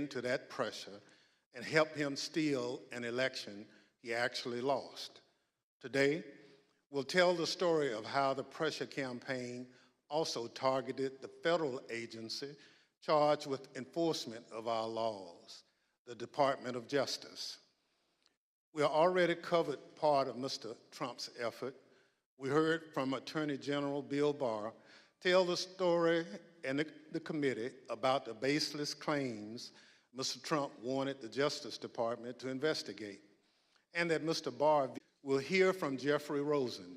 in to that pressure and help him steal an election he actually lost. Today, we'll tell the story of how the pressure campaign also targeted the federal agency charged with enforcement of our laws, the Department of Justice. We already covered part of Mr. Trump's effort. We heard from Attorney General Bill Barr tell the story in the committee about the baseless claims Mr. Trump wanted the Justice Department to investigate, and that Mr. Barr will hear from Jeffrey Rosen,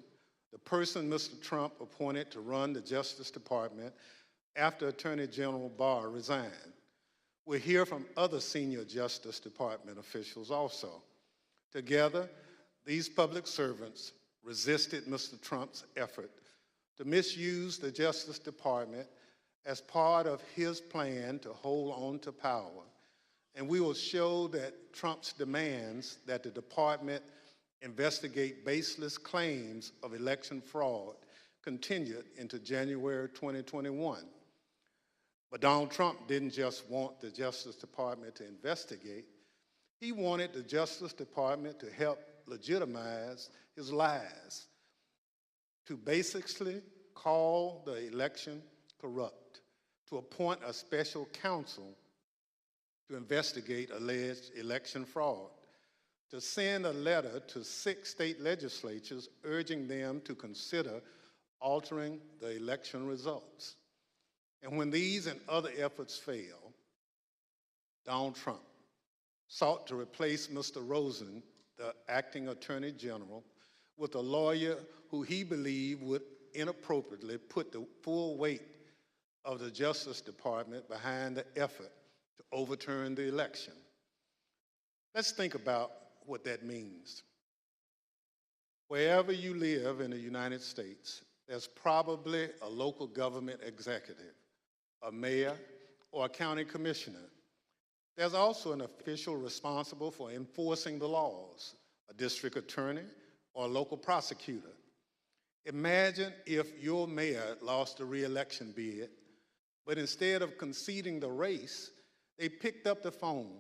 the person Mr. Trump appointed to run the Justice Department after Attorney General Barr resigned. We'll hear from other senior Justice Department officials also. Together, these public servants resisted Mr. Trump's effort to misuse the Justice Department as part of his plan to hold on to power. And we will show that Trump's demands that the department investigate baseless claims of election fraud continued into January 2021. But Donald Trump didn't just want the Justice Department to investigate. He wanted the Justice Department to help legitimize his lies, to basically call the election corrupt, to appoint a special counsel to investigate alleged election fraud, to send a letter to 6 state legislatures urging them to consider altering the election results. And when these and other efforts failed, Donald Trump sought to replace Mr. Rosen, the acting Attorney General, with a lawyer who he believed would inappropriately put the full weight of the Justice Department behind the effort to overturn the election. Let's think about what that means. Wherever you live in the United States, there's probably a local government executive, a mayor, or a county commissioner. There's also an official responsible for enforcing the laws, a district attorney or a local prosecutor. Imagine if your mayor lost a re-election bid, but instead of conceding the race, they picked up the phone,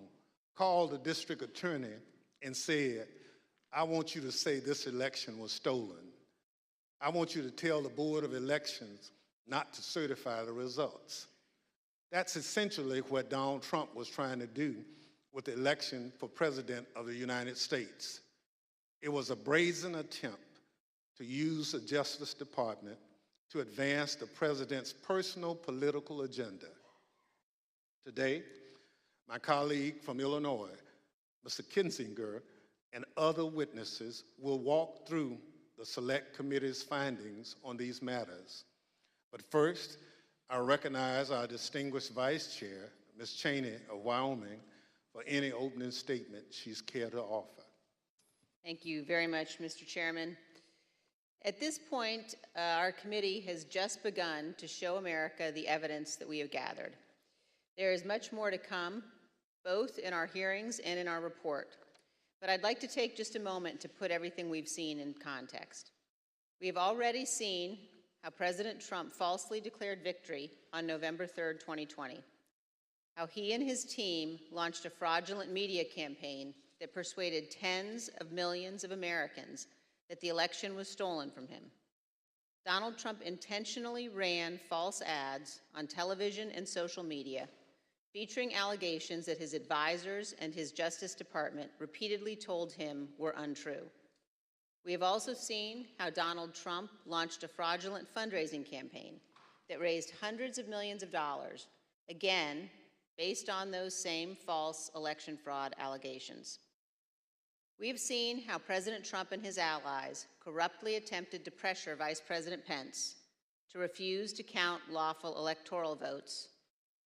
called the district attorney, and said, I want you to say this election was stolen. I want you to tell the Board of Elections not to certify the results. That's essentially what Donald Trump was trying to do with the election for President of the United States. It was a brazen attempt to use the Justice Department to advance the president's personal political agenda. Today, my colleague from Illinois, Mr. Kinzinger, and other witnesses will walk through the Select Committee's findings on these matters. But first, I recognize our distinguished Vice Chair, Ms. Cheney of Wyoming, for any opening statement she's cared to offer. Thank you very much, Mr. Chairman. At this point, our committee has just begun to show America the evidence that we have gathered. There is much more to come, both in our hearings and in our report. But I'd like to take just a moment to put everything we've seen in context. We have already seen how President Trump falsely declared victory on November 3rd, 2020, how he and his team launched a fraudulent media campaign that persuaded tens of millions of Americans that the election was stolen from him. Donald Trump intentionally ran false ads on television and social media, featuring allegations that his advisors and his Justice Department repeatedly told him were untrue. We have also seen how Donald Trump launched a fraudulent fundraising campaign that raised hundreds of millions of dollars, again, based on those same false election fraud allegations. We have seen how President Trump and his allies corruptly attempted to pressure Vice President Pence to refuse to count lawful electoral votes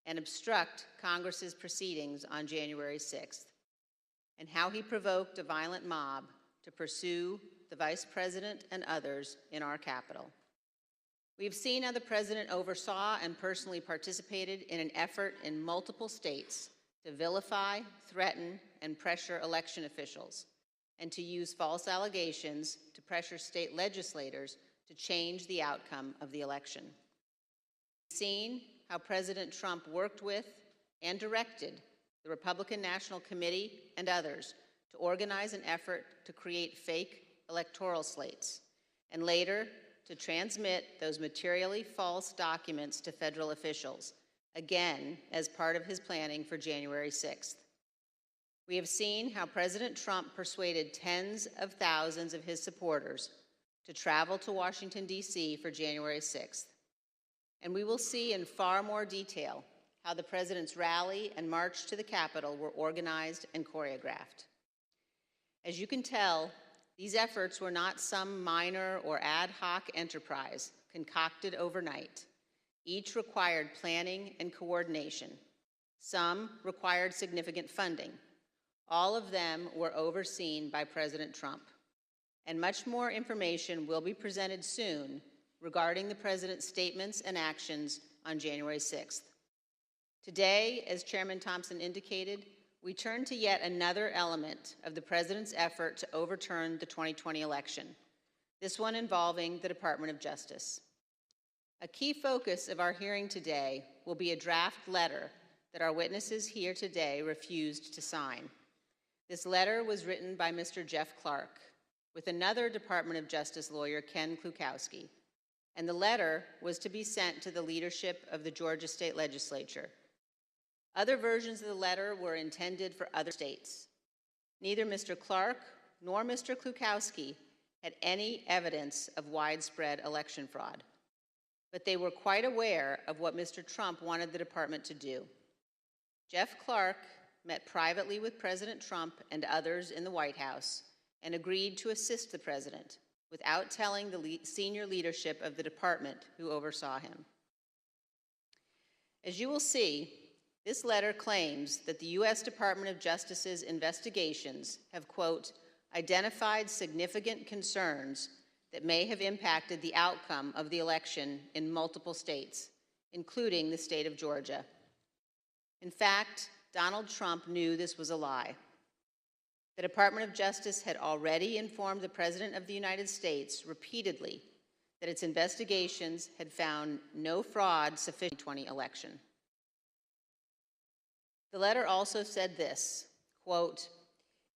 and obstruct Congress's proceedings on January 6th, and how he provoked a violent mob to pursue the Vice President and others in our Capitol. We've seen how the President oversaw and personally participated in an effort in multiple states to vilify, threaten, and pressure election officials, and to use false allegations to pressure state legislators to change the outcome of the election. We've seen how President Trump worked with and directed the Republican National Committee, and others to organize an effort to create fake electoral slates, and later to transmit those materially false documents to federal officials, again as part of his planning for January 6th. We have seen how President Trump persuaded tens of thousands of his supporters to travel to Washington, D.C. for January 6th. And we will see in far more detail how the President's rally and march to the Capitol were organized and choreographed. As you can tell, these efforts were not some minor or ad hoc enterprise concocted overnight. Each required planning and coordination. Some required significant funding. All of them were overseen by President Trump. And much more information will be presented soon regarding the President's statements and actions on January 6th. Today, as Chairman Thompson indicated, we turn to yet another element of the President's effort to overturn the 2020 election, this one involving the Department of Justice. A key focus of our hearing today will be a draft letter that our witnesses here today refused to sign. This letter was written by Mr. Jeff Clark with another Department of Justice lawyer, Ken Klukowski, and the letter was to be sent to the leadership of the Georgia State Legislature. Other versions of the letter were intended for other states. Neither Mr. Clark nor Mr. Klukowski had any evidence of widespread election fraud, but they were quite aware of what Mr. Trump wanted the department to do. Jeff Clark met privately with President Trump and others in the White House and agreed to assist the president without telling the senior leadership of the department who oversaw him. As you will see, this letter claims that the U.S. Department of Justice's investigations have, quote, identified significant concerns that may have impacted the outcome of the election in multiple states, including the state of Georgia. In fact, Donald Trump knew this was a lie. The Department of Justice had already informed the President of the United States repeatedly that its investigations had found no fraud sufficient in the 2020 election. The letter also said this, quote,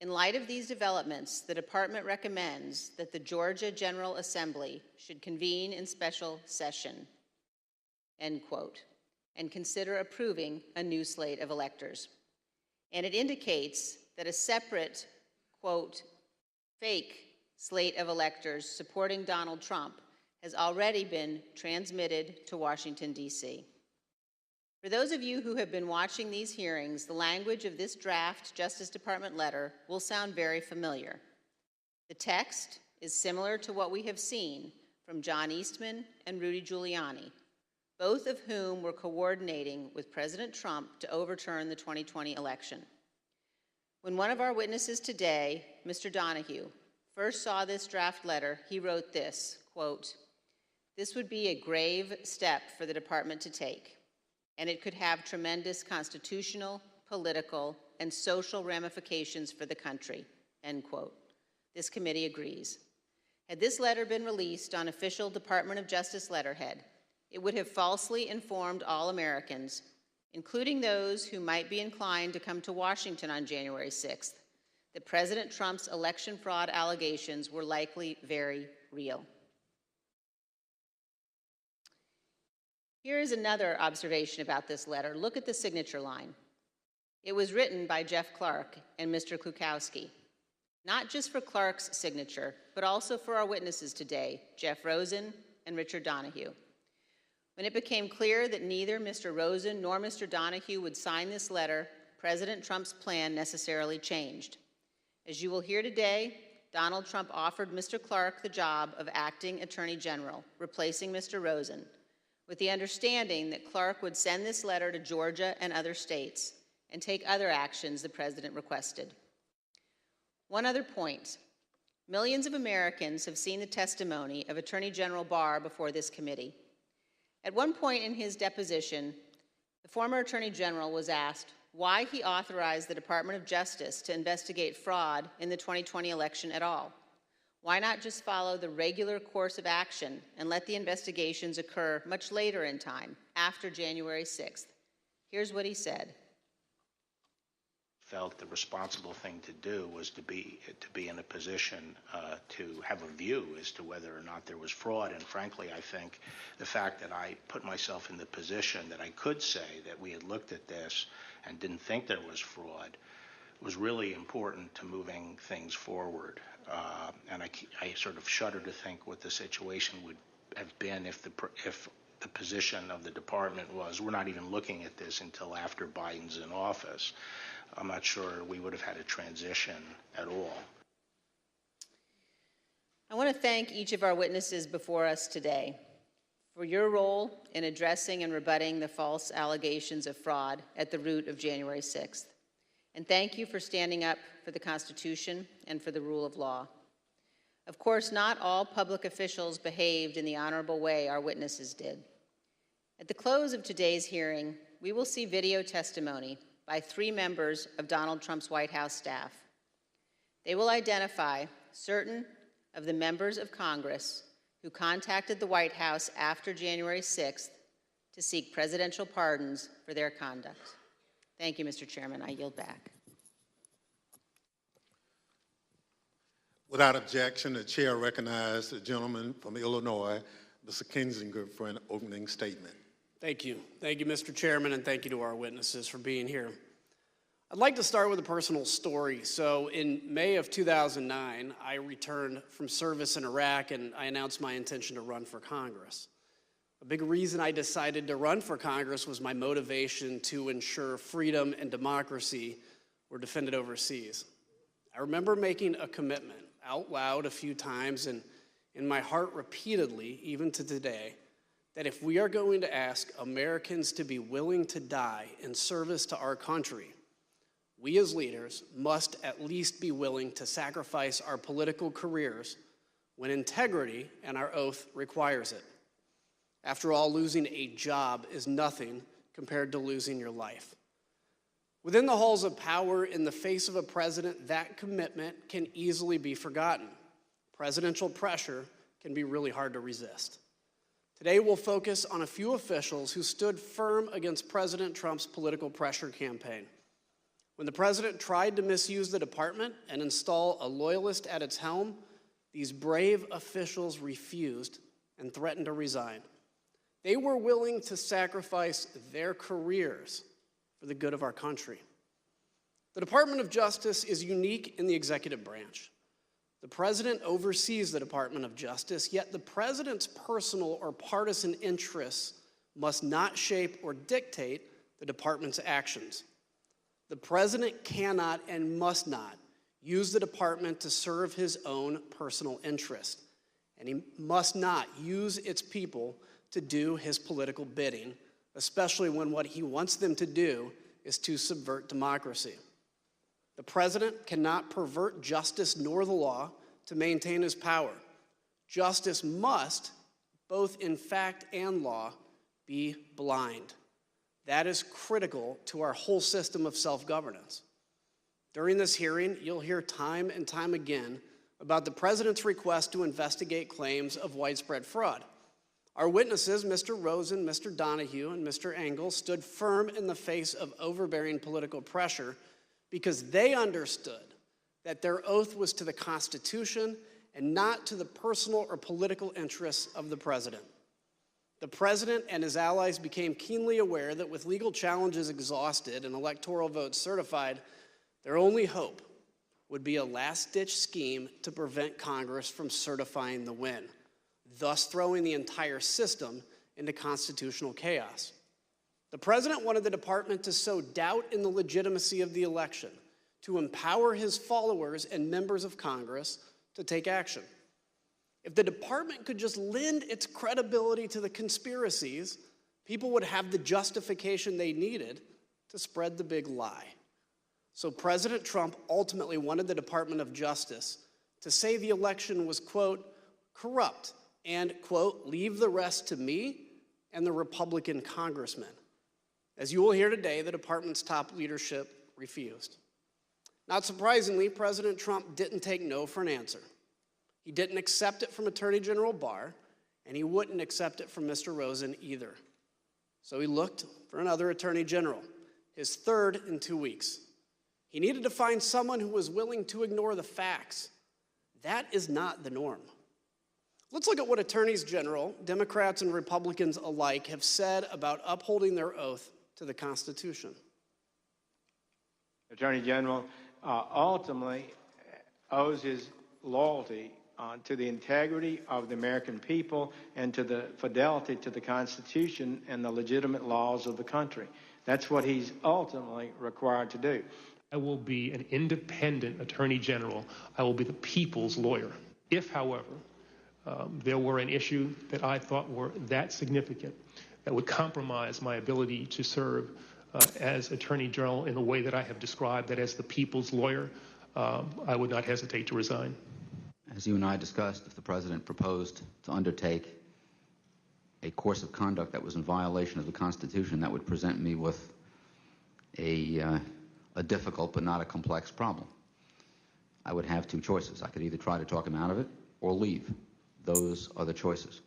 in light of these developments, the department recommends that the Georgia General Assembly should convene in special session, end quote, and consider approving a new slate of electors. And it indicates that a separate, quote, fake slate of electors supporting Donald Trump has already been transmitted to Washington, D.C. For those of you who have been watching these hearings, the language of this draft Justice Department letter will sound very familiar. The text is similar to what we have seen from John Eastman and Rudy Giuliani, both of whom were coordinating with President Trump to overturn the 2020 election. When one of our witnesses today, Mr. Donahue, first saw this draft letter, he wrote this, quote, this would be a grave step for the department to take, and it could have tremendous constitutional, political, and social ramifications for the country, end quote. This committee agrees. Had this letter been released on official Department of Justice letterhead, it would have falsely informed all Americans, including those who might be inclined to come to Washington on January 6th, that President Trump's election fraud allegations were likely very real. Here is another observation about this letter. Look at the signature line. It was written by Jeff Clark and Mr. Klukowski, not just for Clark's signature, but also for our witnesses today, Jeff Rosen and Richard Donahue. When it became clear that neither Mr. Rosen nor Mr. Donahue would sign this letter, President Trump's plan necessarily changed. As you will hear today, Donald Trump offered Mr. Clark the job of acting Attorney General, replacing Mr. Rosen, with the understanding that Clark would send this letter to Georgia and other states and take other actions the president requested. One other point. Millions of Americans have seen the testimony of Attorney General Barr before this committee. At one point in his deposition, the former Attorney General was asked why he authorized the Department of Justice to investigate fraud in the 2020 election at all. Why not just follow the regular course of action and let the investigations occur much later in time, after January 6th? Here's what he said. felt the responsible thing to do was to be in a position to have a view as to whether or not there was fraud. And frankly, I think the fact that I put myself in the position that I could say that we had looked at this and didn't think there was fraud was really important to moving things forward. And I sort of shudder to think what the situation would have been if the position of the department was, we're not even looking at this until after Biden's in office. I'm not sure we would have had a transition at all. I want to thank each of our witnesses before us today for your role in addressing and rebutting the false allegations of fraud at the root of January 6th. And thank you for standing up for the Constitution and for the rule of law. Of course, not all public officials behaved in the honorable way our witnesses did. At the close of today's hearing, we will see video testimony by 3 members of Donald Trump's White House staff. They will identify certain of the members of Congress who contacted the White House after January 6th to seek presidential pardons for their conduct. Thank you, Mr. Chairman. I yield back. Without objection, the chair recognizes the gentleman from Illinois, Mr. Kinzinger, for an opening statement. Thank you. Thank you, Mr. Chairman, and thank you to our witnesses for being here. I'd like to start with a personal story. So in May of 2009, I returned from service in Iraq, and I announced my intention to run for Congress. A big reason I decided to run for Congress was my motivation to ensure freedom and democracy were defended overseas. I remember making a commitment out loud a few times and in my heart repeatedly, even to today, that if we are going to ask Americans to be willing to die in service to our country, we as leaders must at least be willing to sacrifice our political careers when integrity and our oath requires it. After all, losing a job is nothing compared to losing your life. Within the halls of power, in the face of a president, that commitment can easily be forgotten. Presidential pressure can be really hard to resist. Today, we'll focus on a few officials who stood firm against President Trump's political pressure campaign. When the president tried to misuse the department and install a loyalist at its helm, these brave officials refused and threatened to resign. They were willing to sacrifice their careers for the good of our country. The Department of Justice is unique in the executive branch. The president oversees the Department of Justice, yet the president's personal or partisan interests must not shape or dictate the department's actions. The president cannot and must not use the department to serve his own personal interest, and he must not use its people to do his political bidding, especially when what he wants them to do is to subvert democracy. The president cannot pervert justice nor the law to maintain his power. Justice must, both in fact and law, be blind. That is critical to our whole system of self-governance. During this hearing, you'll hear time and time again about the president's request to investigate claims of widespread fraud. Our witnesses, Mr. Rosen, Mr. Donahue, and Mr. Engel, stood firm in the face of overbearing political pressure because they understood that their oath was to the Constitution and not to the personal or political interests of the president. The president and his allies became keenly aware that with legal challenges exhausted and electoral votes certified, their only hope would be a last-ditch scheme to prevent Congress from certifying the win, thus throwing the entire system into constitutional chaos. The president wanted the department to sow doubt in the legitimacy of the election, to empower his followers and members of Congress to take action. If the department could just lend its credibility to the conspiracies, people would have the justification they needed to spread the big lie. So President Trump ultimately wanted the Department of Justice to say the election was, quote, corrupt, and, quote, leave the rest to me and the Republican congressmen. As you will hear today, the department's top leadership refused. Not surprisingly, President Trump didn't take no for an answer. He didn't accept it from Attorney General Barr, and he wouldn't accept it from Mr. Rosen either. So he looked for another Attorney General, his third in 2 weeks. He He needed to find someone who was willing to ignore the facts. That is not the norm. Let's look at what attorneys general, Democrats and Republicans alike, have said about upholding their oath to the Constitution. Attorney General ultimately owes his loyalty to the integrity of the American people and to the fidelity to the Constitution and the legitimate laws of the country. That's what he's ultimately required to do. I will be an independent Attorney General. I will be the people's lawyer. If, however, there were an issue that I thought were that significant that would compromise my ability to serve as Attorney General in the way that I have described, that as the people's lawyer, I would not hesitate to resign. As you and I discussed, if the President proposed to undertake a course of conduct that was in violation of the Constitution, that would present me with a difficult but not a complex problem. I would have two choices. I could either try to talk him out of it or leave. Those are the choices.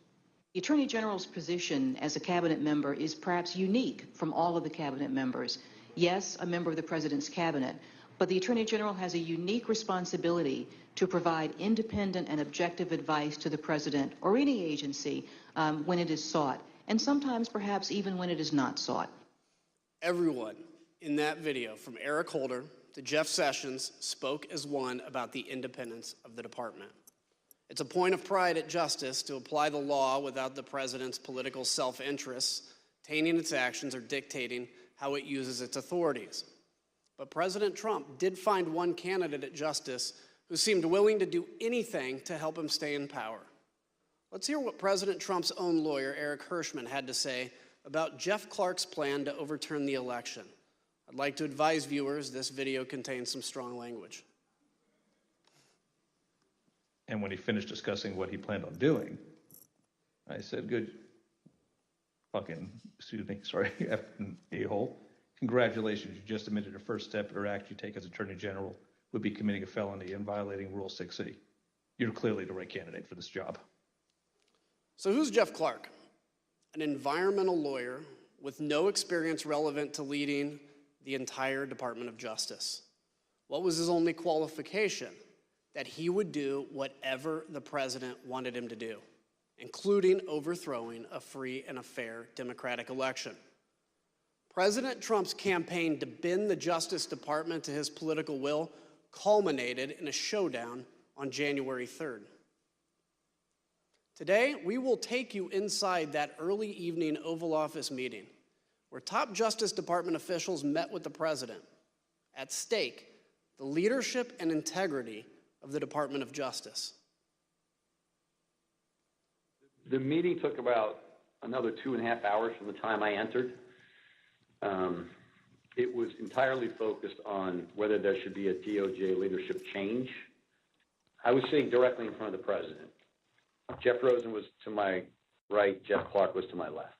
The Attorney General's position as a cabinet member is perhaps unique from all of the cabinet members. Yes, a member of the President's cabinet, but the Attorney General has a unique responsibility to provide independent and objective advice to the President or any agency when it is sought, and sometimes perhaps even when it is not sought. Everyone in that video, from Eric Holder to Jeff Sessions, spoke as one about the independence of the department. It's a point of pride at Justice to apply the law without the President's political self-interests tainting its actions or dictating how it uses its authorities. But President Trump did find one candidate at Justice who seemed willing to do anything to help him stay in power. Let's hear what President Trump's own lawyer, Eric Hirschman, had to say about Jeff Clark's plan to overturn the election. I'd like to advise viewers this video contains some strong language. And when he finished discussing what he planned on doing, I said, good fucking, effing a-hole. Congratulations, you just admitted a first step or act you take as Attorney General would be committing a felony and violating Rule 6C. You're clearly the right candidate for this job. So who's Jeff Clark? An environmental lawyer with no experience relevant to leading the entire Department of Justice. What was his only qualification? That he would do whatever the President wanted him to do, including overthrowing a free and a fair democratic election. President Trump's campaign to bend the Justice Department to his political will culminated in a showdown on January 3rd. Today, we will take you inside that early evening Oval Office meeting where top Justice Department officials met with the President. At stake, the leadership and integrity of the Department of Justice. The meeting took about another 2.5 hours from the time I entered. It was entirely focused on whether there should be a DOJ leadership change. I was sitting directly in front of the President. Jeff Rosen was to my right, Jeff Clark was to my left.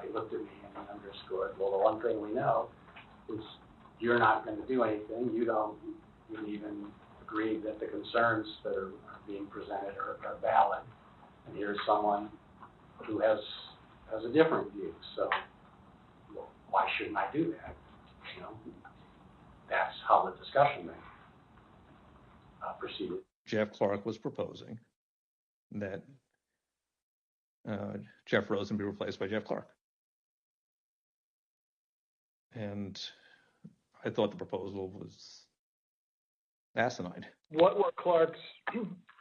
He looked at me and underscored, well, the one thing we know is you're not going to do anything. You don't even agree that the concerns that are being presented are valid. And here's someone who has a different view. So well, why shouldn't I do that? You know, that's how the discussion then proceeded. Jeff Clark was proposing that Jeff Rosen be replaced by Jeff Clark. And I thought the proposal was asinine. What were Clark's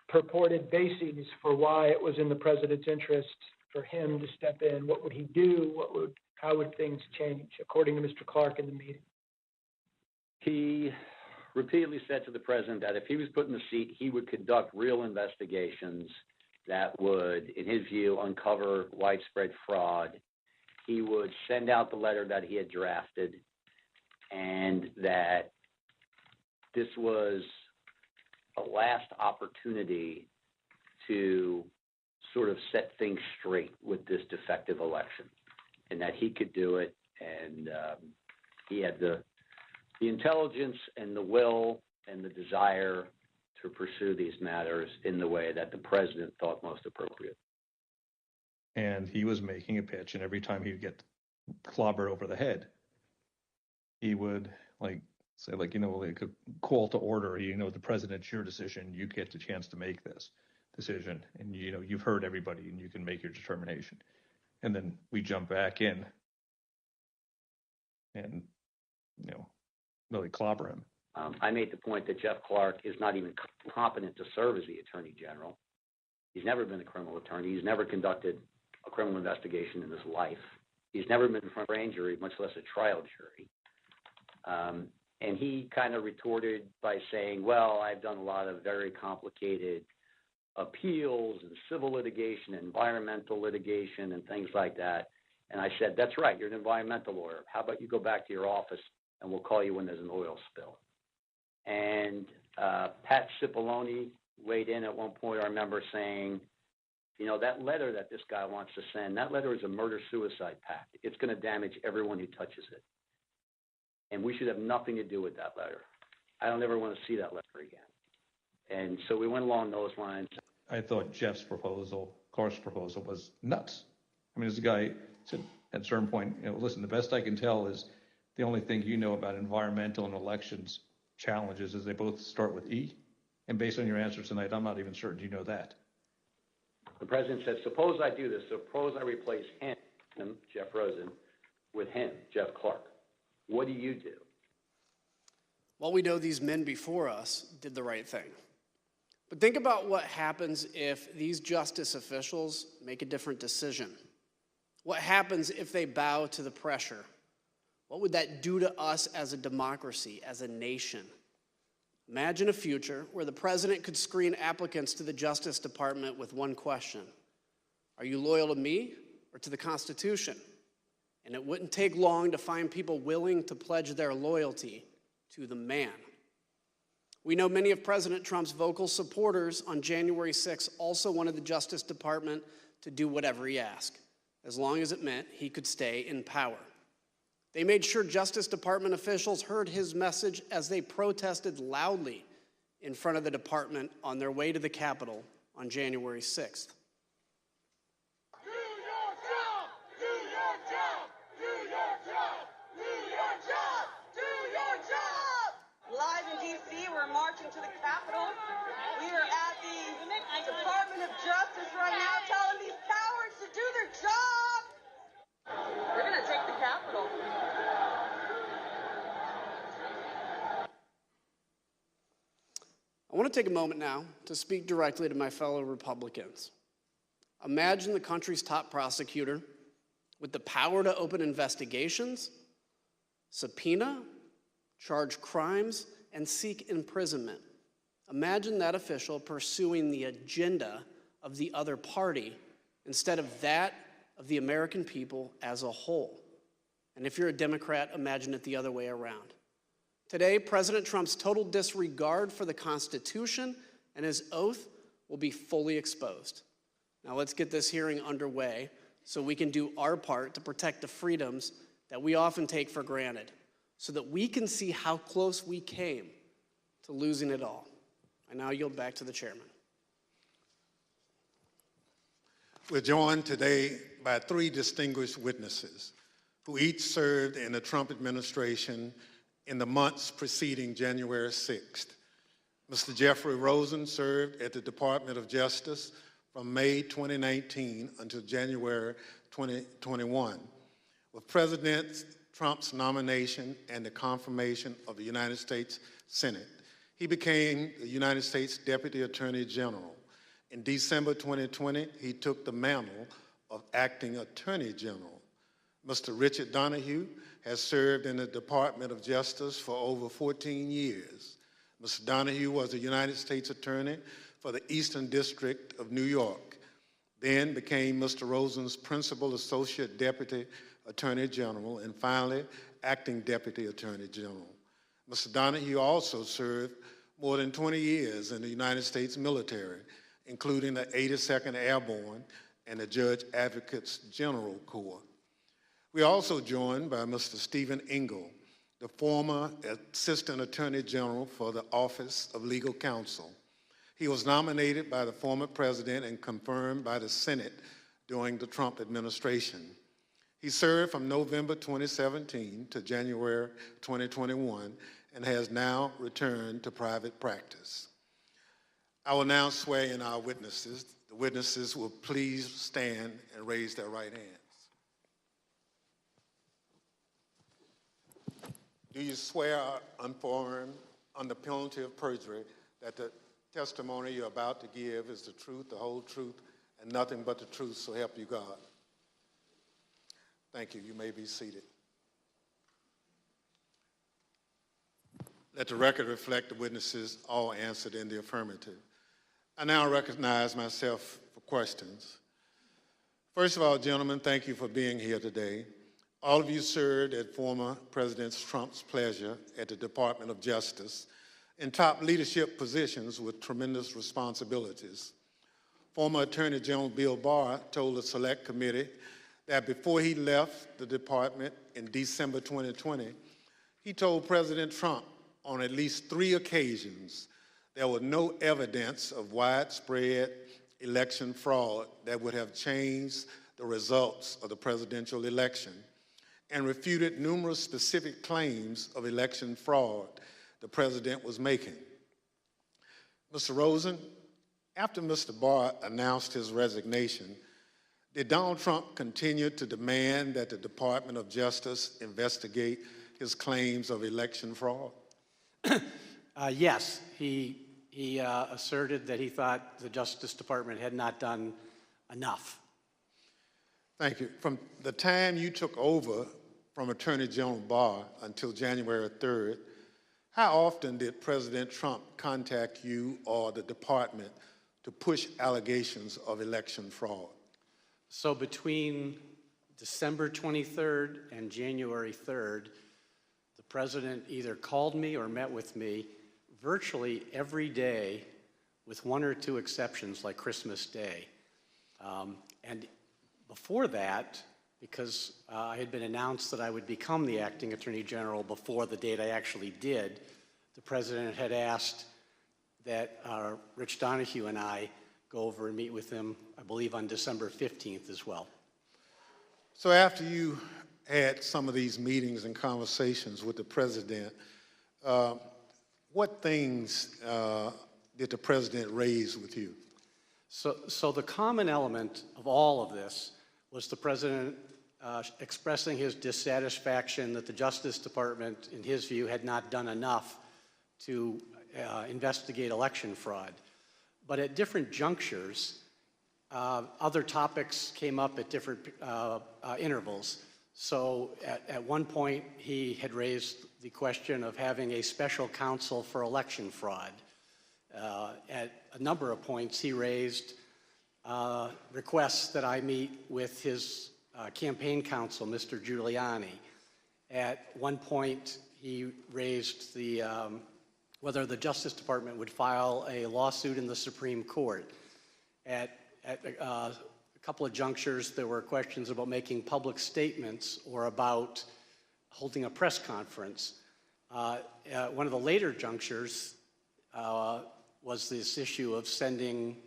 purported bases for why it was in the President's interest for him to step in? What would he do? How would things change, according to Mr. Clark in the meeting? He repeatedly said to the President that if he was put in the seat, he would conduct real investigations that would, in his view, uncover widespread fraud. He would send out the letter that he had drafted, and that this was a last opportunity to sort of set things straight with this defective election, and that he could do it, and he had the intelligence and the will and the desire to pursue these matters in the way that the President thought most appropriate. And he was making a pitch, and every time he would get clobbered over the head, he would say like, like a call to order, the president's your decision, you get the chance to make this decision, and you've heard everybody and you can make your determination. And then we jump back in and, really clobber him. I made the point that Jeff Clark is not even competent to serve as the Attorney General. He's never been a criminal attorney. He's never conducted a criminal investigation in his life. He's never been in front of a grand jury, much less a trial jury. And he kind of retorted by saying, well, I've done a lot of very complicated appeals and civil litigation, environmental litigation, and things like that. And I said, that's right, you're an environmental lawyer. How about you go back to your office and we'll call you when there's an oil spill. And Pat Cipollone weighed in at one point, I remember saying, that letter that this guy wants to send, that letter is a murder-suicide pact. It's going to damage everyone who touches it. And we should have nothing to do with that letter. I don't ever want to see that letter again. And so we went along those lines. I thought Clark's proposal was nuts. I mean, this guy said at a certain point, listen, the best I can tell is the only thing you know about environmental and elections challenges is they both start with E. And based on your answer tonight, I'm not even certain you know that. The president said, suppose I do this. Suppose I replace him, Jeff Rosen, with him, Jeff Clark. What do you do? Well, we know these men before us did the right thing. But think about what happens if these justice officials make a different decision. What happens if they bow to the pressure? What would that do to us as a democracy, as a nation? Imagine a future where the president could screen applicants to the Justice Department with one question. Are you loyal to me or to the Constitution? And it wouldn't take long to find people willing to pledge their loyalty to the man. We know many of President Trump's vocal supporters on January 6th also wanted the Justice Department to do whatever he asked, as long as it meant he could stay in power. They made sure Justice Department officials heard his message as they protested loudly in front of the department on their way to the Capitol on January 6th. To the Capitol. We are at the Department of Justice right now telling these cowards to do their job. We're going to take the Capitol. I want to take a moment now to speak directly to my fellow Republicans. Imagine the country's top prosecutor with the power to open investigations, subpoena, charge crimes, and seek imprisonment. Imagine that official pursuing the agenda of the other party instead of that of the American people as a whole. And if you're a Democrat, imagine it the other way around. Today, President Trump's total disregard for the Constitution and his oath will be fully exposed. Now let's get this hearing underway so we can do our part to protect the freedoms that we often take for granted, so that we can see how close we came to losing it all. I now yield back to the chairman. We're joined today by three distinguished witnesses who each served in the Trump administration in the months preceding January 6th. Mr. Jeffrey Rosen served at the Department of Justice from May 2019 until January 2021. With President Trump's nomination and the confirmation of the United States Senate, he became the United States Deputy Attorney General. In December 2020, he took the mantle of Acting Attorney General. Mr. Richard Donahue has served in the Department of Justice for over 14 years. Mr. Donahue was a United States Attorney for the Eastern District of New York, then became Mr. Rosen's Principal Associate Deputy Attorney General, and finally, Acting Deputy Attorney General. Mr. Donahue also served more than 20 years in the United States military, including the 82nd Airborne and the Judge Advocates General Corps. We're also joined by Mr. Stephen Engel, the former Assistant Attorney General for the Office of Legal Counsel. He was nominated by the former president and confirmed by the Senate during the Trump administration. He served from November 2017 to January 2021 and has now returned to private practice. I will now swear in our witnesses. The witnesses will please stand and raise their right hands. Do you swear unaffirmed under penalty of perjury that the testimony you're about to give is the truth, the whole truth, and nothing but the truth, so help you God? Thank you. You may be seated. Let the record reflect the witnesses all answered in the affirmative. I now recognize myself for questions. First of all, gentlemen, thank you for being here today. All of you served at former President Trump's pleasure at the Department of Justice in top leadership positions with tremendous responsibilities. Former Attorney General Bill Barr told the Select Committee that before he left the department in December 2020, he told President Trump on at least 3 occasions there was no evidence of widespread election fraud that would have changed the results of the presidential election, and refuted numerous specific claims of election fraud the president was making. Mr. Rosen, after Mr. Barr announced his resignation, did Donald Trump continue to demand that the Department of Justice investigate his claims of election fraud? Yes, he asserted that he thought the Justice Department had not done enough. Thank you. From the time you took over from Attorney General Barr until January 3rd, how often did President Trump contact you or the department to push allegations of election fraud? So between December 23rd and January 3rd, the president either called me or met with me virtually every day, with 1 or 2 exceptions like Christmas Day. And before that, because I had been announced that I would become the acting Attorney General before the date I actually did, the president had asked that Rich Donahue and I go over and meet with him, I believe on December 15th as well. So after you had some of these meetings and conversations with the president, what things did the president raise with you? So the common element of all of this was the president expressing his dissatisfaction that the Justice Department, in his view, had not done enough to investigate election fraud. But at different junctures, other topics came up at different intervals. So at one point, he had raised the question of having a special counsel for election fraud. At a number of points, he raised requests that I meet with his campaign counsel, Mr. Giuliani. At one point, he raised the whether the Justice Department would file a lawsuit in the Supreme Court. At a couple of junctures, there were questions about making public statements or about holding a press conference. One of the later junctures was this issue of sending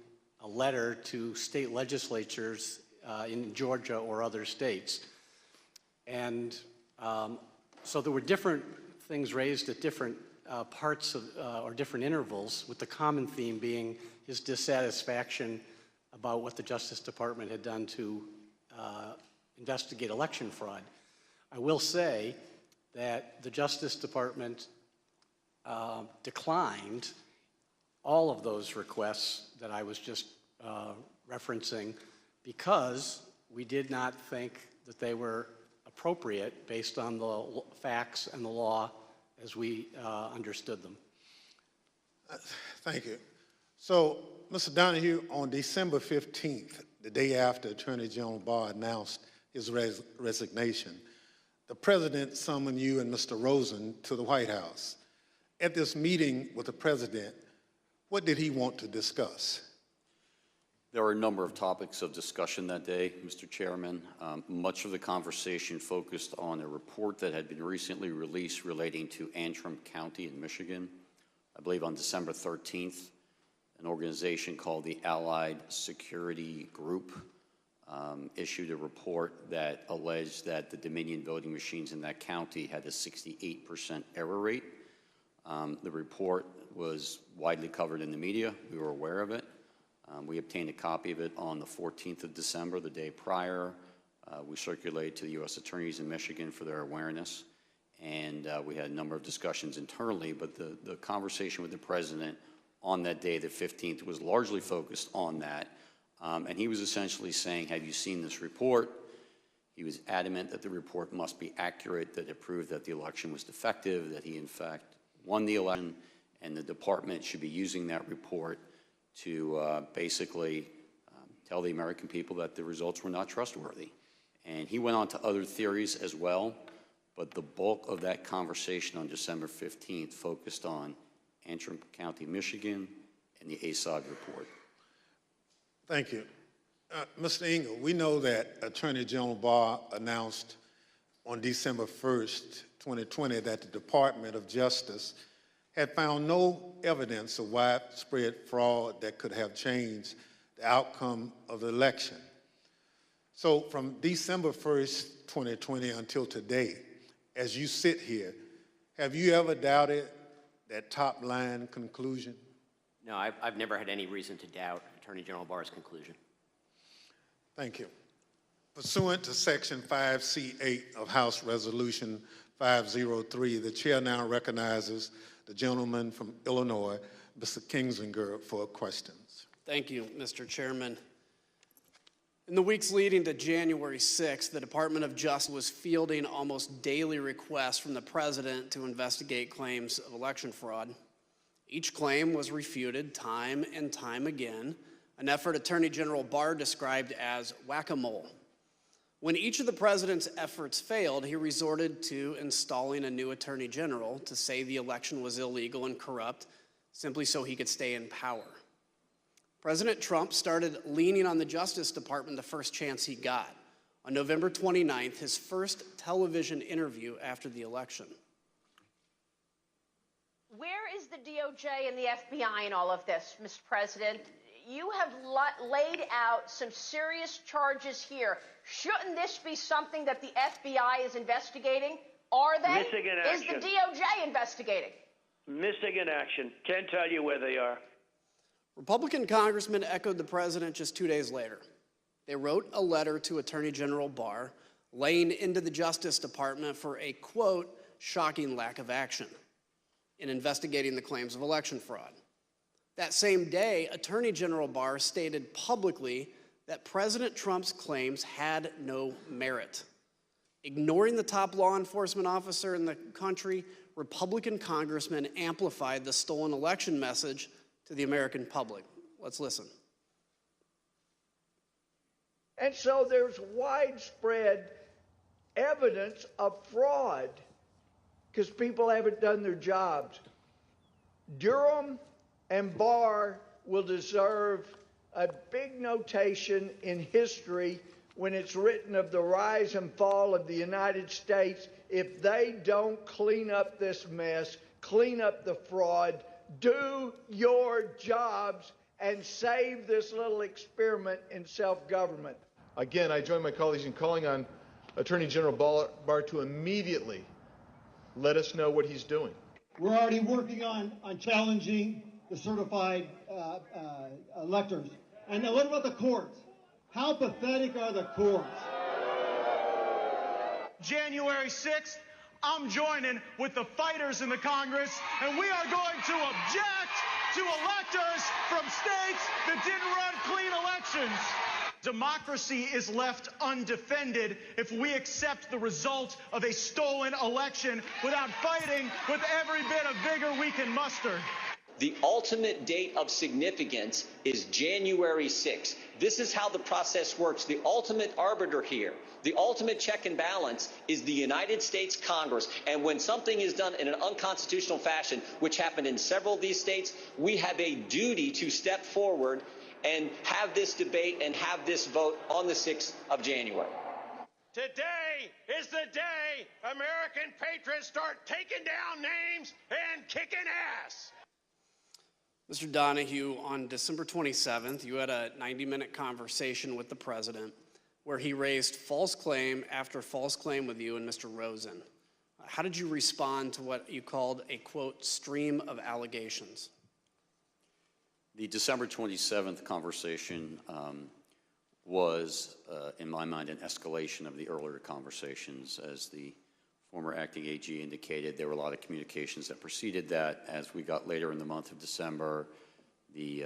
a letter to state legislatures in Georgia or other states. And so there were different things raised at different parts of, or different intervals, with the common theme being his dissatisfaction about what the Justice Department had done to investigate election fraud. I will say that the Justice Department declined all of those requests that I was just referencing because we did not think that they were appropriate based on the facts and the law as we understood them. Thank you. So, Mr. Donahue, on December 15th, the day after Attorney General Barr announced his resignation, the president summoned you and Mr. Rosen to the White House. At this meeting with the president, what did he want to discuss? There were a number of topics of discussion that day, Mr. Chairman. Much of the conversation focused on a report that had been recently released relating to Antrim County in Michigan. I believe on December 13th, an organization called the Allied Security Group issued a report that alleged that the Dominion voting machines in that county had a 68% error rate. The report was widely covered in the media. We were aware of it. We obtained a copy of it on the 14th of December, the day prior. We circulated to the U.S. attorneys in Michigan for their awareness. And we had a number of discussions internally, but the conversation with the president on that day, the 15th, was largely focused on that. And he was essentially saying, have you seen this report? He was adamant that the report must be accurate, that it proved that the election was defective, that he in fact won the election, and the department should be using that report to basically tell the American people that the results were not trustworthy. And he went on to other theories as well, but the bulk of that conversation on December 15th focused on Antrim County, Michigan, and the ASOG report. Thank you. Mr. Engel, we know that Attorney General Barr announced on December 1st, 2020, that the Department of Justice had found no evidence of widespread fraud that could have changed the outcome of the election. So from December 1st, 2020 until today, as you sit here, have you ever doubted that top line conclusion? No, I've never had any reason to doubt Attorney General Barr's conclusion. Thank you. Pursuant to Section 5C8 of House Resolution 503, the chair now recognizes the gentleman from Illinois, Mr. Kinzinger, for questions. Thank you, Mr. Chairman. In the weeks leading to January 6th, the Department of Justice was fielding almost daily requests from the president to investigate claims of election fraud. Each claim was refuted time and time again, an effort Attorney General Barr described as whack-a-mole. When each of the president's efforts failed, he resorted to installing a new attorney general to say the election was illegal and corrupt, simply so he could stay in power. President Trump started leaning on the Justice Department the first chance he got. On November 29th, his first television interview after the election. Where is the DOJ and the FBI in all of this, Mr. President? You have laid out some serious charges here. Shouldn't this be something that the FBI is investigating? Are they? Missing in action. Is the DOJ investigating? Missing in action. Can't tell you where they are. Republican congressmen echoed the president just 2 days later. They wrote a letter to Attorney General Barr, laying into the Justice Department for a, quote, shocking lack of action in investigating the claims of election fraud. That same day, Attorney General Barr stated publicly that President Trump's claims had no merit. Ignoring the top law enforcement officer in the country, Republican congressmen amplified the stolen election message to the American public. Let's listen. And so there's widespread evidence of fraud because people haven't done their jobs. Durham and Barr will deserve a big notation in history when it's written of the rise and fall of the United States if they don't clean up this mess, clean up the fraud, do your jobs, and save this little experiment in self-government. Again, I join my colleagues in calling on Attorney General Barr to immediately let us know what he's doing. We're already working on challenging the certified electors. And now what about the courts? How pathetic are the courts? January 6th, I'm joining with the fighters in the Congress, and we are going to object to electors from states that didn't run clean elections. Democracy is left undefended if we accept the result of a stolen election without fighting with every bit of vigor we can muster. The ultimate date of significance is January 6th. This is how the process works. The ultimate arbiter here, the ultimate check and balance is the United States Congress. And when something is done in an unconstitutional fashion, which happened in several of these states, we have a duty to step forward and have this debate and have this vote on the 6th of January. Today is the day American patriots start taking down names and kicking ass. Mr. Donahue, on December 27th, you had a 90-minute conversation with the president where he raised false claim after false claim with you and Mr. Rosen. How did you respond to what you called a, quote, stream of allegations? The December 27th conversation was, in my mind, an escalation of the earlier conversations. As the former acting AG indicated, there were a lot of communications that preceded that. As we got later in the month of December, the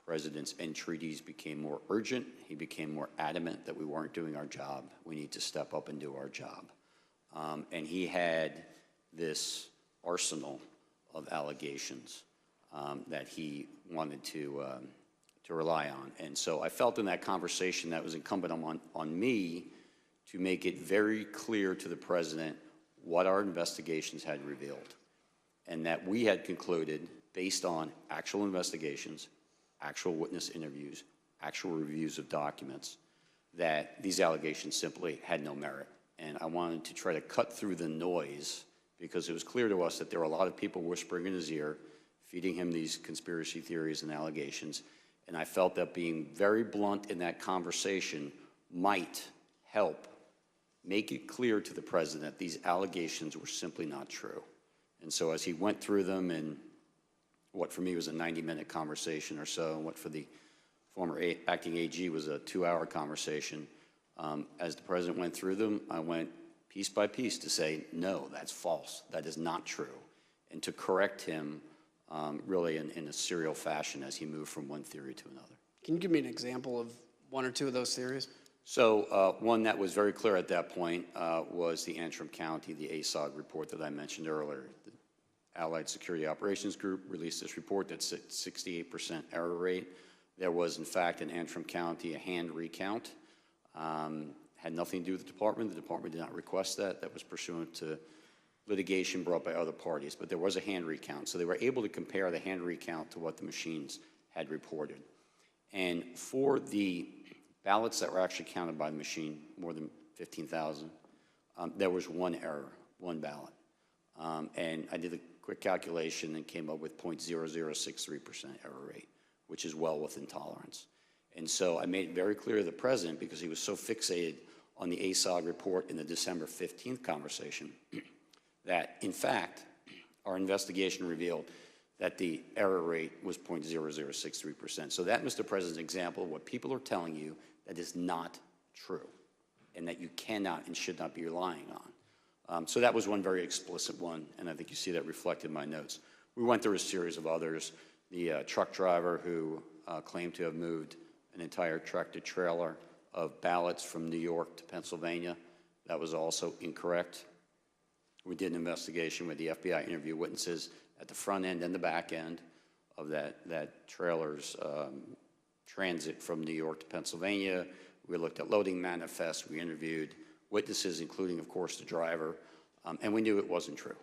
president's entreaties became more urgent. He became more adamant that we weren't doing our job. We need to step up and do our job. And he had this arsenal of allegations that he wanted to rely on. And so I felt in that conversation that it was incumbent on me to make it very clear to the president what our investigations had revealed, and that we had concluded, based on actual investigations, actual witness interviews, actual reviews of documents, that these allegations simply had no merit. And I wanted to try to cut through the noise, because it was clear to us that there were a lot of people whispering in his ear, feeding him these conspiracy theories and allegations. And I felt that being very blunt in that conversation might help make it clear to the president that these allegations were simply not true. And so as he went through them in what for me was a 90-minute conversation or so, and what for the former acting AG was a 2-hour conversation, as the president went through them, I went piece by piece to say, no, that's false. That is not true. And to correct him really in a serial fashion as he moved from one theory to another. Can you give me an example of one or two of those theories? So one that was very clear at that point was the Antrim County, the ASOG report that I mentioned earlier. The Allied Security Operations Group released this report that's at 68% error rate. There was, in fact, in Antrim County, a hand recount. Had nothing to do with the department. The department did not request that. That was pursuant to litigation brought by other parties. But there was a hand recount. So they were able to compare the hand recount to what the machines had reported. And for the ballots that were actually counted by the machine, more than 15,000, there was one error, one ballot. And I did a quick calculation and came up with 0.0063% error rate, which is well within tolerance. And so I made it very clear to the president, because he was so fixated on the ASOG report in the December 15th conversation, that in fact, our investigation revealed that the error rate was 0.0063%. So that, Mr. President, is an example of what people are telling you that is not true, and that you cannot and should not be relying on. So that was one very explicit one, and I think you see that reflected in my notes. We went through a series of others. The truck driver who claimed to have moved an entire tractor-trailer of ballots from New York to Pennsylvania, that was also incorrect. We did an investigation with the FBI interview witnesses at the front end and the back end of that trailer's transit from New York to Pennsylvania. We looked at loading manifests. We interviewed witnesses, including, of course, the driver, and we knew it wasn't true.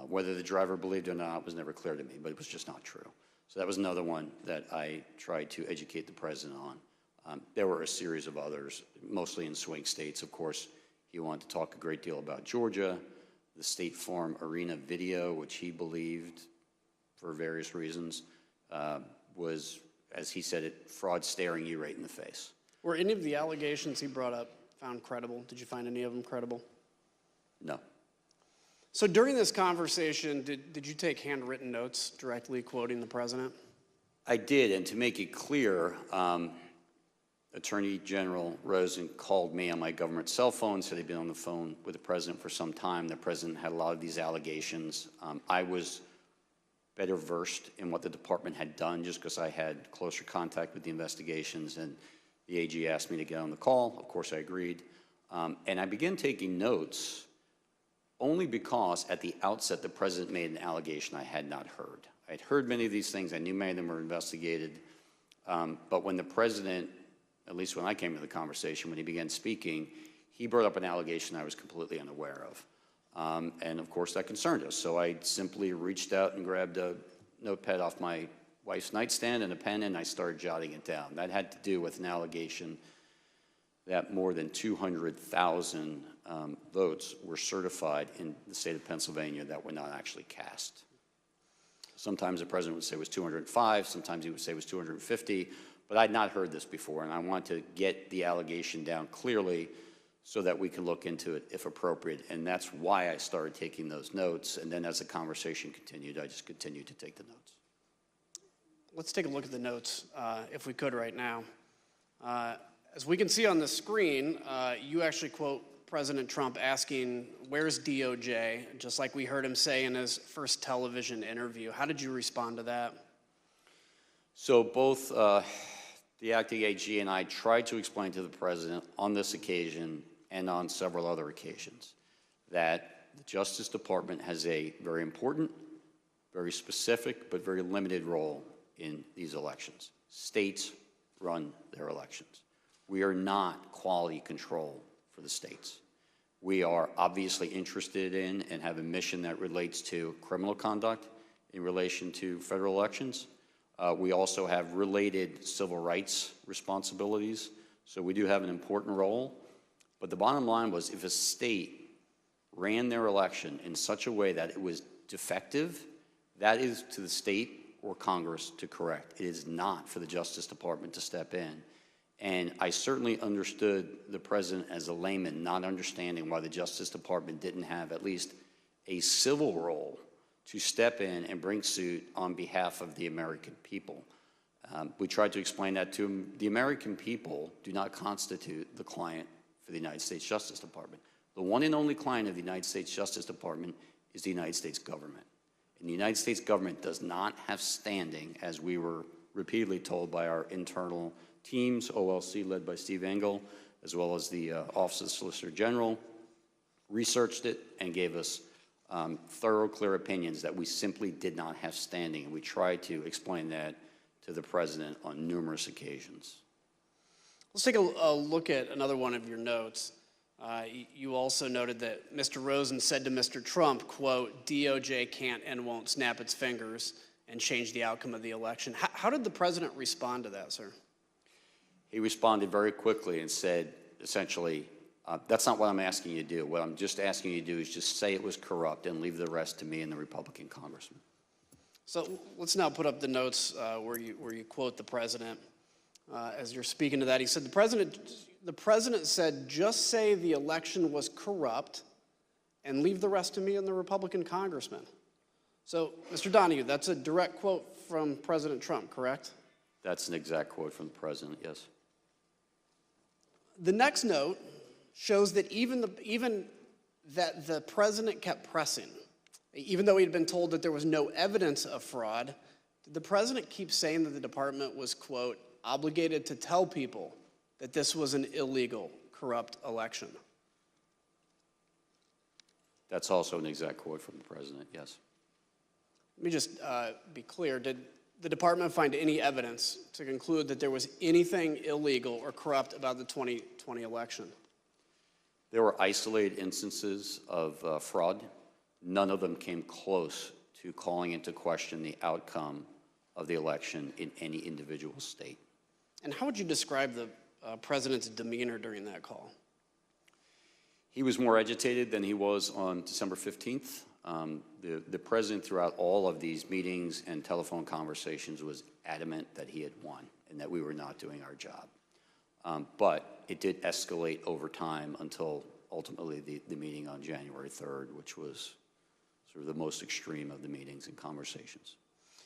Whether the driver believed it or not was never clear to me, but it was just not true. So that was another one that I tried to educate the president on. There were a series of others, mostly in swing states. Of course, he wanted to talk a great deal about Georgia, the State Farm Arena video, which he believed, for various reasons, was, as he said it, fraud staring you right in the face. Were any of the allegations he brought up found credible? Did you find any of them credible? No. So during this conversation, did you take handwritten notes directly quoting the president? I did, and to make it clear, Attorney General Rosen called me on my government cell phone, said he'd been on the phone with the president for some time. The president had a lot of these allegations. I was better versed in what the department had done just because I had closer contact with the investigations, and the AG asked me to get on the call. Of course, I agreed. And I began taking notes only because at the outset the president made an allegation I had not heard. I had heard many of these things. I knew many of them were investigated. But when the president, at least when I came to the conversation, when he began speaking, he brought up an allegation I was completely unaware of. And of course that concerned us. So I simply reached out and grabbed a notepad off my wife's nightstand and a pen, and I started jotting it down. That had to do with an allegation that more than 200,000 votes were certified in the state of Pennsylvania that were not actually cast. Sometimes the president would say it was 205, sometimes he would say it was 250, but I'd not heard this before, and I wanted to get the allegation down clearly so that we can look into it if appropriate. And that's why I started taking those notes. And then as the conversation continued, I just continued to take the notes. Let's take a look at the notes, if we could right now. As we can see on the screen, you actually quote President Trump asking, "Where's DOJ?" just like we heard him say in his first television interview. How did you respond to that? So both the acting AG and I tried to explain to the president on this occasion and on several other occasions that the Justice Department has a very important, very specific, but very limited role in these elections. States run their elections. We are not quality control for the states. We are obviously interested in and have a mission that relates to criminal conduct in relation to federal elections. We also have related civil rights responsibilities, so we do have an important role. But the bottom line was, if a state ran their election in such a way that it was defective, that is to the state or Congress to correct. It is not for the Justice Department to step in. And I certainly understood the president as a layman, not understanding why the Justice Department didn't have at least a civil role to step in and bring suit on behalf of the American people. We tried to explain that to him. The American people do not constitute the client for the United States Justice Department. The one and only client of the United States Justice Department is the United States government. And the United States government does not have standing, as we were repeatedly told by our internal teams, OLC led by Steve Engel, as well as the Office of the Solicitor General, researched it and gave us thorough, clear opinions that we simply did not have standing. And we tried to explain that to the president on numerous occasions. Let's take a look at another one of your notes. You also noted that Mr. Rosen said to Mr. Trump, quote, "DOJ can't and won't snap its fingers and change the outcome of the election." How did the president respond to that, sir? He responded very quickly and said, essentially, that's not what I'm asking you to do. What I'm just asking you to do is just say it was corrupt and leave the rest to me and the Republican congressman. So let's now put up the notes where you quote the president. As you're speaking to that, he said, the president said, "Just say the election was corrupt and leave the rest to me and the Republican congressman." So, Mr. Donahue, that's a direct quote from President Trump, correct? That's an exact quote from the president, yes. The next note shows that even that the president kept pressing. Even though he'd been told that there was no evidence of fraud, did the president keep saying that the department was, quote, "obligated to tell people that this was an illegal, corrupt election"? That's also an exact quote from the president, yes. Let me just be clear. Did the department find any evidence to conclude that there was anything illegal or corrupt about the 2020 election? There were isolated instances of fraud. None of them came close to calling into question the outcome of the election in any individual state. And how would you describe the president's demeanor during that call? He was more agitated than he was on December 15th. The president, throughout all of these meetings and telephone conversations, was adamant that he had won and that we were not doing our job. But it did escalate over time until ultimately the meeting on January 3rd, which was sort of the most extreme of the meetings and conversations.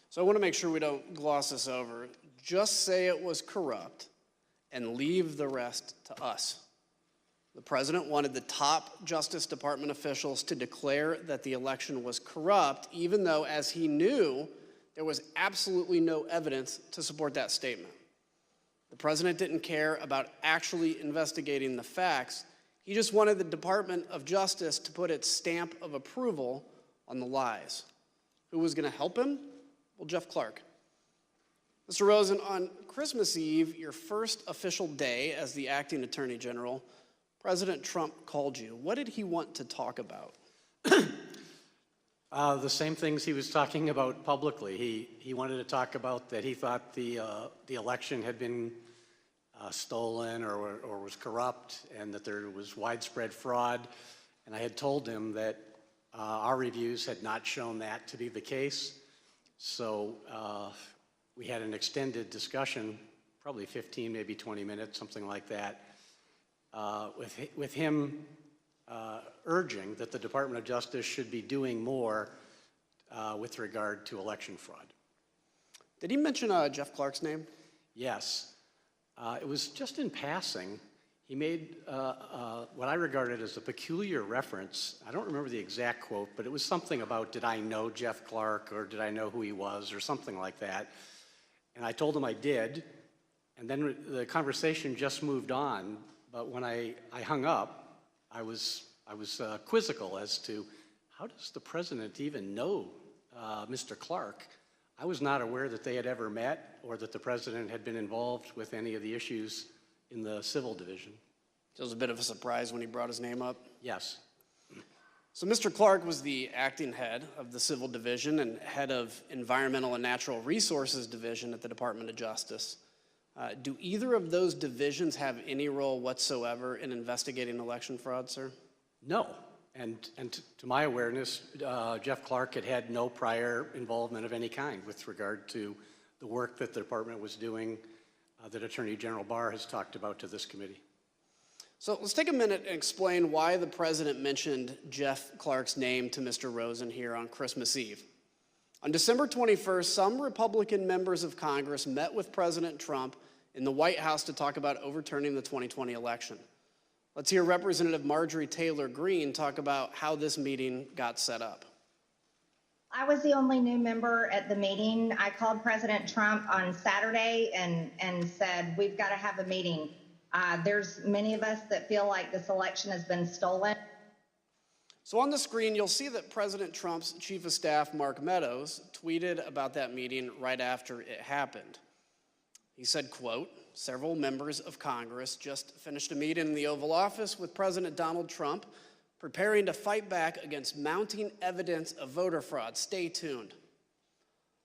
So I want to make sure we don't gloss this over. Just say it was corrupt and leave the rest to us. The president wanted the top Justice Department officials to declare that the election was corrupt, even though, as he knew, there was absolutely no evidence to support that statement. The president didn't care about actually investigating the facts. He just wanted the Department of Justice to put its stamp of approval on the lies. Who was going to help him? Well, Jeff Clark. Mr. Rosen, on Christmas Eve, your first official day as the acting attorney general, President Trump called you. What did he want to talk about? The same things he was talking about publicly. He wanted to talk about that he thought the election had been stolen or was corrupt, and that there was widespread fraud. And I had told him that our reviews had not shown that to be the case. So we had an extended discussion, probably 15, maybe 20 minutes, something like that. with him urging that the Department of Justice should be doing more with regard to election fraud. Did he mention Jeff Clark's name? Yes. It was just in passing. He made what I regarded as a peculiar reference. I don't remember the exact quote, but it was something about, did I know Jeff Clark, or did I know who he was, or something like that. And I told him I did, and then the conversation just moved on. But when I hung up, I was quizzical as to, how does the president even know Mr. Clark? I was not aware that they had ever met or that the president had been involved with any of the issues in the civil division. So it was a bit of a surprise when he brought his name up? Yes. So Mr. Clark was the acting head of the civil division and head of environmental and natural resources division at the Department of Justice. Do either of those divisions have any role whatsoever in investigating election fraud, sir? No. And to my awareness, Jeff Clark had no prior involvement of any kind with regard to the work that the department was doing that Attorney General Barr has talked about to this committee. So let's take a minute and explain why the president mentioned Jeff Clark's name to Mr. Rosen here on Christmas Eve. On December 21st, some Republican members of Congress met with President Trump in the White House to talk about overturning the 2020 election. Let's hear Representative Marjorie Taylor Greene talk about how this meeting got set up. I was the only new member at the meeting. I called President Trump on Saturday and said, we've got to have a meeting. There's many of us that feel like this election has been stolen. So on the screen, you'll see that President Trump's Chief of Staff, Mark Meadows, tweeted about that meeting right after it happened. He said, quote, "Several members of Congress just finished a meeting in the Oval Office with President Donald Trump, preparing to fight back against mounting evidence of voter fraud. Stay tuned."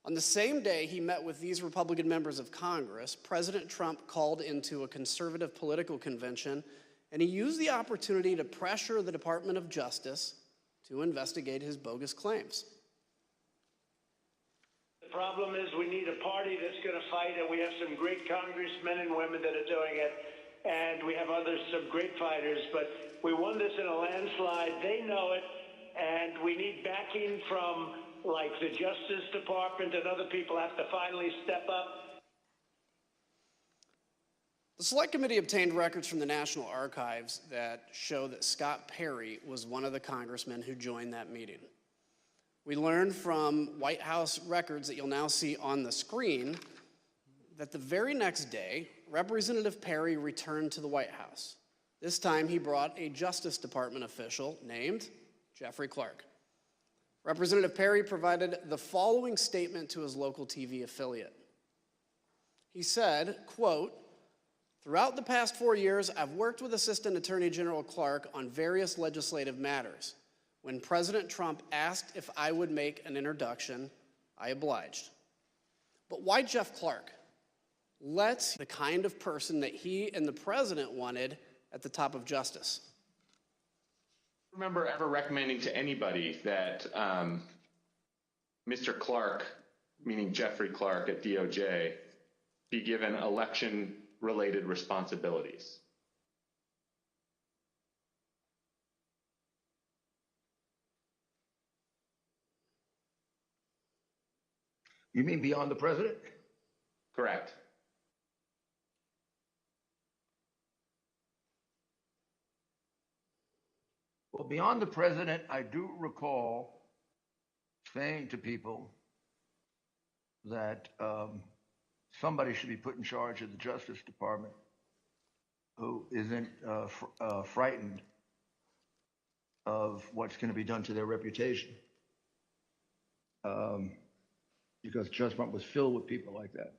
On the same day he met with these Republican members of Congress, President Trump called into a conservative political convention, and he used the opportunity to pressure the Department of Justice to investigate his bogus claims. The problem is we need a party that's going to fight, and we have some great congressmen and women that are doing it, and we have others, some great fighters, but we won this in a landslide. They know it, and we need backing from, like, the Justice Department, and other people have to finally step up. The Select Committee obtained records from the National Archives that show that Scott Perry was one of the congressmen who joined that meeting. We learned from White House records that you'll now see on the screen that the very next day, Representative Perry returned to the White House. This time he brought a Justice Department official named Jeffrey Clark. Representative Perry provided the following statement to his local TV affiliate. He said, quote, "Throughout the past 4 years, I've worked with Assistant Attorney General Clark on various legislative matters. When President Trump asked if I would make an introduction, I obliged." But why Jeff Clark? Let's the kind of person that he and the president wanted at the top of justice. I remember ever recommending to anybody that Mr. Clark, meaning Jeffrey Clark at DOJ, be given election-related responsibilities. You mean beyond the president? Correct. Well, beyond the president, I do recall saying to people that somebody should be put in charge of the Justice Department who isn't frightened of what's going to be done to their reputation. Because Justice Department was filled with people like that.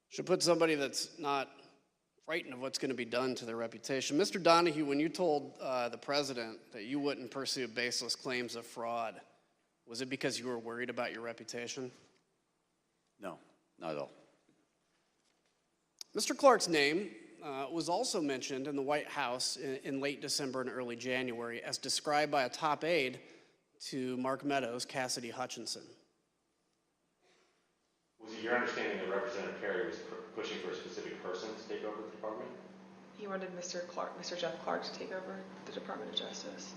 Should put somebody that's not frightened of what's going to be done to their reputation. Mr. Donahue, when you told the president that you wouldn't pursue baseless claims of fraud, was it because you were worried about your reputation? No, not at all. Mr. Clark's name was also mentioned in the White House in late December and early January, as described by a top aide to Mark Meadows, Cassidy Hutchinson. Was it your understanding that Representative Perry was pushing for a specific person to take over the department? he wanted Mr. Jeff Clark to take over the Department of Justice.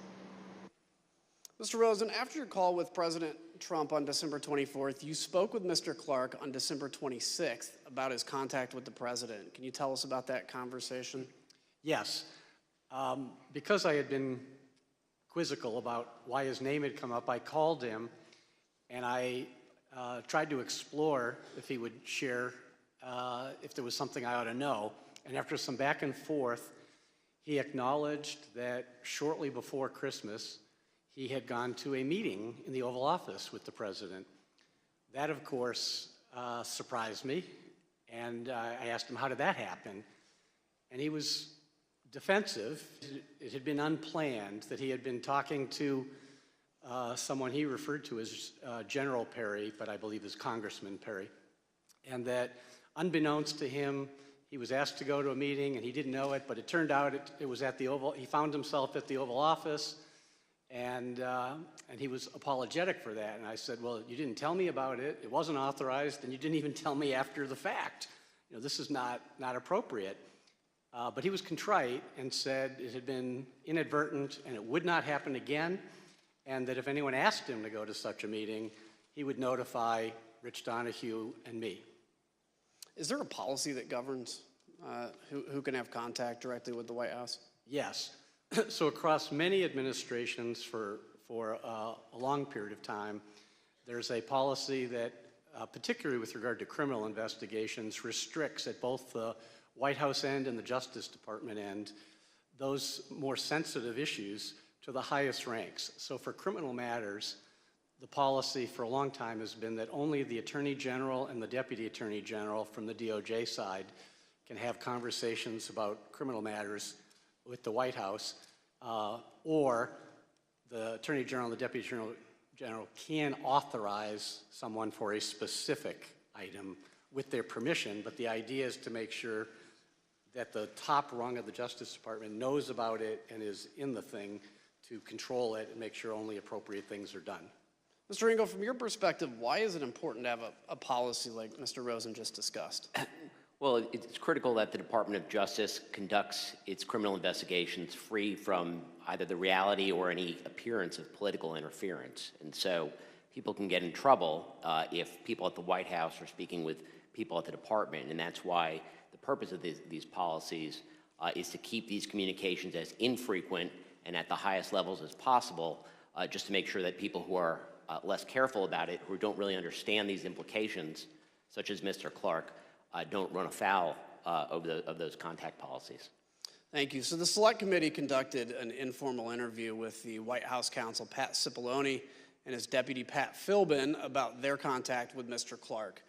Mr. Rosen, after your call with President Trump on December 24th, you spoke with Mr. Clark on December 26th about his contact with the president. Can you tell us about that conversation? Yes. Because I had been quizzical about why his name had come up, I called him and I tried to explore if he would share if there was something I ought to know. And after some back and forth, he acknowledged that shortly before Christmas, he had gone to a meeting in the Oval Office with the president. That, of course, surprised me. And I asked him, how did that happen? And he was defensive. It had been unplanned that he had been talking to someone he referred to as General Perry, but I believe is Congressman Perry. And that unbeknownst to him, he was asked to go to a meeting and he didn't know it, but it turned out it was at the Oval. He found himself at the Oval Office and he was apologetic for that. And I said, well, you didn't tell me about it. It wasn't authorized and you didn't even tell me after the fact. You know, this is not appropriate. But he was contrite and said it had been inadvertent and it would not happen again, and that if anyone asked him to go to such a meeting, he would notify Rich Donahue and me. Is there a policy that governs who can have contact directly with the White House? Yes. So across many administrations for a long period of time, there's a policy that, particularly with regard to criminal investigations, restricts at both the White House end and the Justice Department end those more sensitive issues to the highest ranks. So for criminal matters, the policy for a long time has been that only the Attorney General and the Deputy Attorney General from the DOJ side can have conversations about criminal matters with the White House, or the Attorney General and the Deputy Attorney General can authorize someone for a specific item with their permission, but the idea is to make sure that the top rung of the Justice Department knows about it and is in the thing to control it and make sure only appropriate things are done. Mr. Ringo, from your perspective, why is it important to have a policy like Mr. Rosen just discussed? Well, it's critical that the Department of Justice conducts its criminal investigations free from either the reality or any appearance of political interference. And so people can get in trouble if people at the White House are speaking with people at the department, and that's why the purpose of these policies is to keep these communications as infrequent and at the highest levels as possible, just to make sure that people who are less careful about it, who don't really understand these implications, such as Mr. Clark, don't run afoul of those contact policies. Thank you. So the Select Committee conducted an informal interview with the White House counsel, Pat Cipollone, and his deputy, Pat Philbin, about their contact with Mr. Clark,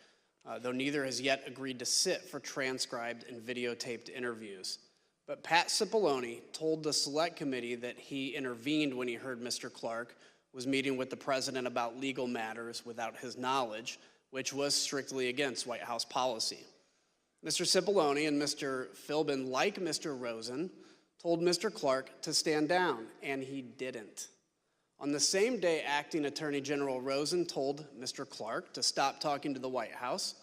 though neither has yet agreed to sit for transcribed and videotaped interviews. But Pat Cipollone told the Select Committee that he intervened when he heard Mr. Clark was meeting with the president about legal matters without his knowledge, which was strictly against White House policy. Mr. Cipollone and Mr. Philbin, like Mr. Rosen, told Mr. Clark to stand down, and he didn't. On the same day, Acting Attorney General Rosen told Mr. Clark to stop talking to the White House,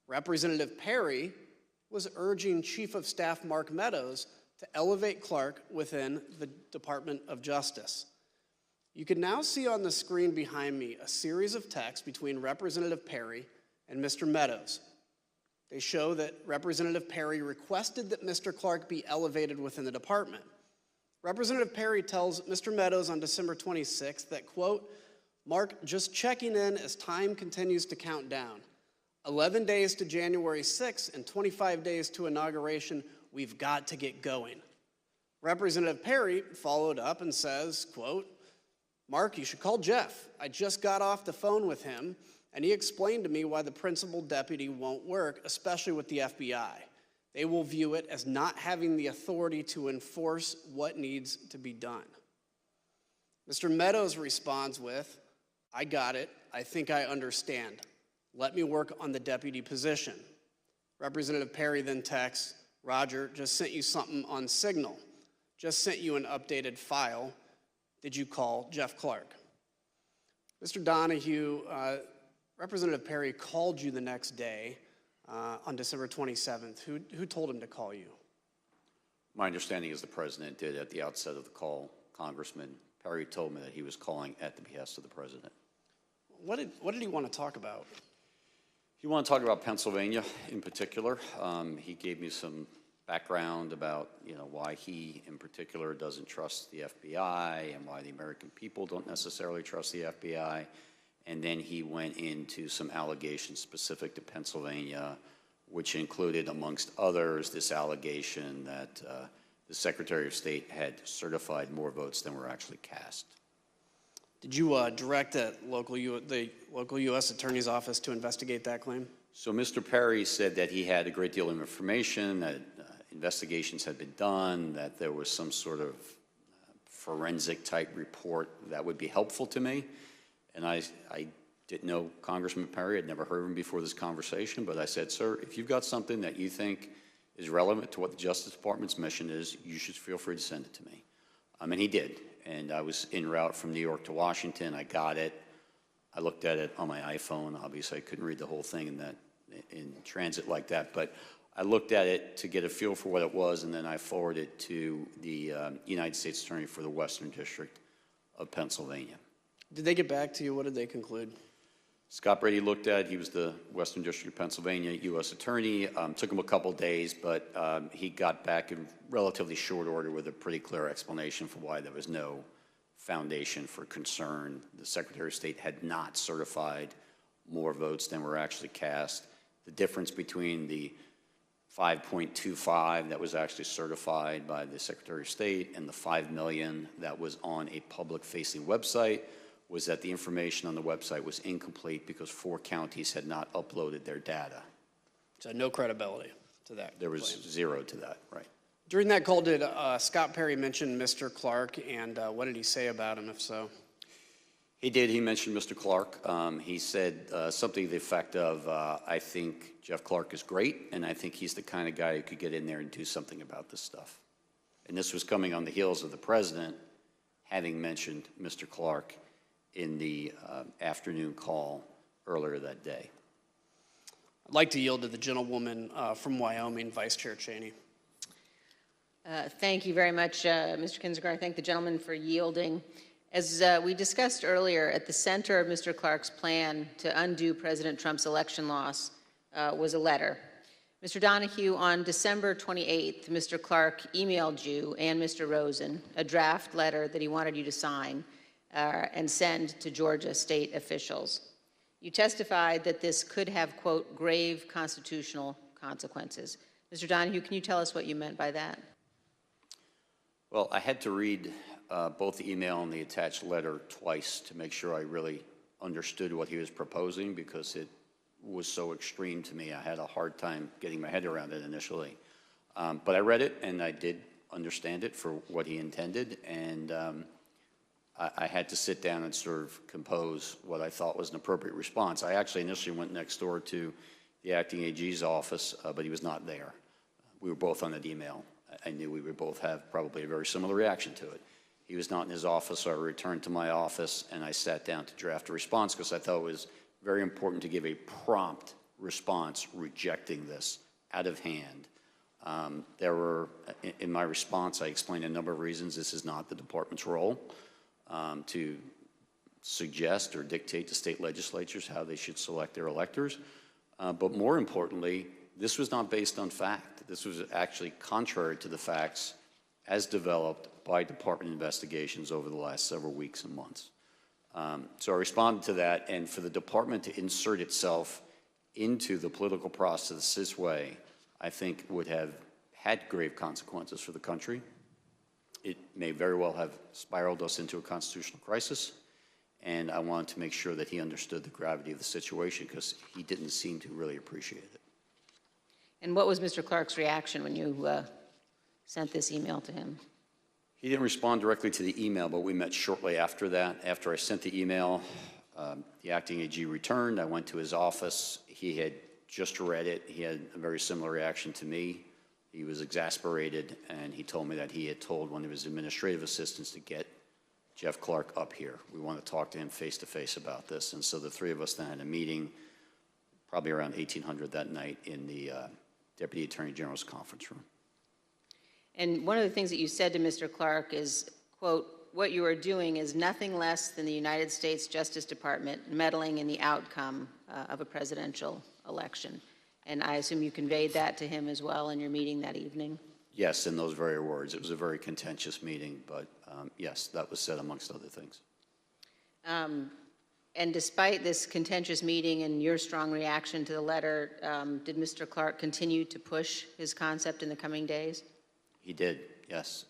Representative Perry was urging Chief of Staff Mark Meadows to elevate Clark within the Department of Justice. You can now see on the screen behind me a series of texts between Representative Perry and Mr. Meadows. They show that Representative Perry requested that Mr. Clark be elevated within the department. Representative Perry tells Mr. Meadows on December 26th that, quote, Mark, just checking in as time continues to count down. 11 days to January 6th and 25 days to inauguration, we've got to get going. Representative Perry followed up and says, quote, Mark, you should call Jeff. I just got off the phone with him, and he explained to me why the principal deputy won't work, especially with the FBI. They will view it as not having the authority to enforce what needs to be done. Mr. Meadows responds with, I got it. I think I understand. Let me work on the deputy position. Representative Perry then texts, Roger, just sent you something on Signal. Just sent you an updated file. Did you call Jeff Clark? Mr. Donahue, Representative Perry called you the next day on December 27th. Who told him to call you? My understanding is the president did at the outset of the call. Congressman Perry told me that he was calling at the behest of the president. What did he want to talk about? He wanted to talk about Pennsylvania in particular. He gave me some background about, why he in particular doesn't trust the FBI and why the American people don't necessarily trust the FBI. And then he went into some allegations specific to Pennsylvania, which included, amongst others, this allegation that the Secretary of State had certified more votes than were actually cast. Did you direct the local U.S. Attorney's Office to investigate that claim? So Mr. Perry said that he had a great deal of information, that investigations had been done, that there was some sort of forensic type report that would be helpful to me. And I didn't know Congressman Perry. I'd never heard of him before this conversation, but I said, sir, if you've got something that you think is relevant to what the Justice Department's mission is, you should feel free to send it to me. And he did. And I was en route from New York to Washington. I got it. I looked at it on my iPhone. Obviously, I couldn't read the whole thing in transit like that, but I looked at it to get a feel for what it was, and then I forwarded it to the United States Attorney for the Western District of Pennsylvania. Did they get back to you? What did they conclude? Scott Brady looked at it. He was the Western District of Pennsylvania U.S. Attorney. Took him a couple days, but he got back in relatively short order with a pretty clear explanation for why there was no foundation for concern. The Secretary of State had not certified more votes than were actually cast. The difference between the 5.25 that was actually certified by the Secretary of State and the 5 million that was on a public-facing website was that the information on the website was incomplete because 4 counties had not uploaded their data. So no credibility to that. There was claim. 0 to that, right. During that call, did Scott Perry mention Mr. Clark, and what did he say about him, if so? He did. He mentioned Mr. Clark. He said something to the effect of, I think Jeff Clark is great, and I think he's the kind of guy who could get in there and do something about this stuff. And this was coming on the heels of the president having mentioned Mr. Clark in the afternoon call earlier that day. I'd like to yield to the gentlewoman from Wyoming, Vice Chair Cheney. Thank you very much, Mr. Kinzinger. I thank the gentleman for yielding. As we discussed earlier, at the center of Mr. Clark's plan to undo President Trump's election loss was a letter. Mr. Donahue, on December 28th, Mr. Clark emailed you and Mr. Rosen a draft letter that he wanted you to sign and send to Georgia state officials. You testified that this could have, quote, grave constitutional consequences. Mr. Donahue, can you tell us what you meant by that? Well, I had to read both the email and the attached letter twice to make sure I really understood what he was proposing because it was so extreme to me. I had a hard time getting my head around it initially. But I read it and I did understand it for what he intended, and I had to sit down and sort of compose what I thought was an appropriate response. I actually initially went next door to the acting AG's office, but he was not there. We were both on that email. I knew we would both have probably a very similar reaction to it. He was not in his office, so I returned to my office and I sat down to draft a response because I thought it was very important to give a prompt response rejecting this out of hand. In my response, I explained a number of reasons this is not the department's role to suggest or dictate to state legislatures how they should select their electors. But more importantly, this was not based on fact. This was actually contrary to the facts as developed by department investigations over the last several weeks and months. So I responded to that, and for the department to insert itself into the political process this way, I think would have had grave consequences for the country. It may very well have spiraled us into a constitutional crisis, and I wanted to make sure that he understood the gravity of the situation because he didn't seem to really appreciate it. And what was Mr. Clark's reaction when you sent this email to him? He didn't respond directly to the email, but we met shortly after that. After I sent the email, the acting AG returned. I went to his office. He had just read it. He had a very similar reaction to me. He was exasperated, and he told me that he had told one of his administrative assistants to get Jeff Clark up here. We want to talk to him face-to-face about this. And so the three of us then had a meeting, probably around 1800 that night, in the Deputy Attorney General's conference room. And one of the things that you said to Mr. Clark is, quote, "What you are doing is nothing less than the United States Justice Department meddling in the outcome of a presidential election." And I assume you conveyed that to him as well in your meeting that evening? Yes, in those very words. It was a very contentious meeting, but yes, that was said amongst other things. And despite this contentious meeting and your strong reaction to the letter, did Mr. Clark continue to push his concept in the coming days? He did, yes.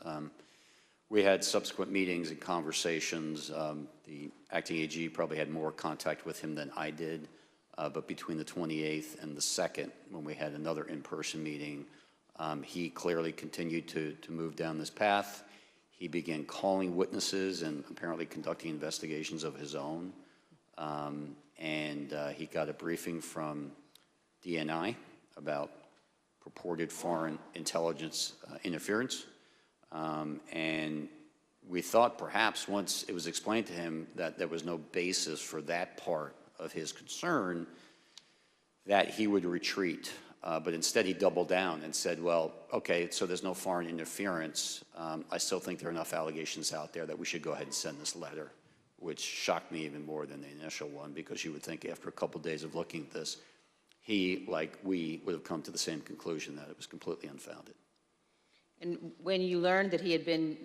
We had subsequent meetings and conversations. The acting AG probably had more contact with him than I did, but between the 28th and the 2nd, when we had another in-person meeting, he clearly continued to move down this path. He began calling witnesses and apparently conducting investigations of his own. He got a briefing from DNI about purported foreign intelligence interference. And we thought perhaps once it was explained to him that there was no basis for that part of his concern, that he would retreat. But instead he doubled down and said, well, okay, so there's no foreign interference. I still think there are enough allegations out there that we should go ahead and send this letter, which shocked me even more than the initial one, because you would think after a couple of days of looking at this, he, like we, would have come to the same conclusion that it was completely unfounded. And when you learned that he had been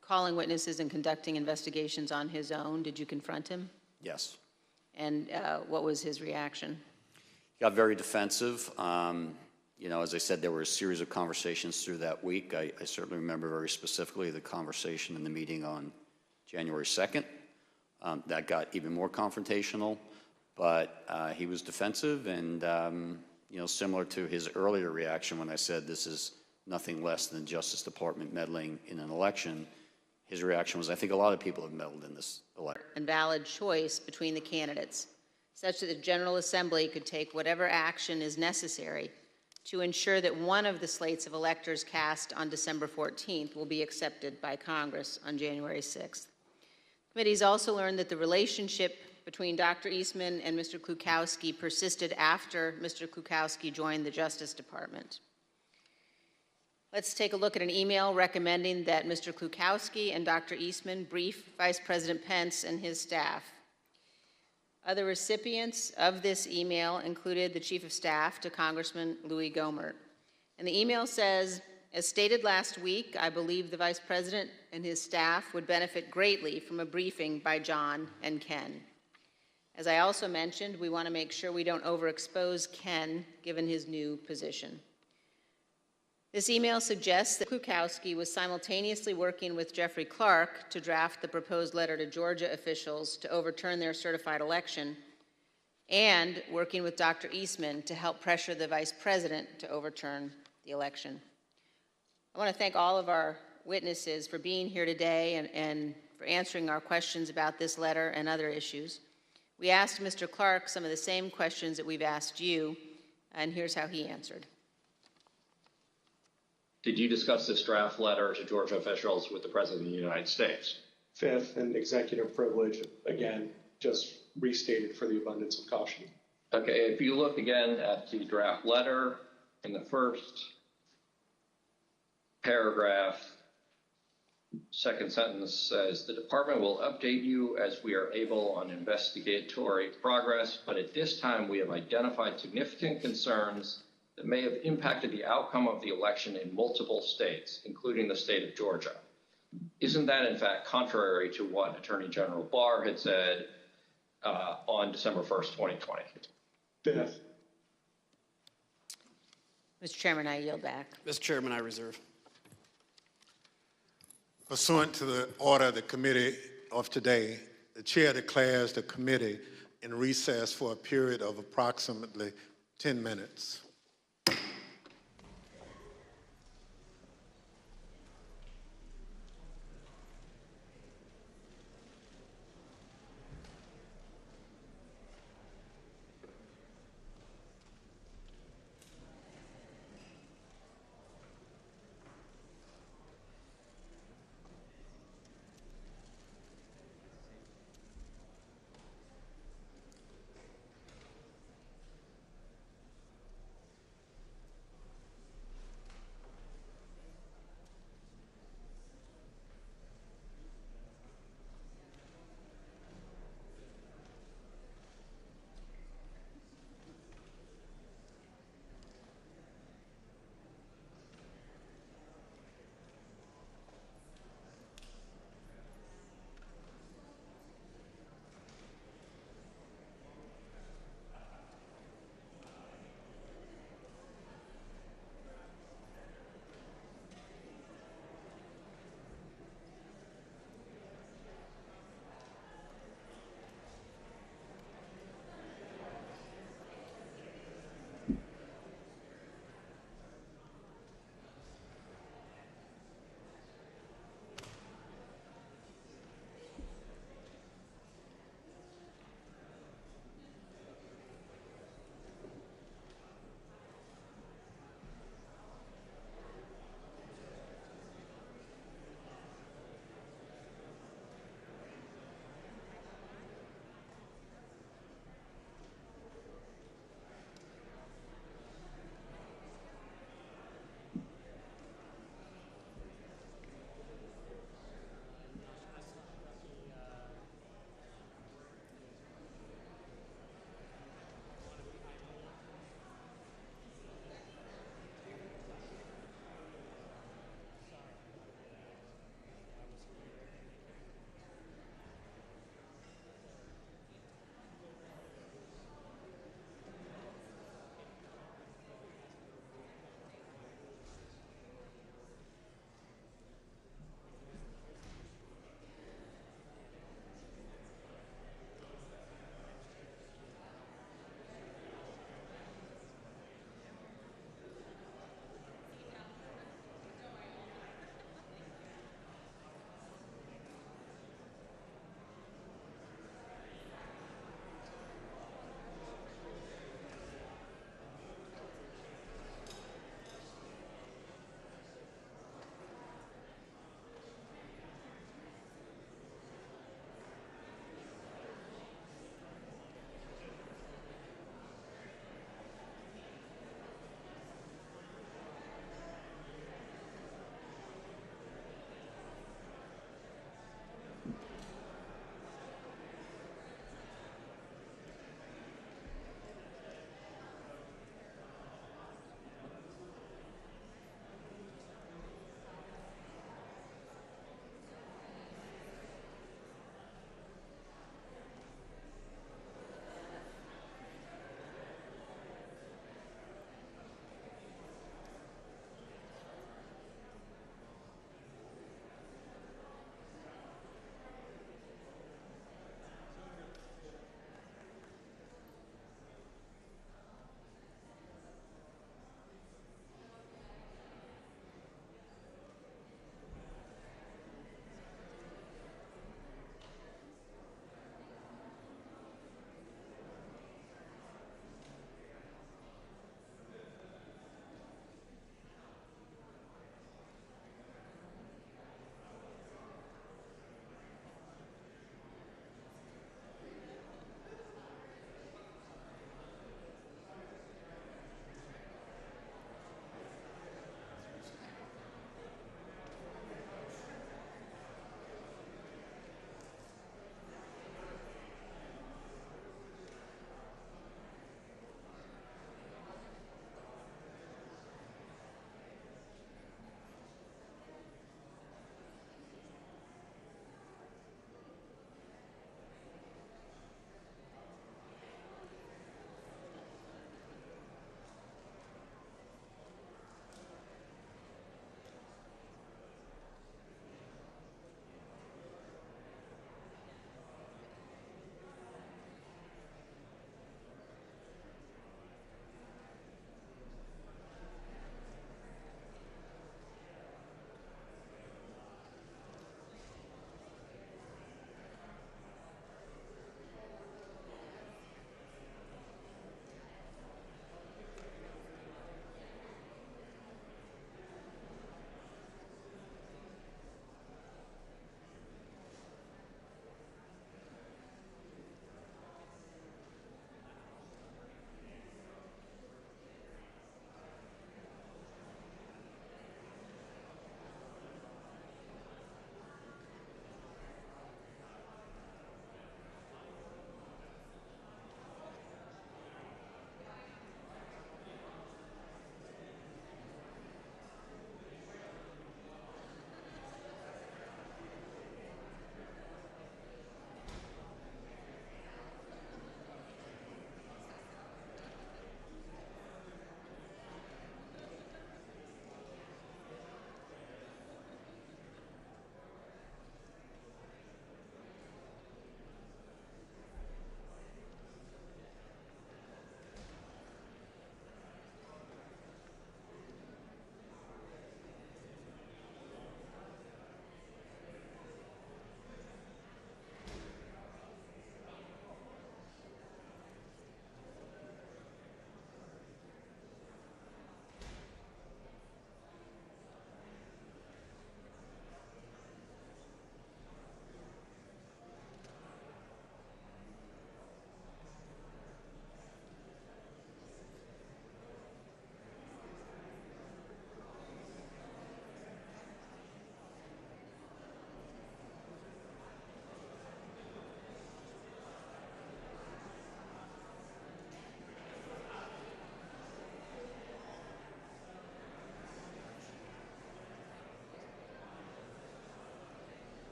calling witnesses and conducting investigations on his own, did you confront him? Yes. And what was his reaction? He got very defensive. You know, as I said, there were a series of conversations through that week. I certainly remember very specifically the conversation in the meeting on January 2nd. That got even more confrontational, but he was defensive and, you know, similar to his earlier reaction when I said this is nothing less than Justice Department meddling in an election, his reaction was, I think a lot of people have meddled in this election. And valid choice between the candidates, such that the General Assembly could take whatever action is necessary to ensure that one of the slates of electors cast on December 14th will be accepted by Congress on January 6th. Committees also learned that the relationship between Dr. Eastman and Mr. Klukowski persisted after Mr. Klukowski joined the Justice Department. Let's take a look at an email recommending that Mr. Klukowski and Dr. Eastman brief Vice President Pence and his staff. Other recipients of this email included the Chief of Staff to Congressman Louis Gohmert. And the email says, as stated last week, I believe the Vice President and his staff would benefit greatly from a briefing by John and Ken. As I also mentioned, we want to make sure we don't overexpose Ken given his new position. This email suggests that Klukowski was simultaneously working with Jeffrey Clark to draft the proposed letter to Georgia officials to overturn their certified election, and working with Dr. Eastman to help pressure the Vice President to overturn the election. I want to thank all of our witnesses for being here today and for answering our questions about this letter and other issues. We asked Mr. Clark some of the same questions that we've asked you, and here's how he answered. Did you discuss this draft letter to Georgia officials with the President of the United States? Fifth, and executive privilege, again, just restated for the abundance of caution. Okay, if you look again at the draft letter, in the first paragraph, second sentence says, the department will update you as we are able on investigatory progress, but at this time we have identified significant concerns that may have impacted the outcome of the election in multiple states, including the state of Georgia. Isn't that, in fact, contrary to what Attorney General Barr had said on December 1st, 2020? Fifth. Mr. Chairman, I yield back. Mr. Chairman, I reserve. Pursuant to the order of the committee of today, the chair declares the committee in recess for a period of approximately 10 minutes.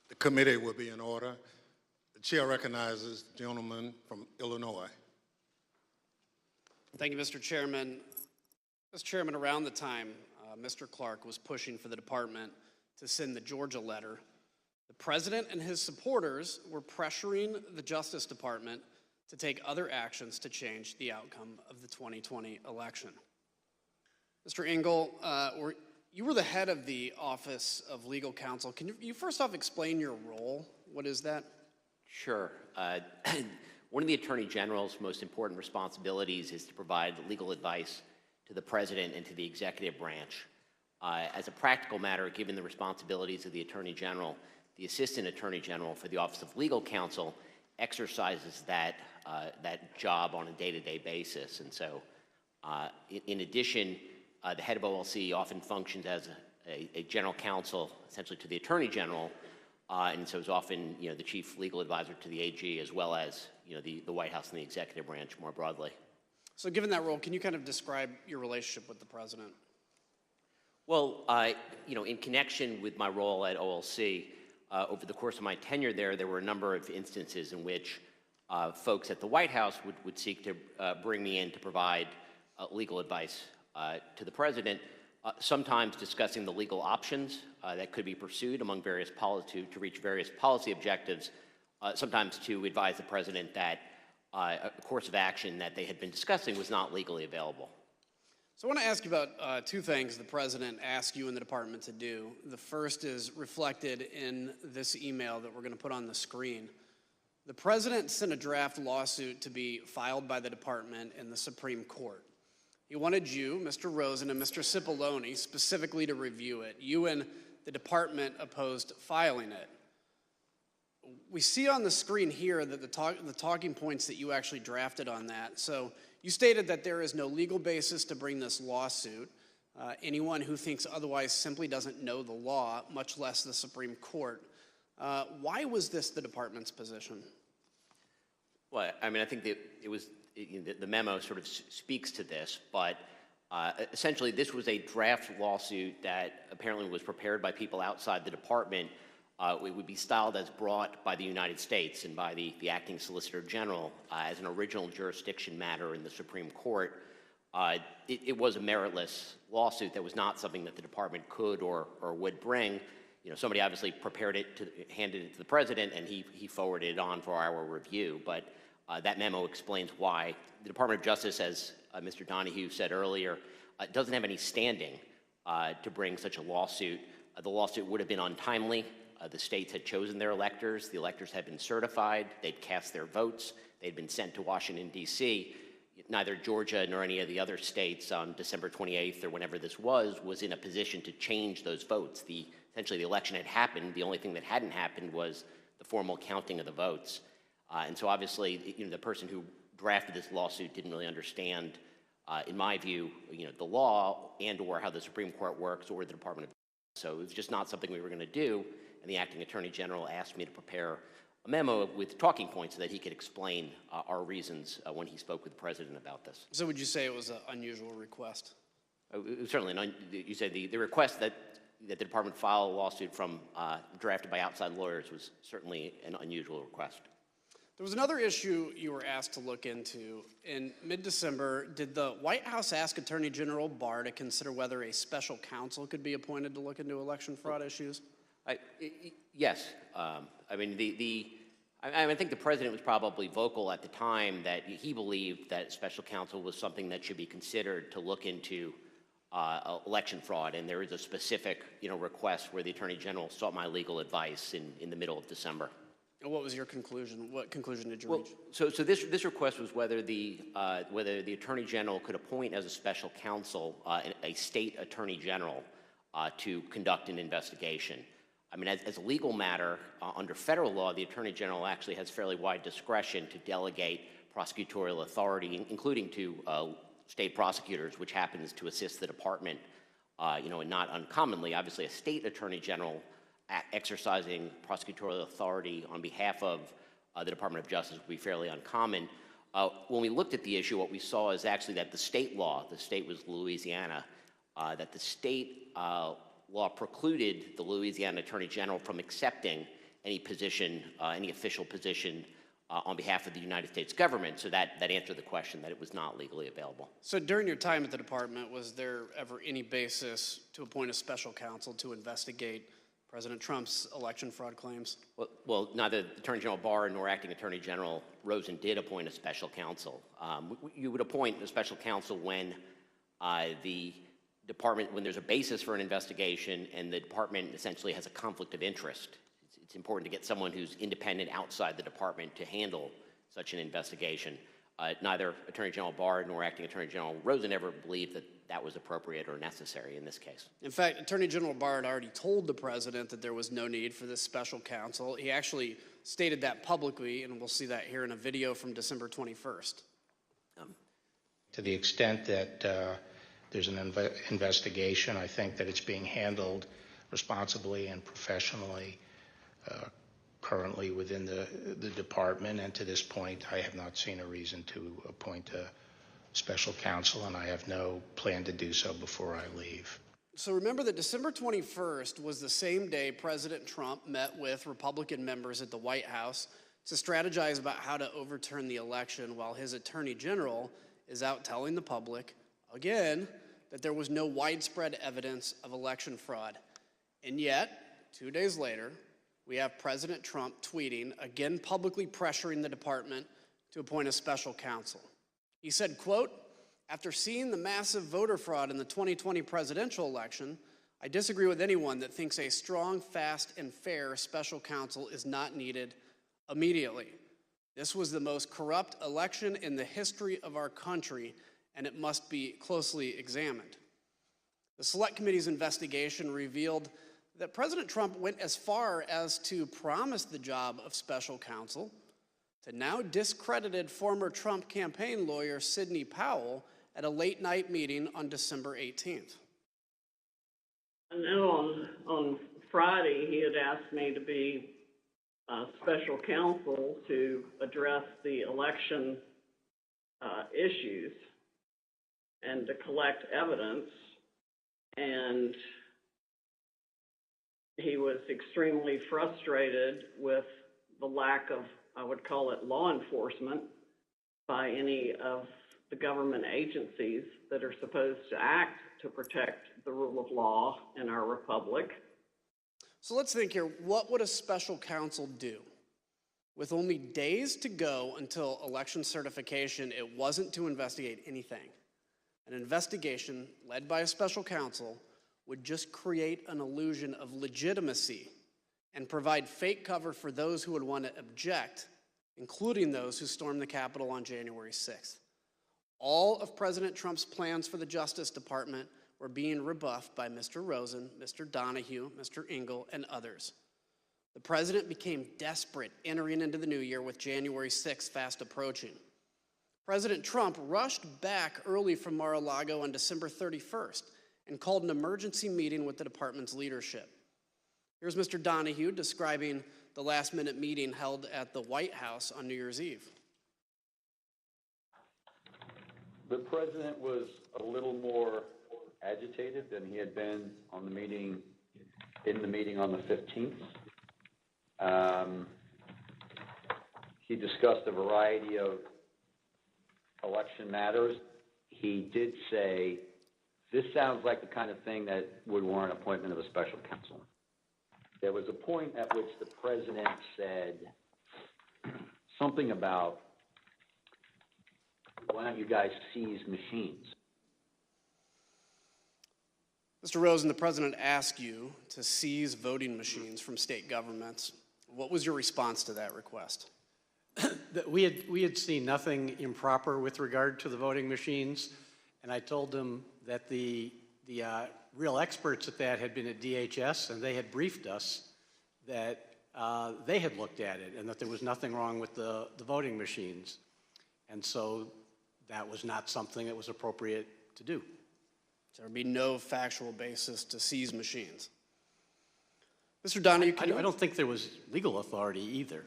The committee will be in order. The chair recognizes the gentleman from Illinois. Thank you, Mr. Chairman. Mr. Chairman, around the time Mr. Clark was pushing for the department to send the Georgia letter, the president and his supporters were pressuring the Justice Department to take other actions to change the outcome of the 2020 election. Mr. Engel, you were the head of the Office of Legal Counsel. Can you first off explain your role? What is that? Sure. One of the Attorney General's most important responsibilities is to provide legal advice to the President and to the executive branch. As a practical matter, given the responsibilities of the Attorney General, the Assistant Attorney General for the Office of Legal Counsel exercises that job on a day-to-day basis. And so, in addition, the head of OLC often functions as a general counsel, essentially to the Attorney General, and so is often, the chief legal advisor to the AG, as well as, the White House and the executive branch more broadly. So given that role, can you kind of describe your relationship with the president? Well, in connection with my role at OLC, over the course of my tenure there were a number of instances in which folks at the White House would seek to bring me in to provide legal advice to the president, sometimes discussing the legal options that could be pursued among various to reach various policy objectives, sometimes to advise the president that a course of action that they had been discussing was not legally available. So I want to ask you about two things the president asked you and the department to do. The first is reflected in this email that we're going to put on the screen. The president sent a draft lawsuit to be filed by the department in the Supreme Court. He wanted you, Mr. Rosen, and Mr. Cipollone specifically to review it. You and the department opposed filing it. We see on the screen here that the talking points that you actually drafted on that. So you stated that there is no legal basis to bring this lawsuit. Anyone who thinks otherwise simply doesn't know the law, much less the Supreme Court. Why was this the department's position? Well, I mean, I think that the memo sort of speaks to this, but essentially this was a draft lawsuit that apparently was prepared by people outside the department. It would be styled as brought by the United States and by the acting Solicitor General as an original jurisdiction matter in the Supreme Court. It was a meritless lawsuit that was not something that the department could or would bring. Somebody obviously prepared it, handed it to the president, and he forwarded it on for our review. But that memo explains why the Department of Justice, as Mr. Donahue said earlier, doesn't have any standing to bring such a lawsuit. The lawsuit would have been untimely. The states had chosen their electors. The electors had been certified. They'd cast their votes. They'd been sent to Washington, D.C. Neither Georgia nor any of the other states on December 28th or whenever this was in a position to change those votes. Essentially, the election had happened. The only thing that hadn't happened was the formal counting of the votes. And so obviously, the person who drafted this lawsuit didn't really understand, in my view, the law and or how the Supreme Court works or the Department of Justice. So it was just not something we were going to do. And the acting Attorney General asked me to prepare a memo with talking points so that he could explain our reasons when he spoke with the president about this. So would you say it was an unusual request? It was certainly you said the request that the department file a lawsuit from drafted by outside lawyers was certainly an unusual request. There was another issue you were asked to look into. In mid-December, did the White House ask Attorney General Barr to consider whether a special counsel could be appointed to look into election fraud issues? Yes. I mean, I think the president was probably vocal at the time that he believed that special counsel was something that should be considered to look into election fraud, and there is a specific, request where the Attorney General sought my legal advice in the middle of December. And what was your conclusion? What conclusion did you reach? So this request was whether the Attorney General could appoint as a special counsel a state Attorney General to conduct an investigation. I mean, as a legal matter, under federal law, the Attorney General actually has fairly wide discretion to delegate prosecutorial authority, including to state prosecutors, which happens to assist the department, and not uncommonly, obviously, a state Attorney General exercising prosecutorial authority on behalf of the Department of Justice would be fairly uncommon. When we looked at the issue, what we saw is actually that the state law, the state was Louisiana, that the state law precluded the Louisiana Attorney General from accepting any position, any official position on behalf of the United States government. So that answered the question that it was not legally available. So during your time at the department, was there ever any basis to appoint a special counsel to investigate President Trump's election fraud claims? Well, neither Attorney General Barr nor Acting Attorney General Rosen did appoint a special counsel. You would appoint a special counsel when the department, when there's a basis for an investigation and the department essentially has a conflict of interest. It's important to get someone who's independent outside the department to handle such an investigation. Neither Attorney General Barr nor Acting Attorney General Rosen ever believed that that was appropriate or necessary in this case. In fact, Attorney General Barr had already told the president that there was no need for this special counsel. He actually stated that publicly, and we'll see that here in a video from December 21st. To the extent that there's an investigation, I think that it's being handled responsibly and professionally currently within the department, and to this point I have not seen a reason to appoint a special counsel, and I have no plan to do so before I leave. So remember that December 21st was the same day President Trump met with Republican members at the White House to strategize about how to overturn the election, while his Attorney General is out telling the public, again, that there was no widespread evidence of election fraud. And yet, 2 days later, we have President Trump tweeting, again publicly pressuring the department to appoint a special counsel. He said, quote, "After seeing the massive voter fraud in the 2020 presidential election, I disagree with anyone that thinks a strong, fast, and fair special counsel is not needed immediately. This was the most corrupt election in the history of our country, and it must be closely examined." The Select Committee's investigation revealed that President Trump went as far as to promise the job of special counsel to now discredited former Trump campaign lawyer Sidney Powell at a late-night meeting on December 18th. And then on Friday, he had asked me to be special counsel to address the election issues and to collect evidence, and he was extremely frustrated with the lack of, I would call it, law enforcement by any of the government agencies that are supposed to act to protect the rule of law in our republic. So let's think here, what would a special counsel do? With only days to go until election certification, it wasn't to investigate anything. An investigation led by a special counsel would just create an illusion of legitimacy and provide fake cover for those who would want to object, including those who stormed the Capitol on January 6th. All of President Trump's plans for the Justice Department were being rebuffed by Mr. Rosen, Mr. Donahue, Mr. Engel, and others. The president became desperate entering into the new year with January 6th fast approaching. President Trump rushed back early from Mar-a-Lago on December 31st and called an emergency meeting with the department's leadership. Here's Mr. Donahue describing the last-minute meeting held at the White House on New Year's Eve. The president was a little more agitated than he had been on the meeting, in the meeting on the 15th. He discussed a variety of election matters. He did say, "This sounds like the kind of thing that would warrant appointment of a special counsel." There was a point at which the president said something about, "Why don't you guys seize machines?" Mr. Rosen, the president asked you to seize voting machines from state governments. What was your response to that request? We had seen nothing improper with regard to the voting machines, and I told them that the real experts at that had been at DHS, and they had briefed us that they had looked at it and that there was nothing wrong with the voting machines. And so that was not something that was appropriate to do. So there would be no factual basis to seize machines. Mr. Donahue, I don't think there was legal authority either.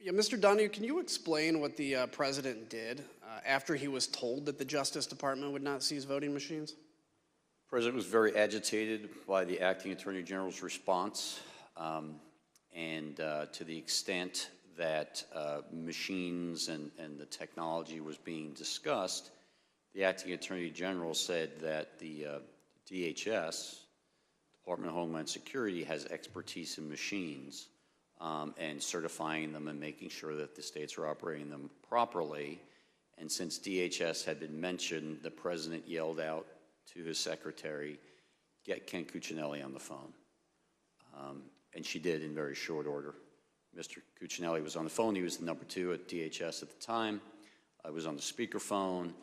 Yeah, Mr. Donahue, can you explain what the president did after he was told that the Justice Department would not seize voting machines? The president was very agitated by the acting attorney general's response, And to the extent that machines and the technology was being discussed, the acting Attorney General said that the DHS, Department of Homeland Security, has expertise in machines and certifying them and making sure that the states are operating them properly. And since DHS had been mentioned, the president yelled out to his secretary, "Get Ken Cuccinelli on the phone." And she did in very short order. Mr. Cuccinelli was on the phone. He was the number 2 at DHS at the time. I was on the speakerphone,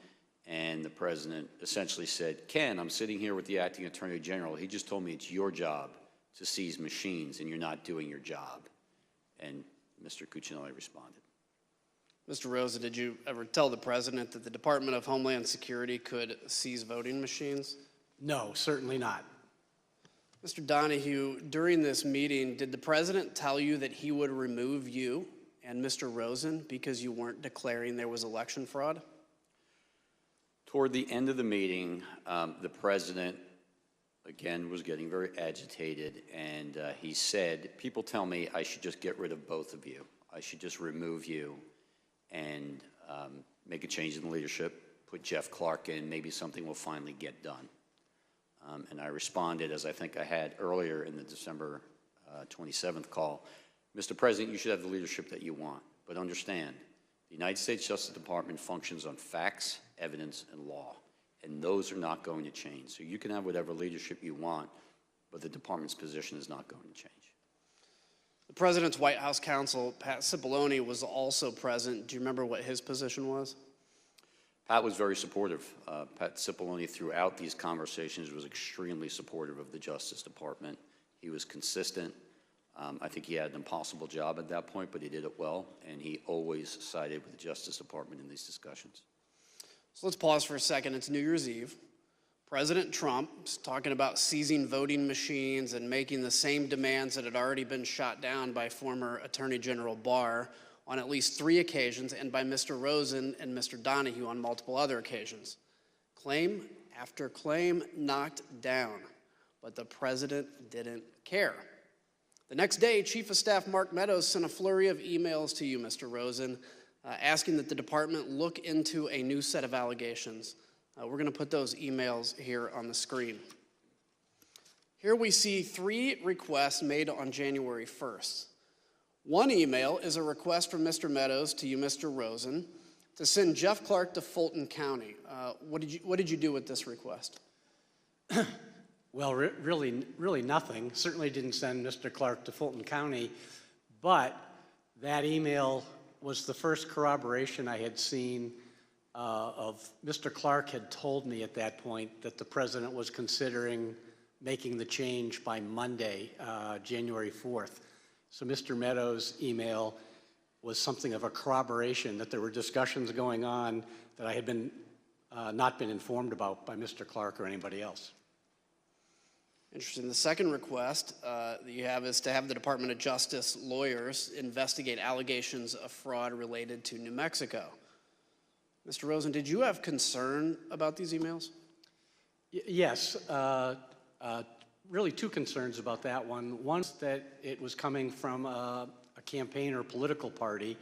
and the president essentially said, "Ken, I'm sitting here with the acting Attorney General. He just told me it's your job to seize machines, and you're not doing your job." And Mr. Cuccinelli responded. Mr. Rosa, did you ever tell the president that the Department of Homeland Security could seize voting machines? No, certainly not. Mr. Donahue, during this meeting, did the president tell you that he would remove you and Mr. Rosen because you weren't declaring there was election fraud? Toward the end of the meeting, the president, again, was getting very agitated, and he said, "People tell me I should just get rid of both of you. I should just remove you and make a change in the leadership, put Jeff Clark in, maybe something will finally get done." And I responded, as I think I had earlier in the December 27th call, "Mr. President, you should have the leadership that you want, but understand, the United States Justice Department functions on facts, evidence, and law, and those are not going to change. So you can have whatever leadership you want, but the department's position is not going to change." The president's White House counsel, Pat Cipollone, was also present. Do you remember what his position was? Pat was very supportive. Pat Cipollone, throughout these conversations, was extremely supportive of the Justice Department. He was consistent. I think he had an impossible job at that point, but he did it well, and he always sided with the Justice Department in these discussions. So let's pause for a second. It's New Year's Eve. President Trump is talking about seizing voting machines and making the same demands that had already been shot down by former Attorney General Barr on at least 3 occasions, and by Mr. Rosen and Mr. Donahue on multiple other occasions. Claim after claim knocked down, but the president didn't care. The next day, Chief of Staff Mark Meadows sent a flurry of emails to you, Mr. Rosen, asking that the department look into a new set of allegations. We're going to put those emails here on the screen. Here we see 3 requests made on January 1st. One email is a request from Mr. Meadows to you, Mr. Rosen, to send Jeff Clark to Fulton County. What did you do with this request? Well, really nothing. Certainly didn't send Mr. Clark to Fulton County, but that email was the first corroboration I had seen of Mr. Clark had told me at that point that the president was considering making the change by Monday, January 4th. So Mr. Meadows' email was something of a corroboration that there were discussions going on that I had been not been informed about by Mr. Clark or anybody else. Interesting. The second request that you have is to have the Department of Justice lawyers investigate allegations of fraud related to New Mexico. Mr. Rosen, did you have concern about these emails? Yes. Really 2 concerns about that one. One is that it was coming from a campaign or political party,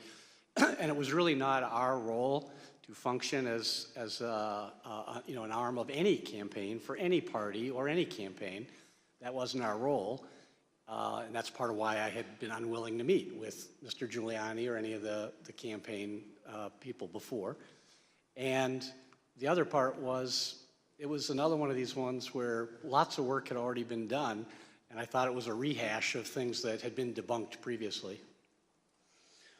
and it was really not our role to function as an arm of any campaign for any party or any campaign. That wasn't our role, and that's part of why I had been unwilling to meet with Mr. Giuliani or any of the campaign people before. And the other part was, it was another one of these ones where lots of work had already been done, and I thought it was a rehash of things that had been debunked previously.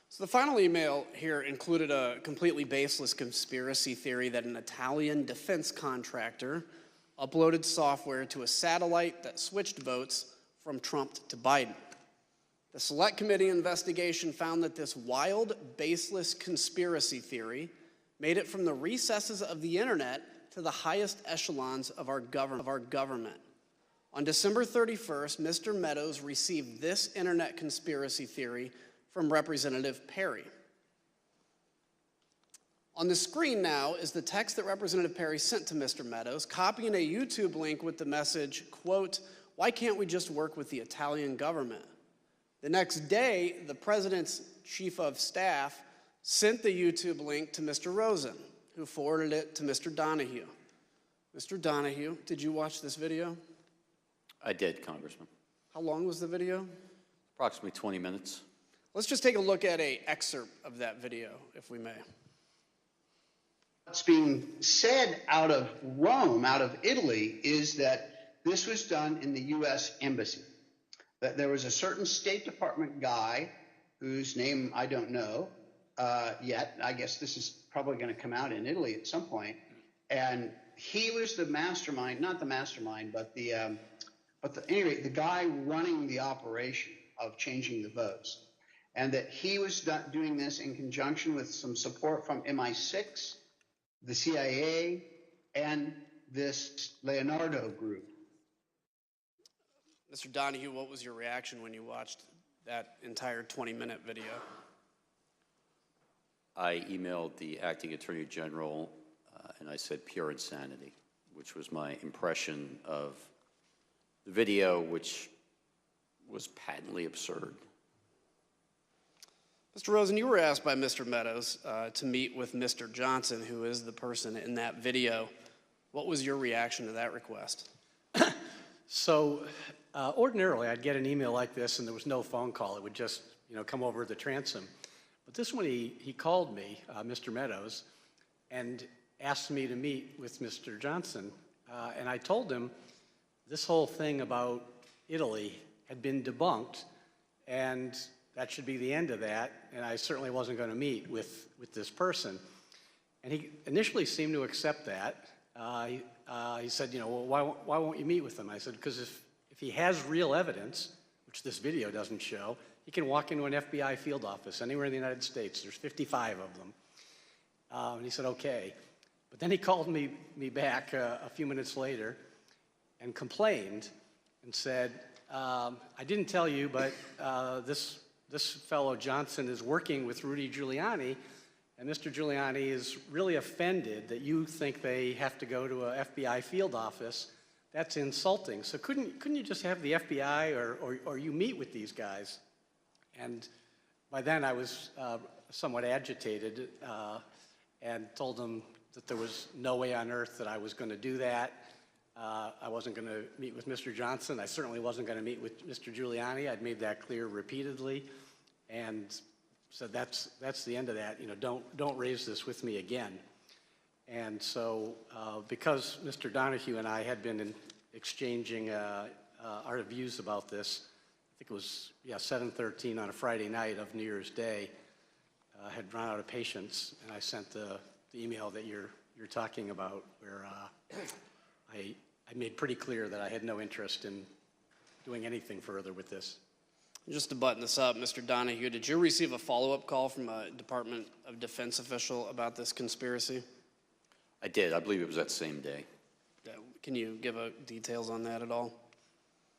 So the final email here included a completely baseless conspiracy theory that an Italian defense contractor uploaded software to a satellite that switched votes from Trump to Biden. The Select Committee investigation found that this wild, baseless conspiracy theory made it from the recesses of the internet to the highest echelons of our government. On December 31st, Mr. Meadows received this internet conspiracy theory from Representative Perry. On the screen now is the text that Representative Perry sent to Mr. Meadows, copying a YouTube link with the message, quote, "Why can't we just work with the Italian government?" The next day, the president's chief of staff sent the YouTube link to Mr. Rosen, who forwarded it to Mr. Donahue. Mr. Donahue, did you watch this video? I did, Congressman. How long was the video? Approximately 20 minutes. Let's just take a look at an excerpt of that video, if we may. What's being said out of Rome, out of Italy, is that this was done in the U.S. Embassy. That there was a certain State Department guy whose name I don't know yet. I guess this is probably going to come out in Italy at some point. And he was the mastermind, not the mastermind, but anyway, the guy running the operation of changing the votes. And that he was doing this in conjunction with some support from MI6, the CIA, and this Leonardo group. Mr. Donahue, what was your reaction when you watched that entire 20-minute video? I emailed the acting attorney general and I said pure insanity, which was my impression of the video, which was patently absurd. Mr. Rosen, you were asked by Mr. Meadows to meet with Mr. Johnson, who is the person in that video. What was your reaction to that request? So ordinarily, I'd get an email like this and there was no phone call. It would just, come over the transom. But this one, he called me, Mr. Meadows, and asked me to meet with Mr. Johnson. And I told him this whole thing about Italy had been debunked, and that should be the end of that, and I certainly wasn't going to meet with this person. And he initially seemed to accept that. He said, well, why won't you meet with him? I said, because if he has real evidence, which this video doesn't show, he can walk into an FBI field office anywhere in the United States. There's 55 of them. And he said, okay. But then he called me back a few minutes later and complained and said, I didn't tell you, but this fellow Johnson is working with Rudy Giuliani, and Mr. Giuliani is really offended that you think they have to go to a FBI field office. That's insulting. So couldn't you just have the FBI or you meet with these guys? And by then I was somewhat agitated and told him that there was no way on earth that I was going to do that. I wasn't going to meet with Mr. Johnson. I certainly wasn't going to meet with Mr. Giuliani. I'd made that clear repeatedly, and said that's the end of that. Don't raise this with me again. And so, because Mr. Donahue and I had been exchanging our views about this, I think it was 7:13 on a Friday night of New Year's Day. Had run out of patience, and I sent the email that you're talking about, where I made pretty clear that I had no interest in doing anything further with this. Just to button this up, Mr. Donahue, did you receive a follow-up call from a Department of Defense official about this conspiracy? I did. I believe it was that same day. Can you give details on that at all?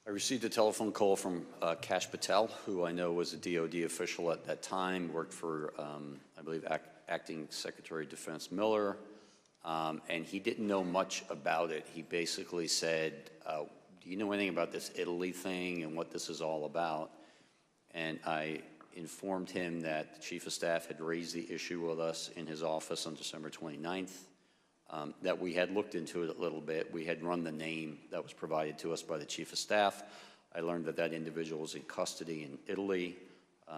I received a telephone call from Kash Patel, who I know was a DOD official at that time, worked for, I believe, Acting Secretary of Defense Miller, and he didn't know much about it. He basically said, do you know anything about this Italy thing and what this is all about? And I informed him that the Chief of Staff had raised the issue with us in his office on December 29th, that we had looked into it a little bit. We had run the name that was provided to us by the Chief of Staff. I learned that that individual was in custody in Italy.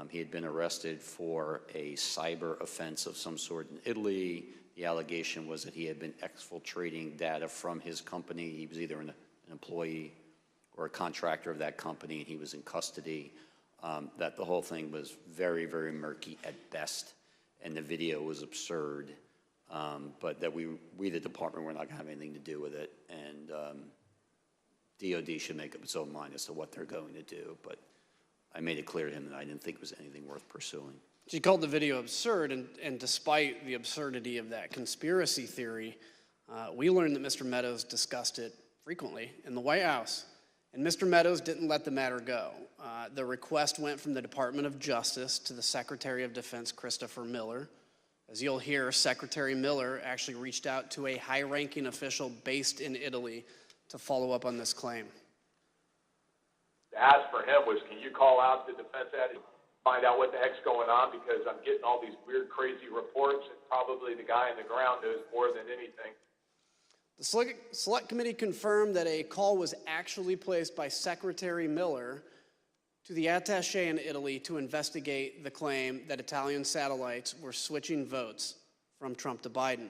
He had been arrested for a cyber offense of some sort in Italy. The allegation was that he had been exfiltrating data from his company. He was either an employee or a contractor of that company, and he was in custody. That the whole thing was very, very murky at best, and the video was absurd. But that we the department, were not going to have anything to do with it, and DOD should make up its own mind as to what they're going to do. But I made it clear to him that I didn't think it was anything worth pursuing. She called the video absurd, and despite the absurdity of that conspiracy theory, we learned that Mr. Meadows discussed it frequently in the White House. And Mr. Meadows didn't let the matter go. The request went from the Department of Justice to the Secretary of Defense, Christopher Miller. As you'll hear, Secretary Miller actually reached out to a high-ranking official based in Italy to follow up on this claim. ask for him was, can you call out the defense editor, find out what the heck's going on, because I'm getting all these weird, crazy reports, and probably the guy on the ground knows more than anything. The Select Committee confirmed that a call was actually placed by Secretary Miller to the attaché in Italy to investigate the claim that Italian satellites were switching votes from Trump to Biden.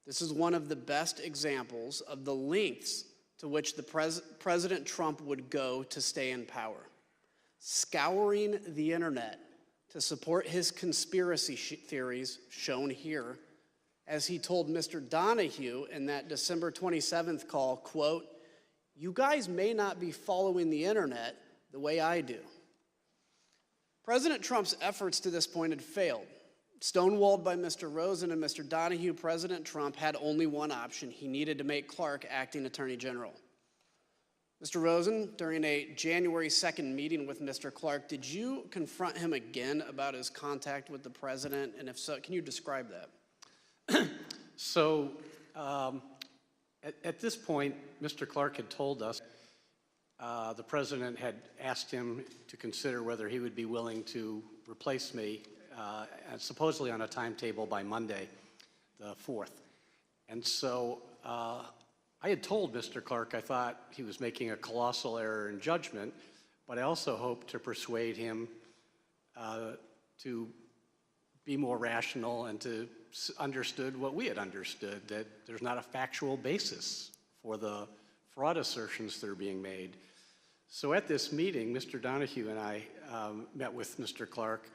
This is one of the best examples of the lengths to which the President Trump would go to stay in power, scouring the internet to support his conspiracy theories shown here, as he told Mr. Donahue in that December 27th call, quote, "You guys may not be following the internet the way I do." President Trump's efforts to this point had failed. Stonewalled by Mr. Rosen and Mr. Donahue, President Trump had only one option. He needed to make Clark acting Attorney General. Mr. Rosen, during a January 2nd meeting with Mr. Clark, did you confront him again about his contact with the president? And if so, can you describe that? So at this point, Mr. Clark had told us the president had asked him to consider whether he would be willing to replace me, supposedly on a timetable by Monday, the 4th. And so I had told Mr. Clark I thought he was making a colossal error in judgment, but I also hoped to persuade him to be more rational and to understood what we had understood, that there's not a factual basis for the fraud assertions that are being made. So at this meeting, Mr. Donahue and I met with Mr. Clark,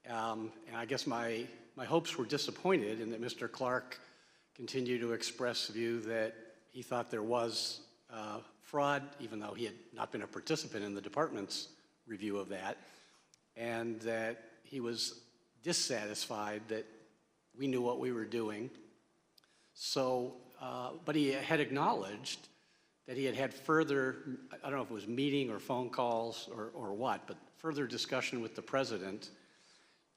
and I guess my hopes were disappointed in that Mr. Clark continued to express the view that he thought there was fraud, even though he had not been a participant in the department's review of that, and that he was dissatisfied that we knew what we were doing. So, but he had acknowledged that he had had further, I don't know if it was meeting or phone calls or what, but further discussion with the president,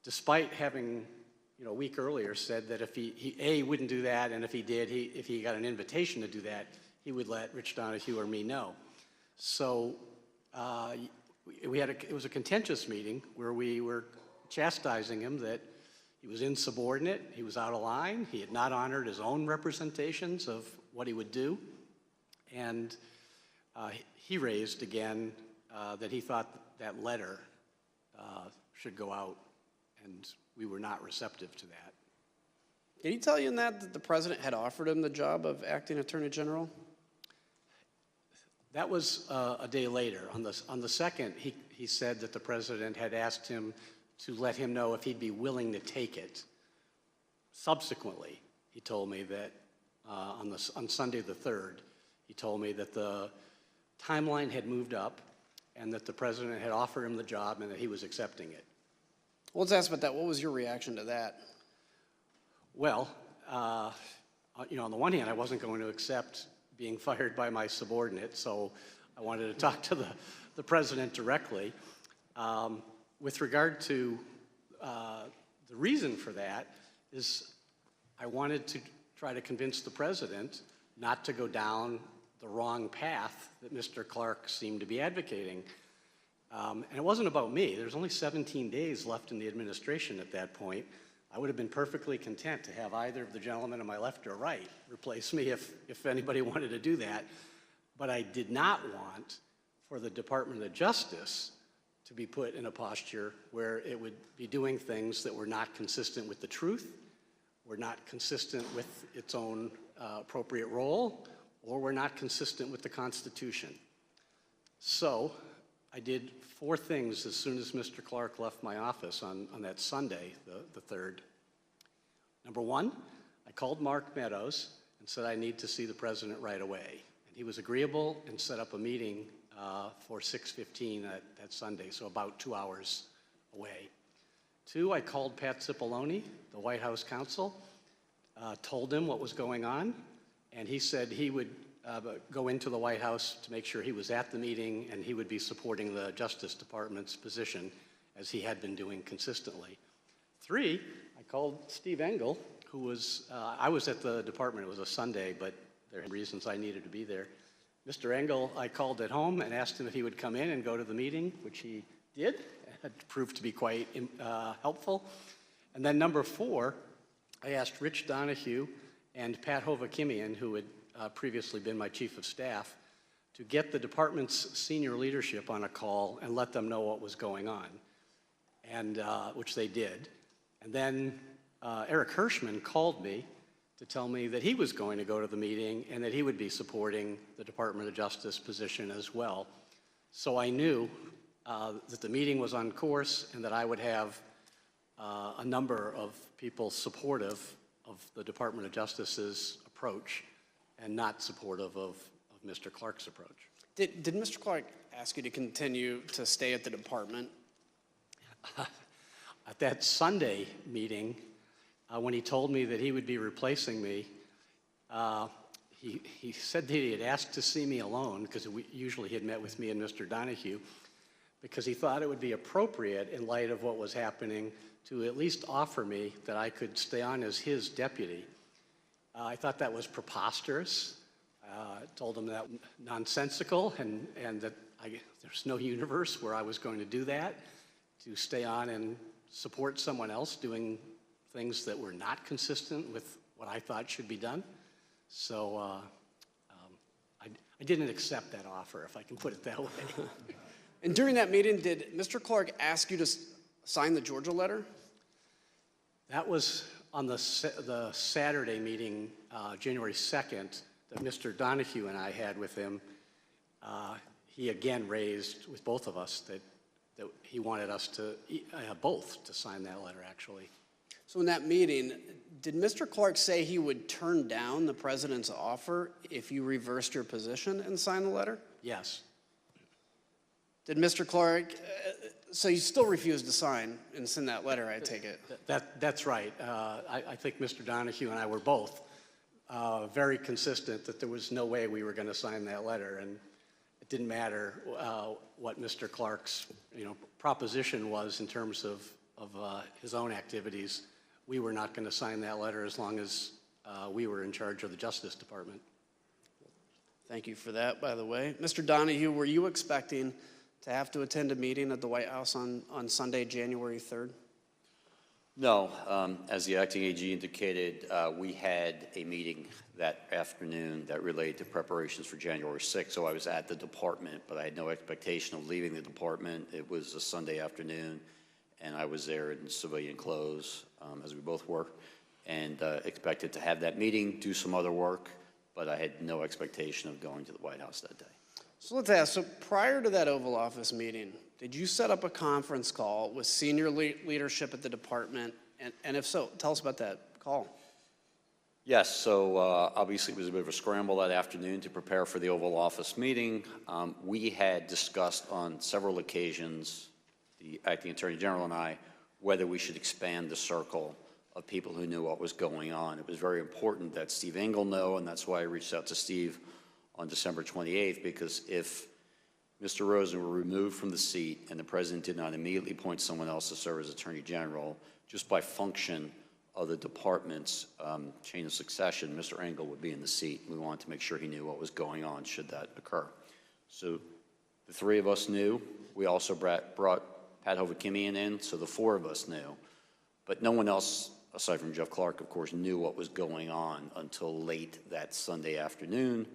despite having, a week earlier said that if he wouldn't do that, and if he did, if he got an invitation to do that, he would let Rich Donahue or me know. So it was a contentious meeting where we were chastising him that he was insubordinate, he was out of line, he had not honored his own representations of what he would do, and he raised again that he thought that letter should go out, and we were not receptive to that. Did he tell you in that the president had offered him the job of acting Attorney General? That was a day later. On the 2nd, he said that the president had asked him to let him know if he'd be willing to take it. Subsequently, he told me that on Sunday the 3rd, he told me that the timeline had moved up and that the president had offered him the job and that he was accepting it. Well, let's ask about that. What was your reaction to that? Well, on the one hand, I wasn't going to accept being fired by my subordinate, so I wanted to talk to the president directly. With regard to the reason for that is I wanted to try to convince the president not to go down the wrong path that Mr. Clark seemed to be advocating. And it wasn't about me. There's only 17 days left in the administration at that point. I would have been perfectly content to have either of the gentlemen on my left or right replace me if anybody wanted to do that. But I did not want for the Department of Justice to be put in a posture where it would be doing things that were not consistent with the truth, were not consistent with its own appropriate role, or were not consistent with the Constitution. So I did 4 things as soon as Mr. Clark left my office on that Sunday, the 3rd. Number 1, I called Mark Meadows and said I need to see the president right away. And he was agreeable and set up a meeting for 6:15 that Sunday, so about 2 hours away. 2, I called Pat Cipollone, the White House counsel, told him what was going on, and he said he would go into the White House to make sure he was at the meeting and he would be supporting the Justice Department's position as he had been doing consistently. 3, I called Steve Engel, who was, I was at the department, it was a Sunday, but there were reasons I needed to be there. Mr. Engel, I called at home and asked him if he would come in and go to the meeting, which he did. It proved to be quite helpful. And then number 4, I asked Rich Donahue and Pat Hovakimian, who had previously been my chief of staff, to get the department's senior leadership on a call and let them know what was going on, and which they did. And then Eric Hirschman called me to tell me that he was going to go to the meeting and that he would be supporting the Department of Justice position as well. So I knew that the meeting was on course and that I would have a number of people supportive of the Department of Justice's approach and not supportive of Mr. Clark's approach. Did Mr. Clark ask you to continue to stay at the department? At that Sunday meeting, when he told me that he would be replacing me, he said that he had asked to see me alone, because usually he had met with me and Mr. Donahue, because he thought it would be appropriate in light of what was happening to at least offer me that I could stay on as his deputy. I thought that was preposterous. I told him that nonsensical, and that there's no universe where I was going to do that, to stay on and support someone else doing things that were not consistent with what I thought should be done. So I didn't accept that offer, if I can put it that way. And during that meeting, did Mr. Clark ask you to sign the Georgia letter? That was on the Saturday meeting, January 2nd, that Mr. Donahue and I had with him. He again raised with both of us that he wanted us to, both to sign that letter, actually. So in that meeting, did Mr. Clark say he would turn down the president's offer if you reversed your position and signed the letter? Yes. Did Mr. Clark, so you still refused to sign and send that letter, I take it? That's right. I think Mr. Donahue and I were both very consistent that there was no way we were going to sign that letter, and it didn't matter what Mr. Clark's proposition was in terms of his own activities. We were not going to sign that letter as long as we were in charge of the Justice Department. Thank you for that, by the way. Mr. Donahue, were you expecting to have to attend a meeting at the White House on Sunday, January 3rd? No. As the acting AG indicated, we had a meeting that afternoon that related to preparations for January 6th, so I was at the department, but I had no expectation of leaving the department. It was a Sunday afternoon, and I was there in civilian clothes, as we both were, and expected to have that meeting, do some other work, but I had no expectation of going to the White House that day. So let's ask, so prior to that Oval Office meeting, did you set up a conference call with senior leadership at the department? And if so, tell us about that call. Yes, so obviously it was a bit of a scramble that afternoon to prepare for the Oval Office meeting. We had discussed on several occasions, the acting attorney general and I, whether we should expand the circle of people who knew what was going on. It was very important that Steve Engel know, and that's why I reached out to Steve on December 28th, because if Mr. Rosen were removed from the seat and the president did not immediately appoint someone else to serve as attorney general, just by function of the department's chain of succession, Mr. Engel would be in the seat. We wanted to make sure he knew what was going on should that occur. So the three of us knew. We also brought Pat Hovakimian in, so the four of us knew. But no one else, aside from Jeff Clark, of course, knew what was going on until late that Sunday afternoon.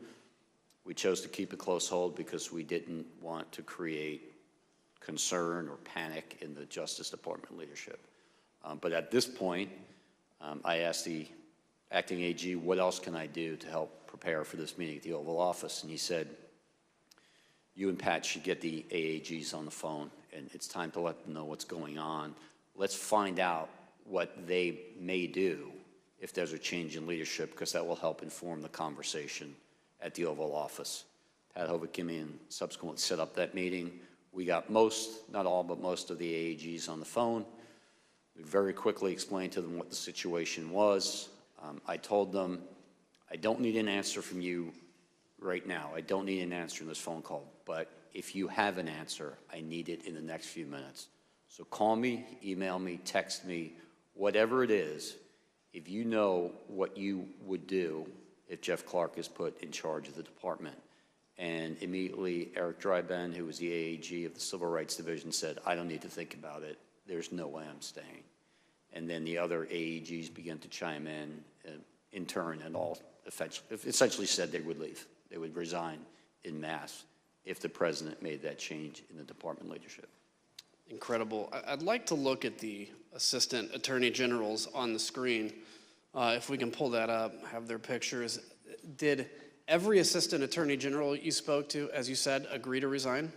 We chose to keep a close hold because we didn't want to create concern or panic in the Justice Department leadership. But at this point, I asked the acting AG, what else can I do to help prepare for this meeting at the Oval Office? And he said, you and Pat should get the AAGs on the phone, and it's time to let them know what's going on. Let's find out what they may do if there's a change in leadership, because that will help inform the conversation at the Oval Office. Pat Hovakimian subsequently set up that meeting. We got most, not all, but most of the AAGs on the phone. We very quickly explained to them what the situation was. I told them, I don't need an answer from you right now. I don't need an answer in this phone call, but if you have an answer, I need it in the next few minutes. So call me, email me, text me, whatever it is, if you know what you would do if Jeff Clark is put in charge of the department. And immediately Eric Dryben, who was the AAG of the Civil Rights Division, said, I don't need to think about it. There's no way I'm staying. And then the other AAGs began to chime in turn, and all essentially said they would leave. They would resign en masse if the president made that change in the department leadership. Incredible. I'd like to look at the assistant attorney generals on the screen. If we can pull that up, have their pictures. Did every assistant attorney general you spoke to, as you said, agree to resign?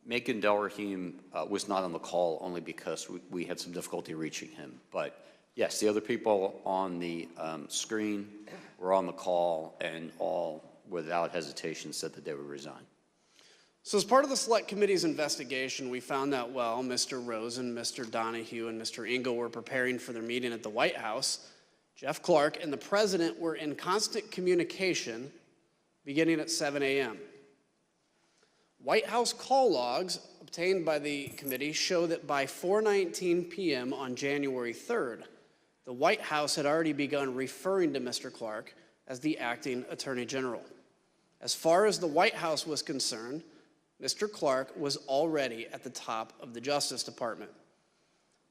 Macon Delrahim was not on the call only because we had some difficulty reaching him. But yes, the other people on the screen were on the call, and all, without hesitation, said that they would resign. So as part of the Select Committee's investigation, we found that while Mr. Rosen, Mr. Donahue, and Mr. Engel were preparing for their meeting at the White House, Jeff Clark and the president were in constant communication beginning at 7 a.m. White House call logs obtained by the committee show that by 4:19 p.m. on January 3rd, the White House had already begun referring to Mr. Clark as the acting attorney general. As far as the White House was concerned, Mr. Clark was already at the top of the Justice Department.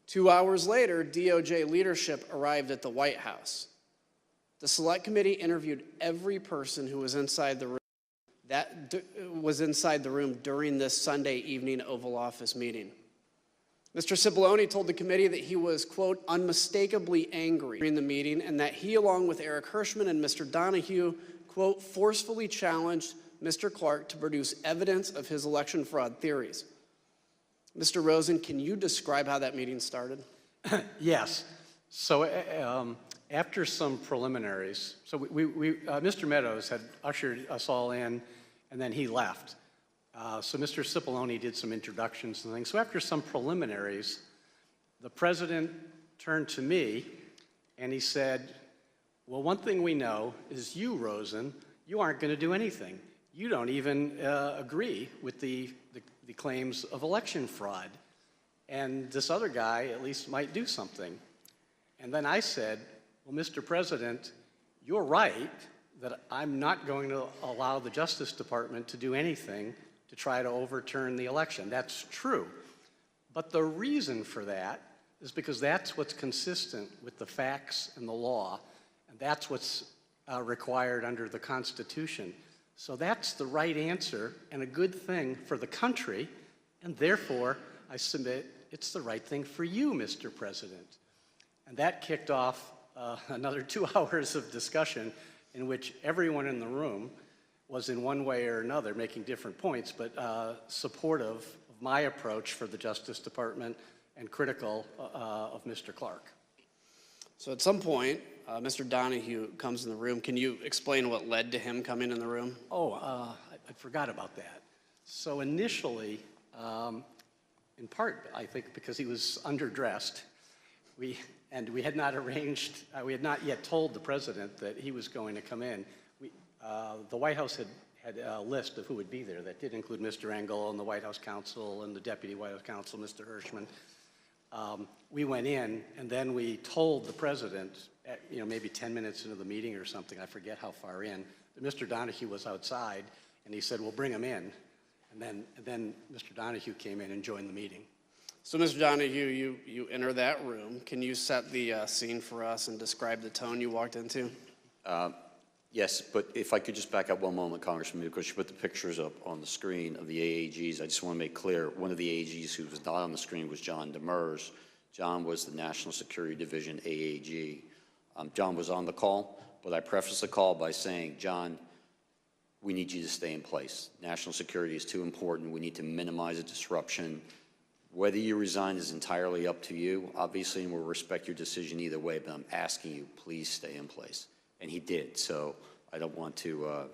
2 hours later, DOJ leadership arrived at the White House. The Select Committee interviewed every person who was inside the room during this Sunday evening Oval Office meeting. Mr. Cipollone told the committee that he was, quote, unmistakably angry during the meeting, and that he, along with Eric Hirschman and Mr. Donahue, quote, forcefully challenged Mr. Clark to produce evidence of his election fraud theories. Mr. Rosen, can you describe how that meeting started? Yes. So after some preliminaries, so Mr. Meadows had ushered us all in, and then he left. So Mr. Cipollone did some introductions and things. So after some preliminaries, the president turned to me and he said, well, one thing we know is you, Rosen, you aren't going to do anything. You don't even agree with the claims of election fraud. And this other guy at least might do something. And then I said, well, Mr. President, you're right that I'm not going to allow the Justice Department to do anything to try to overturn the election. That's true. But the reason for that is because that's what's consistent with the facts and the law, and that's what's required under the Constitution. So that's the right answer and a good thing for the country, and therefore I submit it's the right thing for you, Mr. President. And that kicked off another 2 hours of discussion in which everyone in the room was in one way or another making different points, but supportive of my approach for the Justice Department and critical of Mr. Clark. So at some point, Mr. Donahue comes in the room. Can you explain what led to him coming in the room? Oh, I forgot about that. So initially, in part, I think, because he was underdressed, we had not arranged, we had not yet told the president that he was going to come in. The White House had a list of who would be there. That did include Mr. Engel and the White House counsel and the deputy White House counsel, Mr. Hirschman. We went in, and then we told the president, maybe 10 minutes into the meeting or something, I forget how far in, that Mr. Donahue was outside, and he said, well, bring him in. And then Mr. Donahue came in and joined the meeting. So, Mr. Donahue, you enter that room. Can you set the scene for us and describe the tone you walked into? Yes, but if I could just back up one moment, Congressman, because you put the pictures up on the screen of the AAGs. I just want to make clear, one of the AAGs who was not on the screen was John Demers. John was the National Security Division AAG. John was on the call, but I prefaced the call by saying, John, we need you to stay in place. National security is too important. We need to minimize the disruption. Whether you resign is entirely up to you, obviously, and we'll respect your decision either way, but I'm asking you, please stay in place. And he did, so I don't want to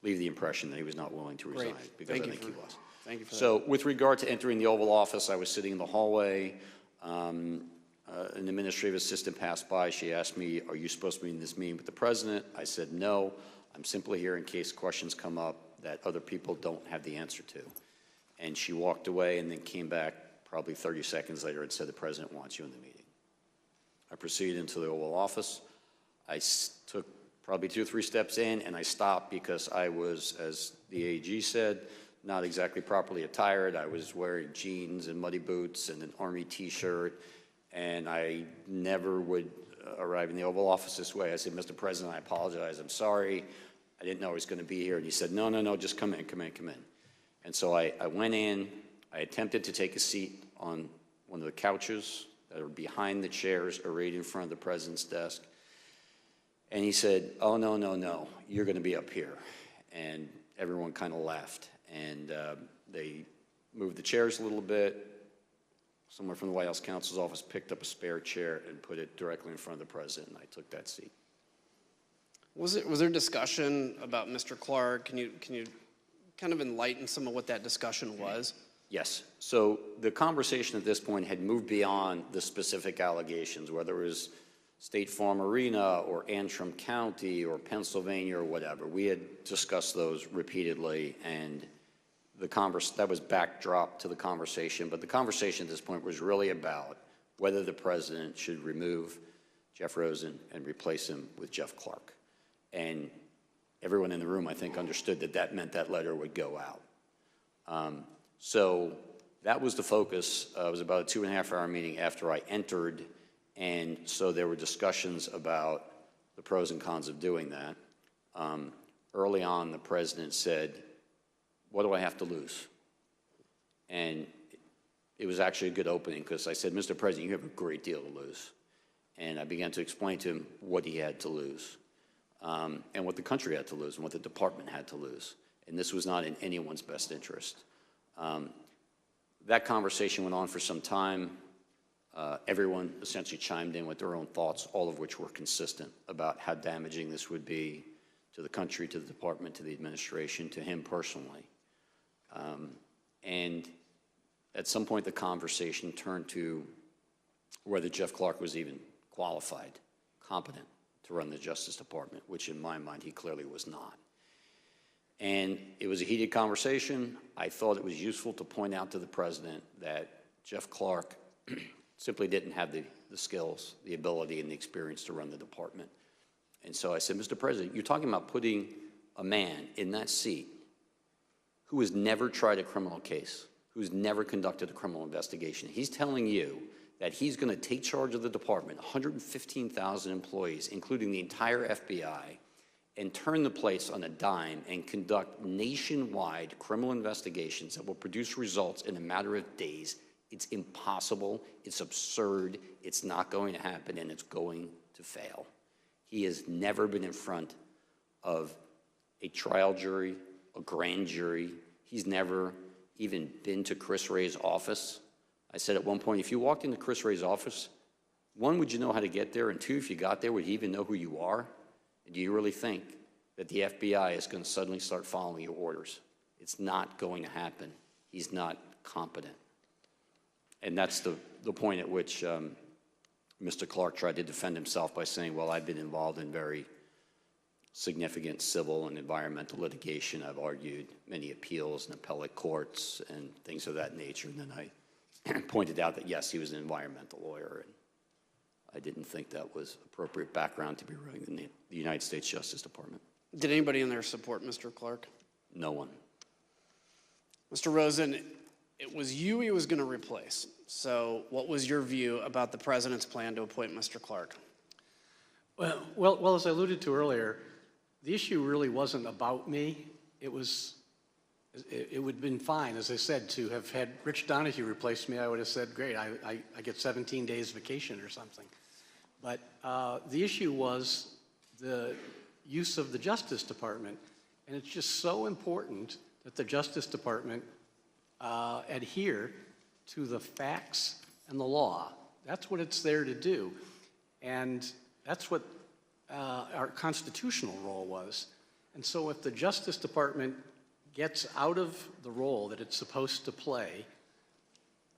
leave the impression that he was not willing to resign, because I think he was. Thank you for that. So with regard to entering the Oval Office, I was sitting in the hallway. An administrative assistant passed by. She asked me, are you supposed to be in this meeting with the president? I said, no. I'm simply here in case questions come up that other people don't have the answer to. And she walked away and then came back probably 30 seconds later and said, the president wants you in the meeting. I proceeded into the Oval Office. I took probably 2 or 3 steps in, and I stopped because I was, as the AG said, not exactly properly attired. I was wearing jeans and muddy boots and an Army t-shirt, and I never would arrive in the Oval Office this way. I said, Mr. President, I apologize. I'm sorry. I didn't know I was going to be here. And he said, no, just come in. And so I went in. I attempted to take a seat on one of the couches that are behind the chairs arrayed in front of the president's desk. And he said, oh, no, you're going to be up here. And everyone kind of laughed. And they moved the chairs a little bit. Someone from the White House counsel's office picked up a spare chair and put it directly in front of the president, and I took that seat. Was there discussion about Mr. Clark? Can you kind of enlighten some of what that discussion was? Yes. So the conversation at this point had moved beyond the specific allegations, whether it was State Farm Arena or Antrim County or Pennsylvania or whatever. We had discussed those repeatedly, and that was backdrop to the conversation. But the conversation at this point was really about whether the president should remove Jeff Rosen and replace him with Jeff Clark. And everyone in the room, I think, understood that that meant that letter would go out. So that was the focus. It was about a 2.5-hour meeting after I entered, and so there were discussions about the pros and cons of doing that. Early on, the president said, what do I have to lose? And it was actually a good opening because I said, Mr. President, you have a great deal to lose. And I began to explain to him what he had to lose, and what the country had to lose, and what the department had to lose. And this was not in anyone's best interest. That conversation went on for some time. Everyone essentially chimed in with their own thoughts, all of which were consistent about how damaging this would be to the country, to the department, to the administration, to him personally. And at some point, the conversation turned to whether Jeff Clark was even qualified, competent to run the Justice Department, which in my mind, he clearly was not. And it was a heated conversation. I thought it was useful to point out to the president that Jeff Clark simply didn't have the skills, the ability, and the experience to run the department. And so I said, Mr. President, you're talking about putting a man in that seat who has never tried a criminal case, who's never conducted a criminal investigation. He's telling you that he's going to take charge of the department, 115,000 employees, including the entire FBI, and turn the place on a dime and conduct nationwide criminal investigations that will produce results in a matter of days. It's impossible, it's absurd, it's not going to happen, and it's going to fail. He has never been in front of a trial jury, a grand jury. He's never even been to Chris Wray's office. I said at one point, if you walked into Chris Wray's office, 1, would you know how to get there? And 2, if you got there, would he even know who you are? And do you really think that the FBI is going to suddenly start following your orders? It's not going to happen. He's not competent. And that's the point at which Mr. Clark tried to defend himself by saying, well, I've been involved in very significant civil and environmental litigation. I've argued many appeals in appellate courts and things of that nature. And then I pointed out that, yes, he was an environmental lawyer, and I didn't think that was appropriate background to be running the United States Justice Department. Did anybody in there support Mr. Clark? No one. Mr. Rosen, it was you he was going to replace. So what was your view about the president's plan to appoint Mr. Clark? Well, as I alluded to earlier, the issue really wasn't about me. It would have been fine, as I said, to have had Rich Donahue replace me. I would have said, great, I get 17 days vacation or something. But the issue was the use of the Justice Department. And it's just so important that the Justice Department adhere to the facts and the law. That's what it's there to do. And that's what our constitutional role was. And so if the Justice Department gets out of the role that it's supposed to play,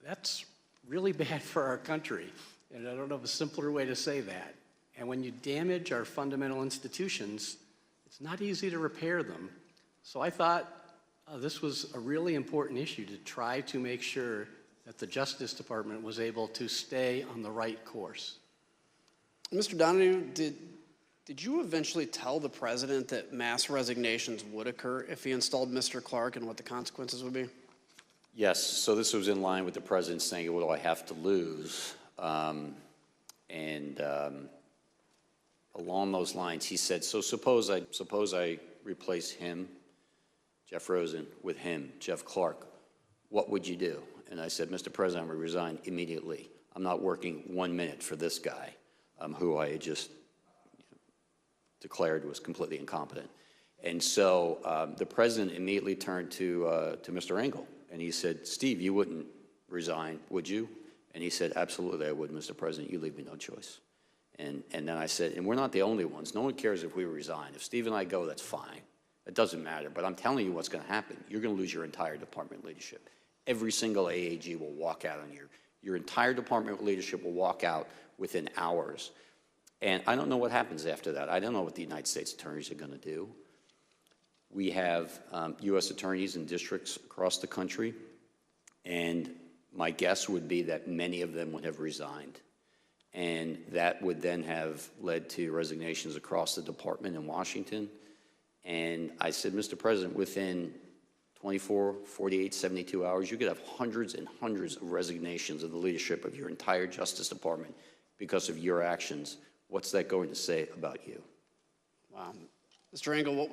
that's really bad for our country. And I don't know of a simpler way to say that. And when you damage our fundamental institutions, it's not easy to repair them. So I thought this was a really important issue to try to make sure that the Justice Department was able to stay on the right course. Mr. Donahue, did Did you eventually tell the president that mass resignations would occur if he installed Mr. Clark and what the consequences would be? Yes, so this was in line with the president saying, what do I have to lose? Along those lines, he said, so suppose I replace him, Jeff Rosen, with him, Jeff Clark, what would you do? And I said, Mr. President, I'm going to resign immediately. I'm not working 1 minute for this guy, who I had just declared was completely incompetent. And so the president immediately turned to Mr. Engel, and he said, Steve, you wouldn't resign, would you? And he said, absolutely I would, Mr. President. You leave me no choice. And then I said, and we're not the only ones. No one cares if we resign. If Steve and I go, that's fine. It doesn't matter. But I'm telling you what's going to happen. You're going to lose your entire department leadership. Every single AAG will walk out on you. Your entire department leadership will walk out within hours. And I don't know what happens after that. I don't know what the United States attorneys are going to do. We have U.S. attorneys in districts across the country, and my guess would be that many of them would have resigned. And that would then have led to resignations across the department in Washington. And I said, Mr. President, within 24, 48, 72 hours, you could have hundreds and hundreds of resignations of the leadership of your entire Justice Department because of your actions. What's that going to say about you? Wow. Mr. Engel,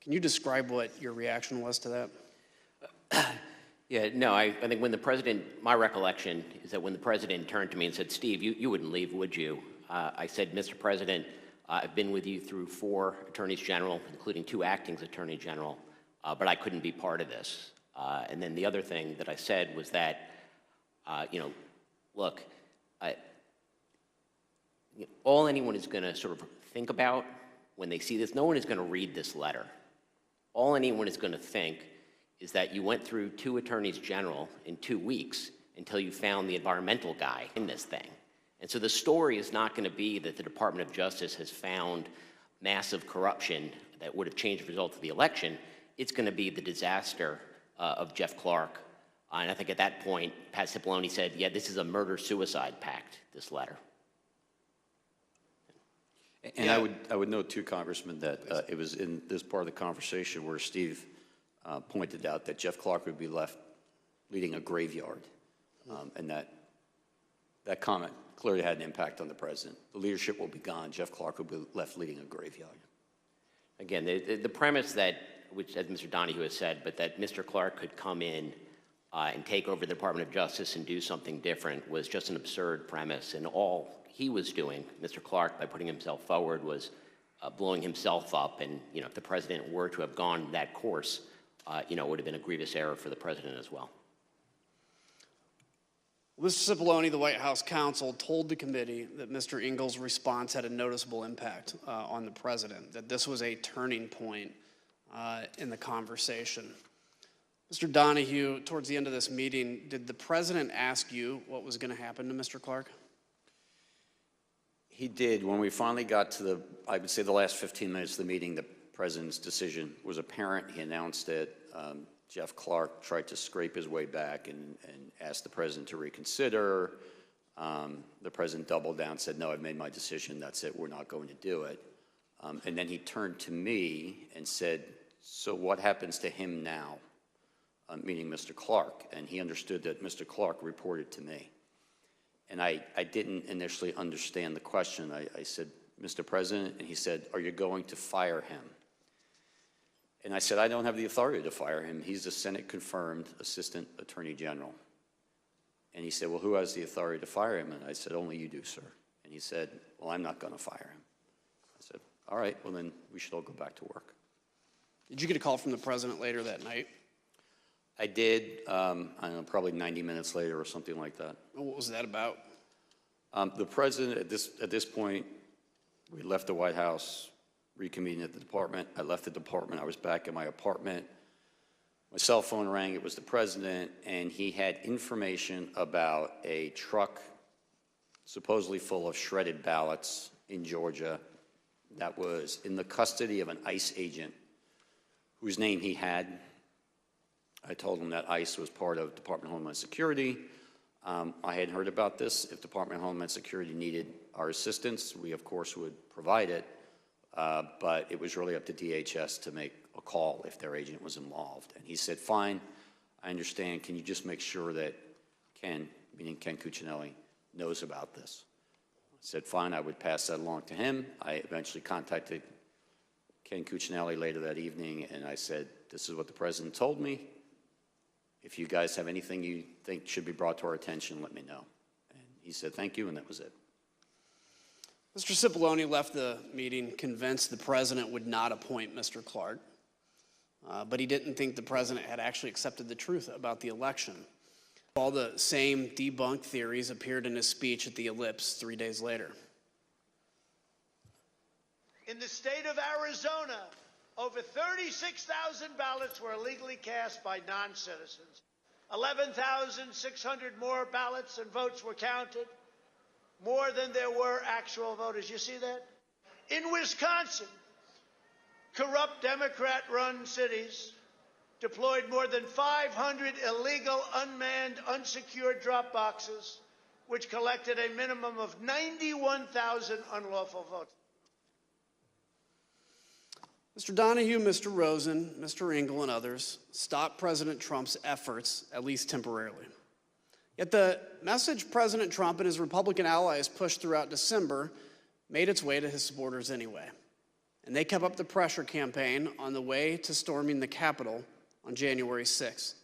can you describe what your reaction was to that? Yeah, no, I think when the president, my recollection is that when the president turned to me and said, Steve, you wouldn't leave, would you? I said, Mr. President, I've been with you through 4 attorneys general, including 2 acting attorney general, but I couldn't be part of this. And then the other thing that I said was that, look, all anyone is going to sort of think about when they see this, no one is going to read this letter. All anyone is going to think is that you went through 2 attorneys general in 2 weeks until you found the environmental guy in this thing. And so the story is not going to be that the Department of Justice has found massive corruption that would have changed the result of the election. It's going to be the disaster of Jeff Clark. And I think at that point, Pat Cipollone said, yeah, this is a murder-suicide pact, this letter. And yeah. I would note too, Congressman, that it was in this part of the conversation where Steve pointed out that Jeff Clark would be left leading a graveyard, and that comment clearly had an impact on the president. The leadership will be gone. Jeff Clark will be left leading a graveyard. Again, the premise that, which as Mr. Donahue has said, but that Mr. Clark could come in and take over the Department of Justice and do something different was just an absurd premise. And all he was doing, Mr. Clark, by putting himself forward, was blowing himself up. And if the president were to have gone that course, it would have been a grievous error for the president as well. Mr. Cipollone, the White House counsel, told the committee that Mr. Engel's response had a noticeable impact on the president, that this was a turning point in the conversation. Mr. Donahue, towards the end of this meeting, did the president ask you what was going to happen to Mr. Clark? He did. When we finally got to I would say the last 15 minutes of the meeting, the president's decision was apparent. He announced that Jeff Clark tried to scrape his way back and asked the president to reconsider. The president doubled down, said, no, I've made my decision. That's it. We're not going to do it. And then he turned to me and said, so what happens to him now? Meaning Mr. Clark. And he understood that Mr. Clark reported to me. And I didn't initially understand the question. I said, Mr. President, and he said, are you going to fire him? And I said, I don't have the authority to fire him. He's a Senate-confirmed Assistant Attorney General. And he said, well, who has the authority to fire him? And I said, only you do, sir. And he said, well, I'm not going to fire him. I said, all right, well, then we should all go back to work. Did you get a call from the president later that night? I did, I don't know, probably 90 minutes later or something like that. What was that about? The president, at this point, we left the White House, reconvened at the department. I left the department. I was back in my apartment. My cell phone rang. It was the president, and he had information about a truck supposedly full of shredded ballots in Georgia that was in the custody of an ICE agent whose name he had. I told him that ICE was part of Department of Homeland Security. I hadn't heard about this. If Department of Homeland Security needed our assistance, we of course would provide it, but it was really up to DHS to make a call if their agent was involved. And he said, fine, I understand. Can you just make sure that Ken, meaning Ken Cuccinelli, knows about this? I said, fine, I would pass that along to him. I eventually contacted Ken Cuccinelli later that evening, and I said, this is what the president told me. If you guys have anything you think should be brought to our attention, let me know. And he said, thank you, and that was it. Mr. Cipollone left the meeting convinced the president would not appoint Mr. Clark, but he didn't think the president had actually accepted the truth about the election. All the same debunked theories appeared in his speech at the Ellipse 3 days later. In the state of Arizona, over 36,000 ballots were illegally cast by non-citizens. 11,600 more ballots and votes were counted, more than there were actual voters. You see that? In Wisconsin, corrupt Democrat-run cities deployed more than 500 illegal, unmanned, unsecured drop boxes, which collected a minimum of 91,000 unlawful votes. Mr. Donahue, Mr. Rosen, Mr. Engel, and others stopped President Trump's efforts, at least temporarily. Yet the message President Trump and his Republican allies pushed throughout December made its way to his supporters anyway. And they kept up the pressure campaign on the way to storming the Capitol on January 6th.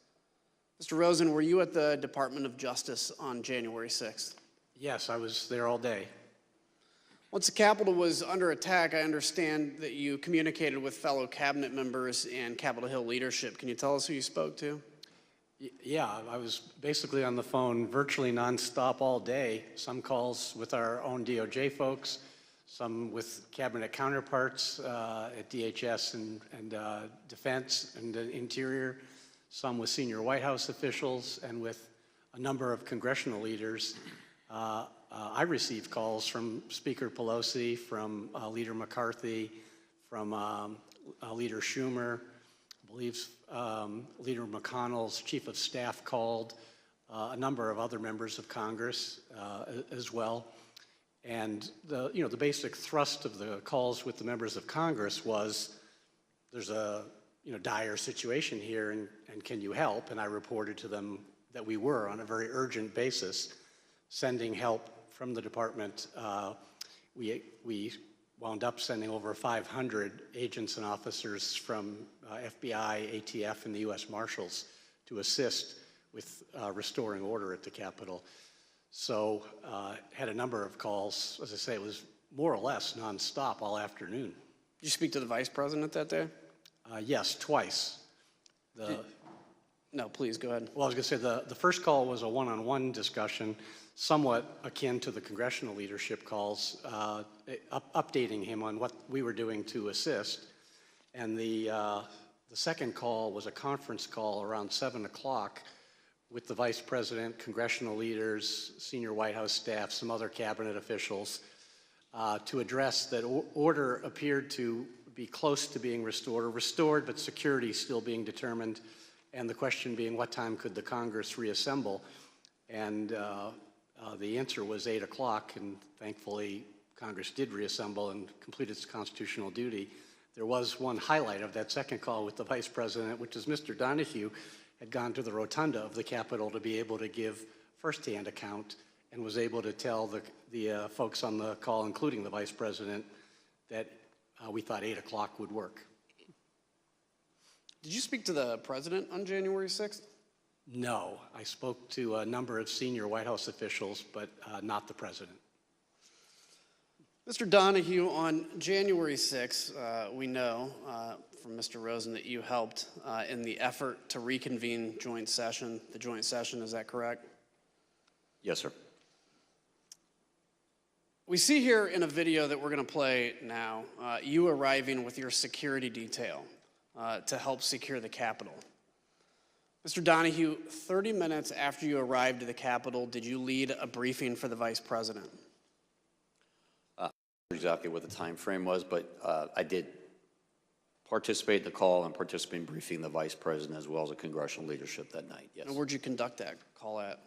Mr. Rosen, were you at the Department of Justice on January 6th? Yes, I was there all day. Once the Capitol was under attack, I understand that you communicated with fellow cabinet members and Capitol Hill leadership. Can you tell us who you spoke to? Yeah, I was basically on the phone virtually nonstop all day. Some calls with our own DOJ folks, some with cabinet counterparts at DHS and Defense and Interior, some with senior White House officials, and with a number of congressional leaders. I received calls from Speaker Pelosi, from Leader McCarthy, from Leader Schumer. I believe Leader McConnell's chief of staff called, a number of other members of Congress as well. And the basic thrust of the calls with the members of Congress was, there's a dire situation here, and can you help? And I reported to them that we were, on a very urgent basis, sending help from the department. We wound up sending over 500 agents and officers from FBI, ATF, and the U.S. Marshals to assist with restoring order at the Capitol. So had a number of calls. As I say, it was more or less nonstop all afternoon. Did you speak to the vice president that day? Yes, twice. No, please, go ahead. Well, I was going to say the first call was a one-on-one discussion, somewhat akin to the congressional leadership calls, updating him on what we were doing to assist. And the second call was a conference call around 7 o'clock with the vice president, congressional leaders, senior White House staff, some other cabinet officials, to address that order appeared to be close to being restored, but security still being determined. And the question being, what time could the Congress reassemble? And the answer was 8 o'clock, and thankfully Congress did reassemble and complete its constitutional duty. There was one highlight of that second call with the vice president, which is Mr. Donahue had gone to the rotunda of the Capitol to be able to give firsthand account, and was able to tell the folks on the call, including the vice president, that we thought 8 o'clock would work. Did you speak to the president on January 6th? No, I spoke to a number of senior White House officials, but not the president. Mr. Donahue, on January 6th, we know from Mr. Rosen that you helped in the effort to reconvene the joint session, is that correct? Yes, sir. We see here in a video that we're going to play now, you arriving with your security detail to help secure the Capitol. Mr. Donahue, 30 minutes after you arrived at the Capitol, did you lead a briefing for the vice president? Exactly what the time frame was, but I did participate in the call and participate in briefing the vice president as well as the congressional leadership that night, yes. And where'd you conduct that call at?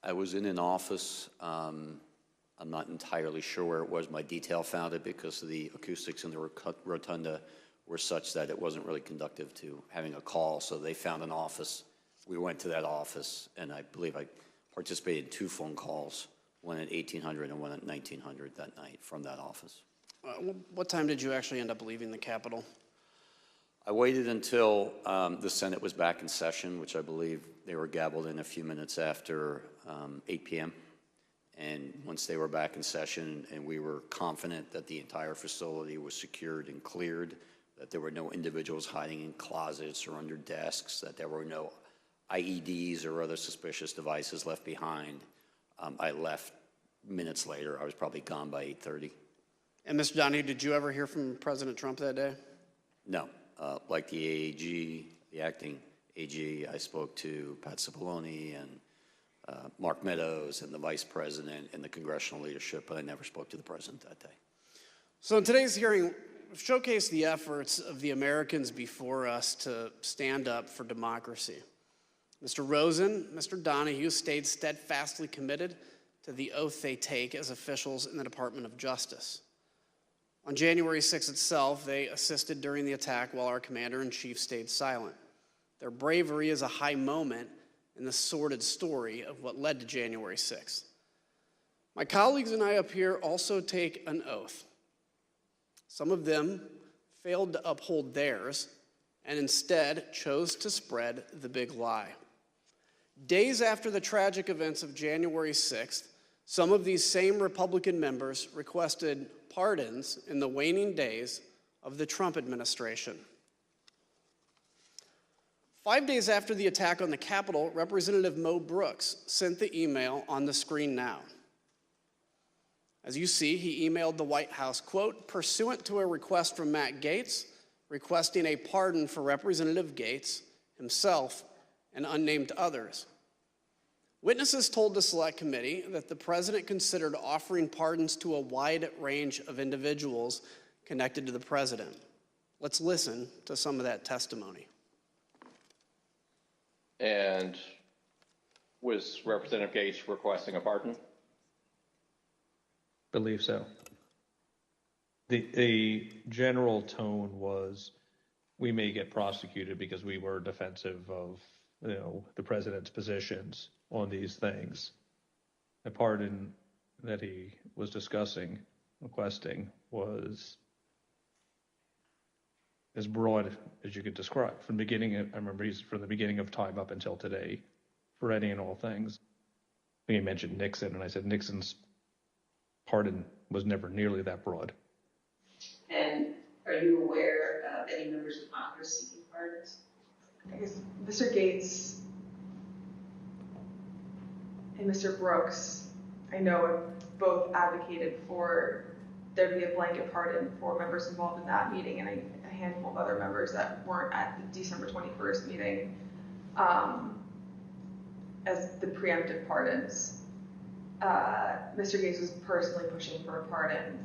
I was in an office. I'm not entirely sure where it was. My detail found it because the acoustics in the rotunda were such that it wasn't really conducive to having a call. So they found an office. We went to that office, and I believe I participated in 2 phone calls, one at 1800 and one at 1900 that night from that office. What time did you actually end up leaving the Capitol? I waited until the Senate was back in session, which I believe they were gavelled in a few minutes after 8 p.m. And once they were back in session and we were confident that the entire facility was secured and cleared, that there were no individuals hiding in closets or under desks, that there were no IEDs or other suspicious devices left behind, I left minutes later. I was probably gone by 8:30. And Mr. Donahue, did you ever hear from President Trump that day? No. Like the AG, the acting AG, I spoke to Pat Cipollone and Mark Meadows and the vice president and the congressional leadership, but I never spoke to the president that day. So in today's hearing, we've showcased the efforts of the Americans before us to stand up for democracy. Mr. Rosen, Mr. Donahue stayed steadfastly committed to the oath they take as officials in the Department of Justice. On January 6th itself, they assisted during the attack while our commander-in-chief stayed silent. Their bravery is a high moment in the sordid story of what led to January 6th. My colleagues and I up here also take an oath. Some of them failed to uphold theirs and instead chose to spread the big lie. Days after the tragic events of January 6th, some of these same Republican members requested pardons in the waning days of the Trump administration. 5 days after the attack on the Capitol, Representative Mo Brooks sent the email on the screen now. As you see, he emailed the White House, quote, pursuant to a request from Matt Gaetz, requesting a pardon for Representative Gaetz, himself, and unnamed others. Witnesses told the Select Committee that the president considered offering pardons to a wide range of individuals connected to the president. Let's listen to some of that testimony. And was Representative Gaetz requesting a pardon? Believe so. The general tone was, we may get prosecuted because we were defensive of, the president's positions on these things. The pardon that he was requesting, was as broad as you could describe. From the beginning, I remember he's from the beginning of time up until today, for any and all things. I think he mentioned Nixon, and I said Nixon's pardon was never nearly that broad. And are you aware of any members of Congress seeking pardons? I guess Mr. Gaetz and Mr. Brooks, I know, have both advocated for there to be a blanket pardon for members involved in that meeting, and a handful of other members that weren't at the December 21st meeting as the preemptive pardons. Mr. Gaetz was personally pushing for a pardon,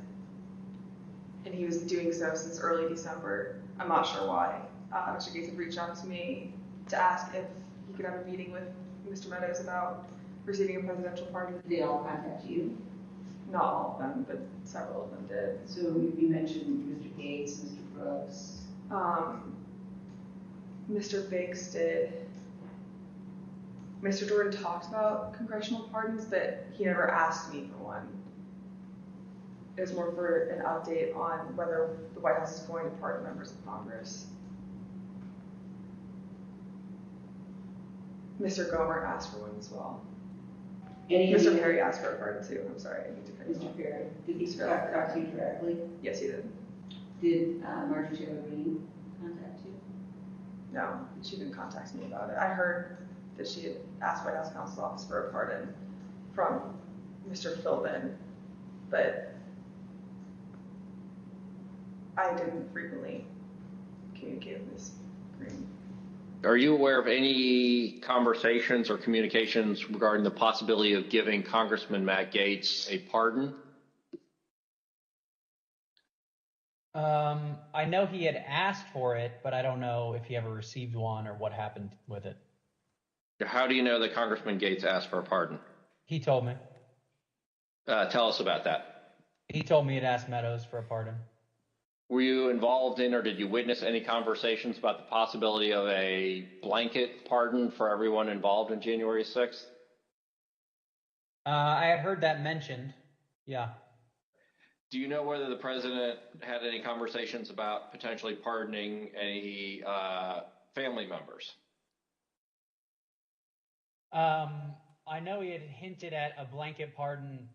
and he was doing so since early December. I'm not sure why. Mr. Gaetz had reached out to me to ask if he could have a meeting with Mr. Meadows about receiving a presidential pardon. Did they all contact you? Not all of them, but several of them did. So you mentioned Mr. Gaetz, Mr. Brooks. Mr. Biggs did. Mr. Jordan talked about congressional pardons, but he never asked me for one. It was more for an update on whether the White House is going to pardon members of Congress. Mr. Gomer asked for one as well. Mr. Perry asked for a pardon too. I'm sorry, I need to cut you off. Mr. Perry, did he talk to you directly? Yes, he did. Did Marjorie Taylor Greene contact you? No, she didn't contact me about it. I heard that she had asked White House Counsel Office for a pardon from Mr. Philbin, but I didn't frequently communicate with Ms. Greene. Are you aware of any conversations or communications regarding the possibility of giving Congressman Matt Gaetz a pardon? I know he had asked for it, but I don't know if he ever received one or what happened with it. How do you know that Congressman Gaetz asked for a pardon? He told me. Tell us about that. He told me to ask Meadows for a pardon. Were you involved in or did you witness any conversations about the possibility of a blanket pardon for everyone involved in January 6th? I had heard that mentioned. Yeah. Do you know whether the president had any conversations about potentially pardoning any family members? I know he had hinted at a blanket pardon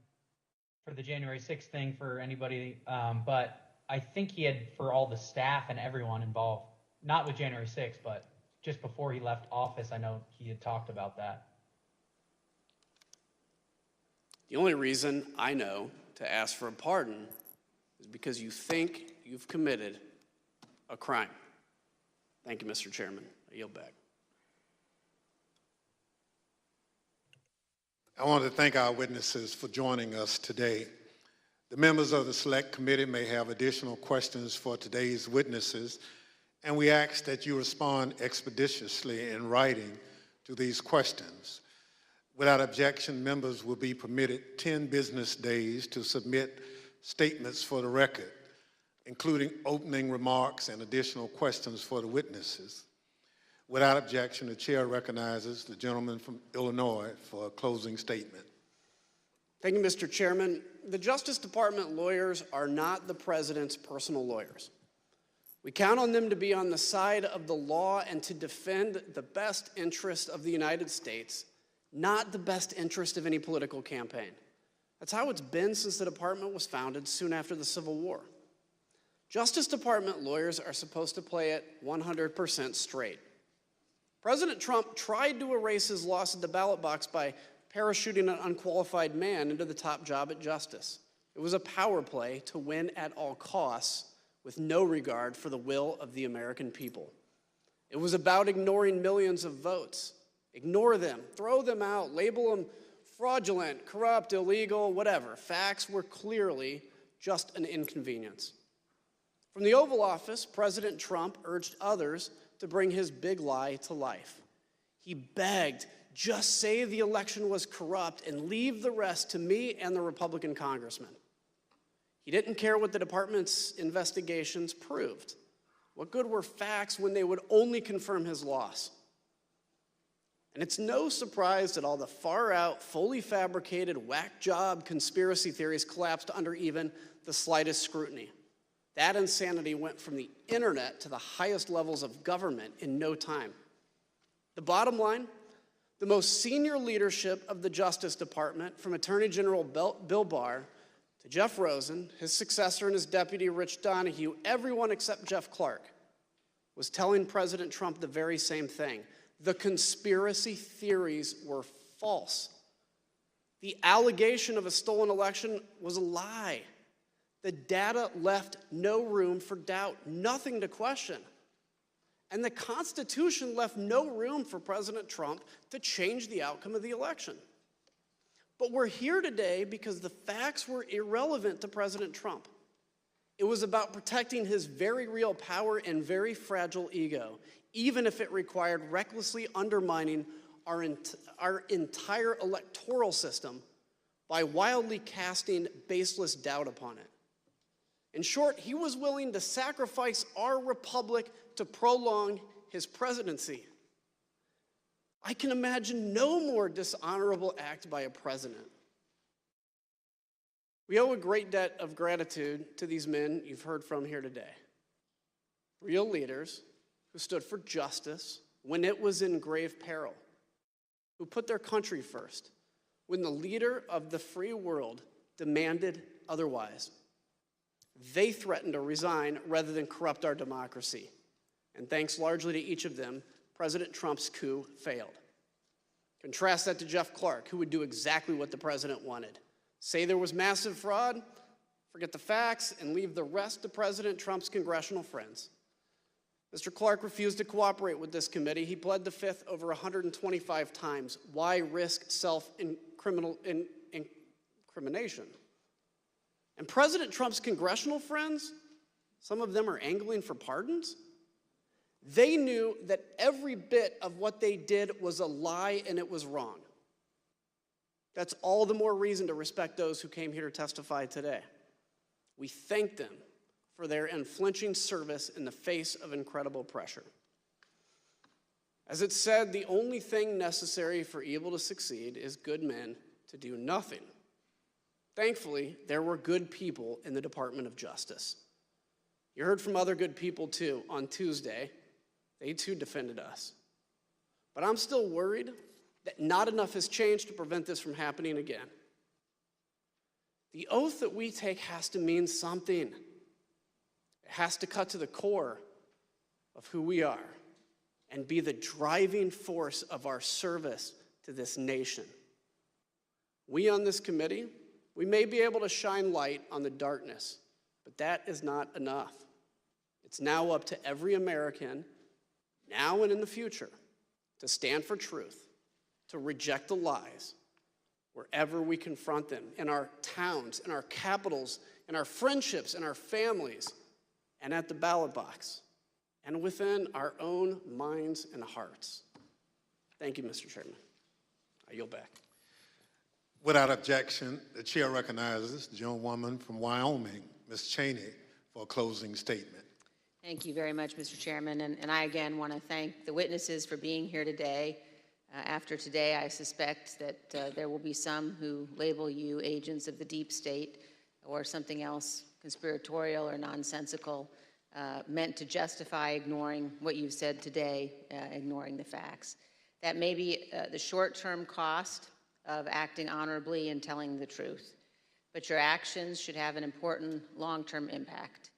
for the January 6th thing for anybody, but I think he had for all the staff and everyone involved. Not with January 6th, but just before he left office, I know he had talked about that. The only reason I know to ask for a pardon is because you think you've committed a crime. Thank you, Mr. Chairman. I yield back. I want to thank our witnesses for joining us today. The members of the Select Committee may have additional questions for today's witnesses, and we ask that you respond expeditiously in writing to these questions. Without objection, members will be permitted 10 business days to submit statements for the record, including opening remarks and additional questions for the witnesses. Without objection, the chair recognizes the gentleman from Illinois for a closing statement. Thank you, Mr. Chairman. The Justice Department lawyers are not the president's personal lawyers. We count on them to be on the side of the law and to defend the best interest of the United States, not the best interest of any political campaign. That's how it's been since the department was founded soon after the Civil War. Justice Department lawyers are supposed to play it 100% straight. President Trump tried to erase his loss at the ballot box by parachuting an unqualified man into the top job at justice. It was a power play to win at all costs with no regard for the will of the American people. It was about ignoring millions of votes. Ignore them, throw them out, label them fraudulent, corrupt, illegal, whatever. Facts were clearly just an inconvenience. From the Oval Office, President Trump urged others to bring his big lie to life. He begged, just say the election was corrupt and leave the rest to me and the Republican congressman. He didn't care what the department's investigations proved. What good were facts when they would only confirm his loss? And it's no surprise that all the far-out, fully fabricated, whack job conspiracy theories collapsed under even the slightest scrutiny. That insanity went from the internet to the highest levels of government in no time. The bottom line, the most senior leadership of the Justice Department, from Attorney General Bill Barr to Jeff Rosen, his successor and his deputy Rich Donahue, everyone except Jeff Clark, was telling President Trump the very same thing. The conspiracy theories were false. The allegation of a stolen election was a lie. The data left no room for doubt, nothing to question. And the Constitution left no room for President Trump to change the outcome of the election. But we're here today because the facts were irrelevant to President Trump. It was about protecting his very real power and very fragile ego, even if it required recklessly undermining our entire electoral system by wildly casting baseless doubt upon it. In short, he was willing to sacrifice our republic to prolong his presidency. I can imagine no more dishonorable act by a president. We owe a great debt of gratitude to these men you've heard from here today. Real leaders who stood for justice when it was in grave peril, who put their country first when the leader of the free world demanded otherwise. They threatened to resign rather than corrupt our democracy. And thanks largely to each of them, President Trump's coup failed. Contrast that to Jeff Clark, who would do exactly what the president wanted. Say there was massive fraud, forget the facts, and leave the rest to President Trump's congressional friends. Mr. Clark refused to cooperate with this committee. He pled the fifth over 125 times. Why risk self-incrimination? And President Trump's congressional friends, some of them are angling for pardons. They knew that every bit of what they did was a lie and it was wrong. That's all the more reason to respect those who came here to testify today. We thank them for their unflinching service in the face of incredible pressure. As it said, the only thing necessary for evil to succeed is good men to do nothing. Thankfully, there were good people in the Department of Justice. You heard from other good people too on Tuesday. They too defended us. But I'm still worried that not enough has changed to prevent this from happening again. The oath that we take has to mean something. It has to cut to the core of who we are and be the driving force of our service to this nation. We on this committee, we may be able to shine light on the darkness, but that is not enough. It's now up to every American, now and in the future, to stand for truth, to reject the lies wherever we confront them, in our towns, in our capitals, in our friendships, in our families, and at the ballot box, and within our own minds and hearts. Thank you, Mr. Chairman. I yield back. Without objection, the chair recognizes the gentlewoman from Wyoming, Ms. Cheney, for a closing statement. Thank you very much, Mr. Chairman. And I again want to thank the witnesses for being here today. After today, I suspect that there will be some who label you agents of the deep state or something else conspiratorial or nonsensical, meant to justify ignoring what you've said today, ignoring the facts. That may be the short-term cost of acting honorably and telling the truth, but your actions should have an important long-term impact.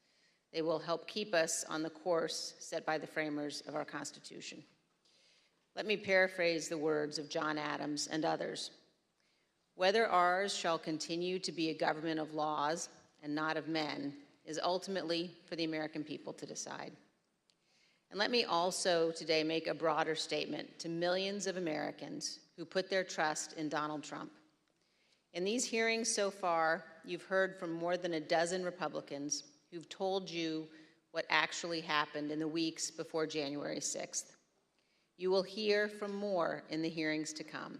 They will help keep us on the course set by the framers of our Constitution. Let me paraphrase the words of John Adams and others. Whether ours shall continue to be a government of laws and not of men is ultimately for the American people to decide. And let me also today make a broader statement to millions of Americans who put their trust in Donald Trump. In these hearings so far, you've heard from more than a dozen Republicans who've told you what actually happened in the weeks before January 6th. You will hear from more in the hearings to come.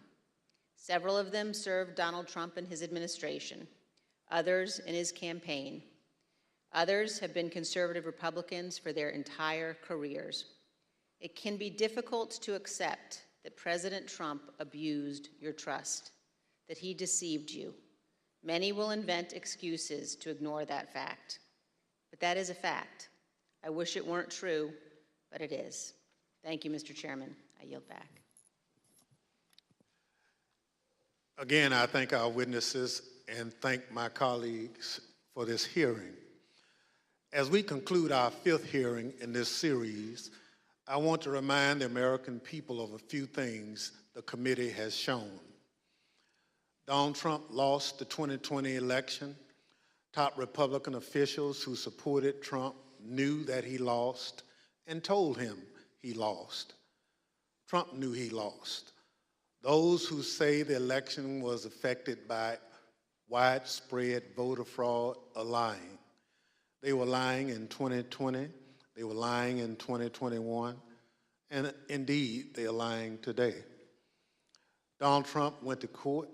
Several of them served Donald Trump and his administration, others in his campaign. Others have been conservative Republicans for their entire careers. It can be difficult to accept that President Trump abused your trust, that he deceived you. Many will invent excuses to ignore that fact. But that is a fact. I wish it weren't true, but it is. Thank you, Mr. Chairman. I yield back. Again, I thank our witnesses and thank my colleagues for this hearing. As we conclude our fifth hearing in this series, I want to remind the American people of a few things the committee has shown. Donald Trump lost the 2020 election. Top Republican officials who supported Trump knew that he lost and told him he lost. Trump knew he lost. Those who say the election was affected by widespread voter fraud are lying. They were lying in 2020, they were lying in 2021, and indeed, they are lying today. Donald Trump went to court.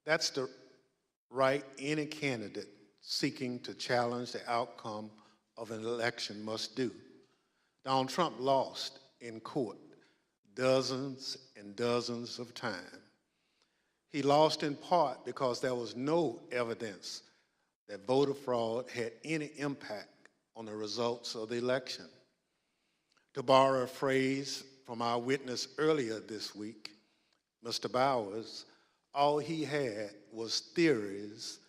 That's the right any candidate seeking to challenge the outcome of an election must do. Donald Trump lost in court dozens and dozens of times. He lost in part because there was no evidence that voter fraud had any impact on the results of the election. To borrow a phrase from our witness earlier this week, Mr. Bowers, all he had was theories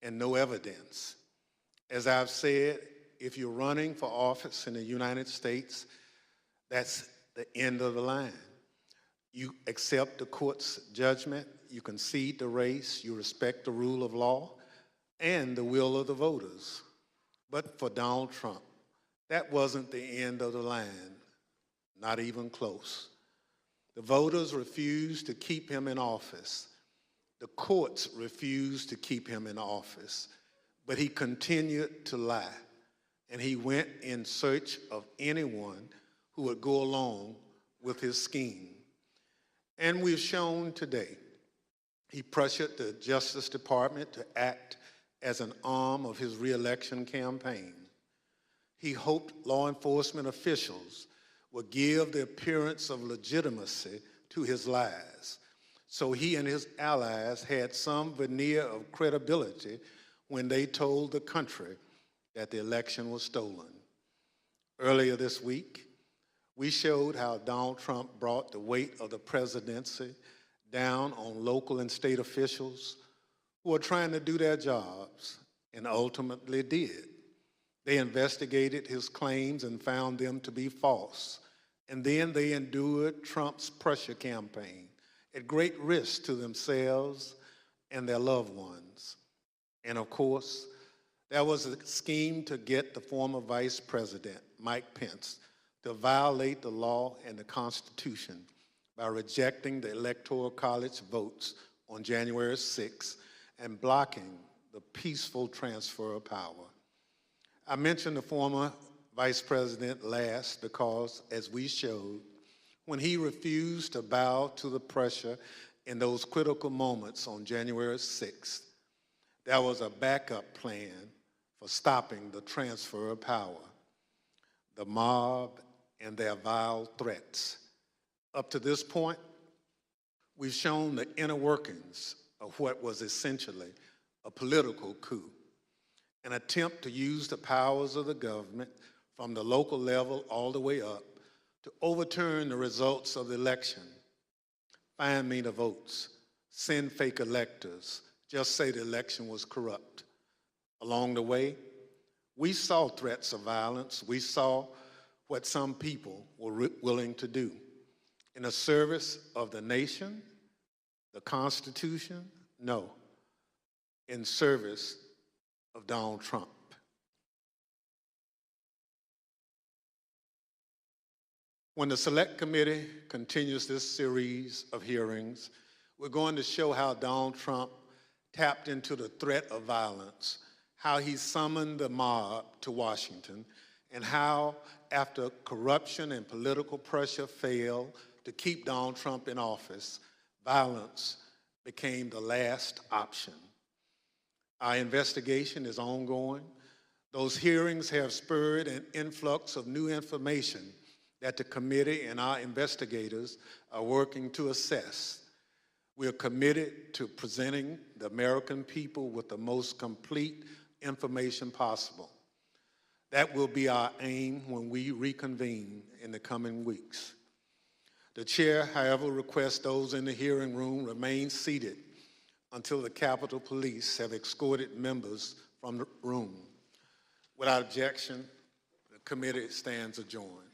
and no evidence. As I've said, if you're running for office in the United States, that's the end of the line. You accept the court's judgment, you concede the race, you respect the rule of law and the will of the voters. But for Donald Trump, that wasn't the end of the line, not even close. The voters refused to keep him in office. The courts refused to keep him in office, but he continued to lie, and he went in search of anyone who would go along with his scheme. And we've shown today He pressured the Justice Department to act as an arm of his reelection campaign. He hoped law enforcement officials would give the appearance of legitimacy to his lies, so he and his allies had some veneer of credibility when they told the country that the election was stolen. Earlier this week, we showed how Donald Trump brought the weight of the presidency down on local and state officials who are trying to do their jobs, and ultimately did. They investigated his claims and found them to be false, and then they endured Trump's pressure campaign at great risk to themselves and their loved ones. And of course, there was a scheme to get the former Vice President, Mike Pence, to violate the law and the Constitution by rejecting the Electoral College votes on January 6 and blocking the peaceful transfer of power. I mentioned the former Vice President last because, as we showed, when he refused to bow to the pressure in those critical moments on January 6th, there was a backup plan for stopping the transfer of power. The mob and their vile threats. Up to this point, we've shown the inner workings of what was essentially a political coup, an attempt to use the powers of the government from the local level all the way up to overturn the results of the election, find me the votes, send fake electors, just say the election was corrupt. Along the way, we saw threats of violence. We saw what some people were willing to do in the service of the nation, the Constitution, no, in service of Donald Trump. When the Select Committee continues this series of hearings, we're going to show how Donald Trump tapped into the threat of violence, how he summoned the mob to Washington, and how, after corruption and political pressure failed to keep Donald Trump in office, violence became the last option. Our investigation is ongoing. Those hearings have spurred an influx of new information that the committee and our investigators are working to assess. We are committed to presenting the American people with the most complete information possible. That will be our aim when we reconvene in the coming weeks. The chair, however, requests those in the hearing room remain seated until the Capitol Police have escorted members from the room. Without objection, the committee stands adjourned.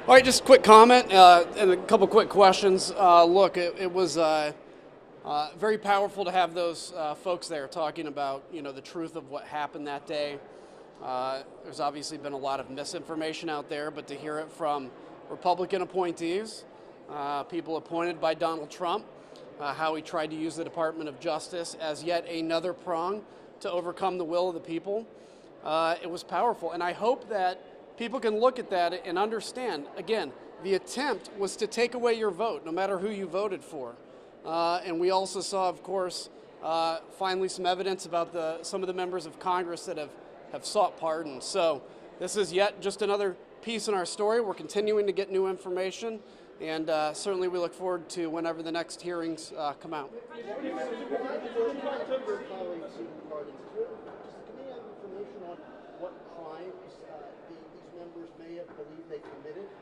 All right, just a quick comment and a couple quick questions. Look, it was very powerful to have those folks there talking about, the truth of what happened that day. There's obviously been a lot of misinformation out there, but to hear it from Republican appointees, people appointed by Donald Trump, how he tried to use the Department of Justice as yet another prong to overcome the will of the people, it was powerful. And I hope that people can look at that and understand, again, the attempt was to take away your vote, no matter who you voted for. And we also saw, of course, finally some evidence about some of the members of Congress that have sought pardon. So this is yet just another piece in our story. We're continuing to get new information, and certainly we look forward to whenever the next hearings come out.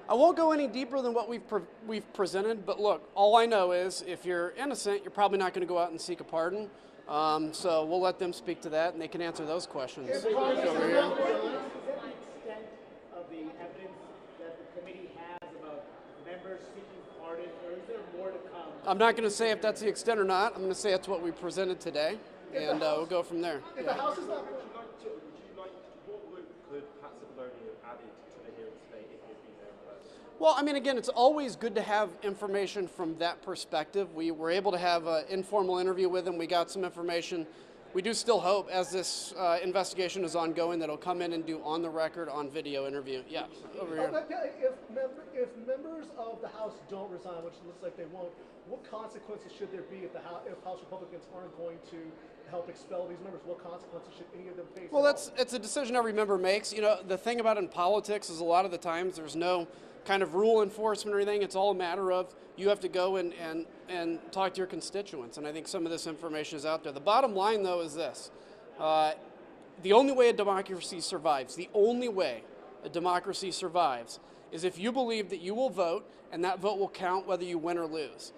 I won't go any deeper than what we've presented, but look, all I know is if you're innocent, you're probably not going to go out and seek a pardon. So we'll let them speak to that, and they can answer those questions. Is that the extent of the evidence that the committee has about members seeking pardon, or is there more to come? I'm not going to say if that's the extent or not. I'm going to say that's what we presented today, and we'll go from there. If the House is not... Well, I mean, again, it's always good to have information from that perspective. We were able to have an informal interview with him. We got some information. We do still hope, as this investigation is ongoing, that he'll come in and do on-the-record, on-video interview. Yeah, over here. If members of the House don't resign, which looks like they won't, what consequences should there be if House Republicans aren't going to help expel these members? What consequences should any of them face? Well, it's a decision every member makes. The thing about in politics is a lot of the times there's no kind of rule enforcement or anything. It's all a matter of you have to go and talk to your constituents, and I think some of this information is out there. The bottom line, though, is this. The only way a democracy survives, is if you believe that you will vote, and that vote will count whether you win or lose.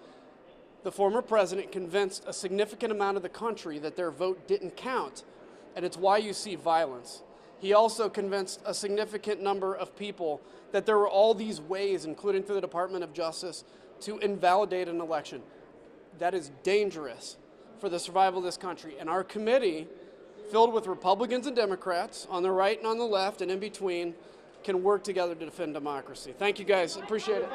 The former president convinced a significant amount of the country that their vote didn't count, and it's why you see violence. He also convinced a significant number of people that there were all these ways, including through the Department of Justice, to invalidate an election. That is dangerous for the survival of this country. And our committee, filled with Republicans and Democrats, on the right and on the left and in between, can work together to defend democracy. Thank you, guys. Appreciate it.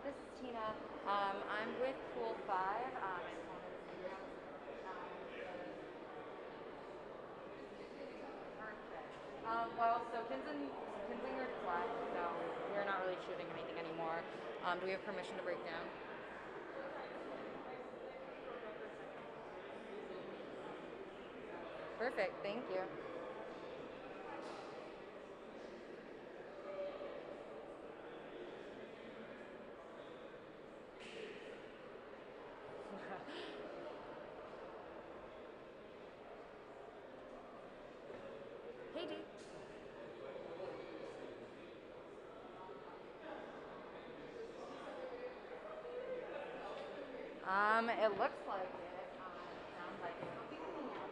This is Tina. I'm with Pool 5. Well, so Kinzinger's flat, so we're not really shooting anything anymore. Do we have permission to break down? Perfect, thank you. Hey, Dee. It looks like it. Sounds like it. It'll be clean out.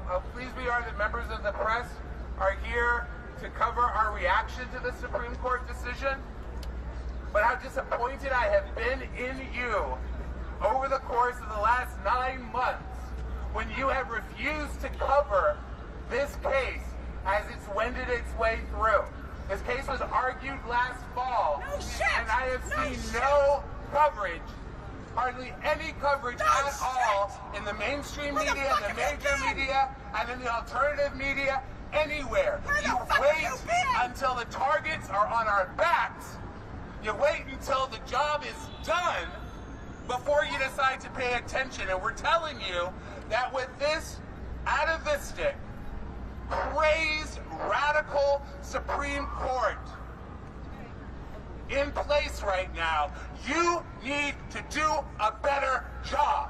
how pleased we are that members of the press are here to cover our reaction to the Supreme Court decision, but how disappointed I have been in you over the course of the last 9 months when you have refused to cover this case as it's wended its way through. This case was argued last fall, and I have seen no coverage, hardly any coverage at all in the mainstream media, in the major media, and in the alternative media, anywhere. You wait until the targets are on our backs. You wait until the job is done before you decide to pay attention. And we're telling you that with this atavistic, crazed, radical Supreme Court in place right now, you need to do a better job.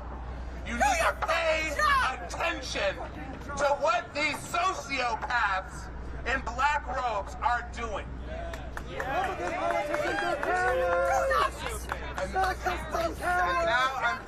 You need to pay attention to what these sociopaths in black robes are doing. And now I'm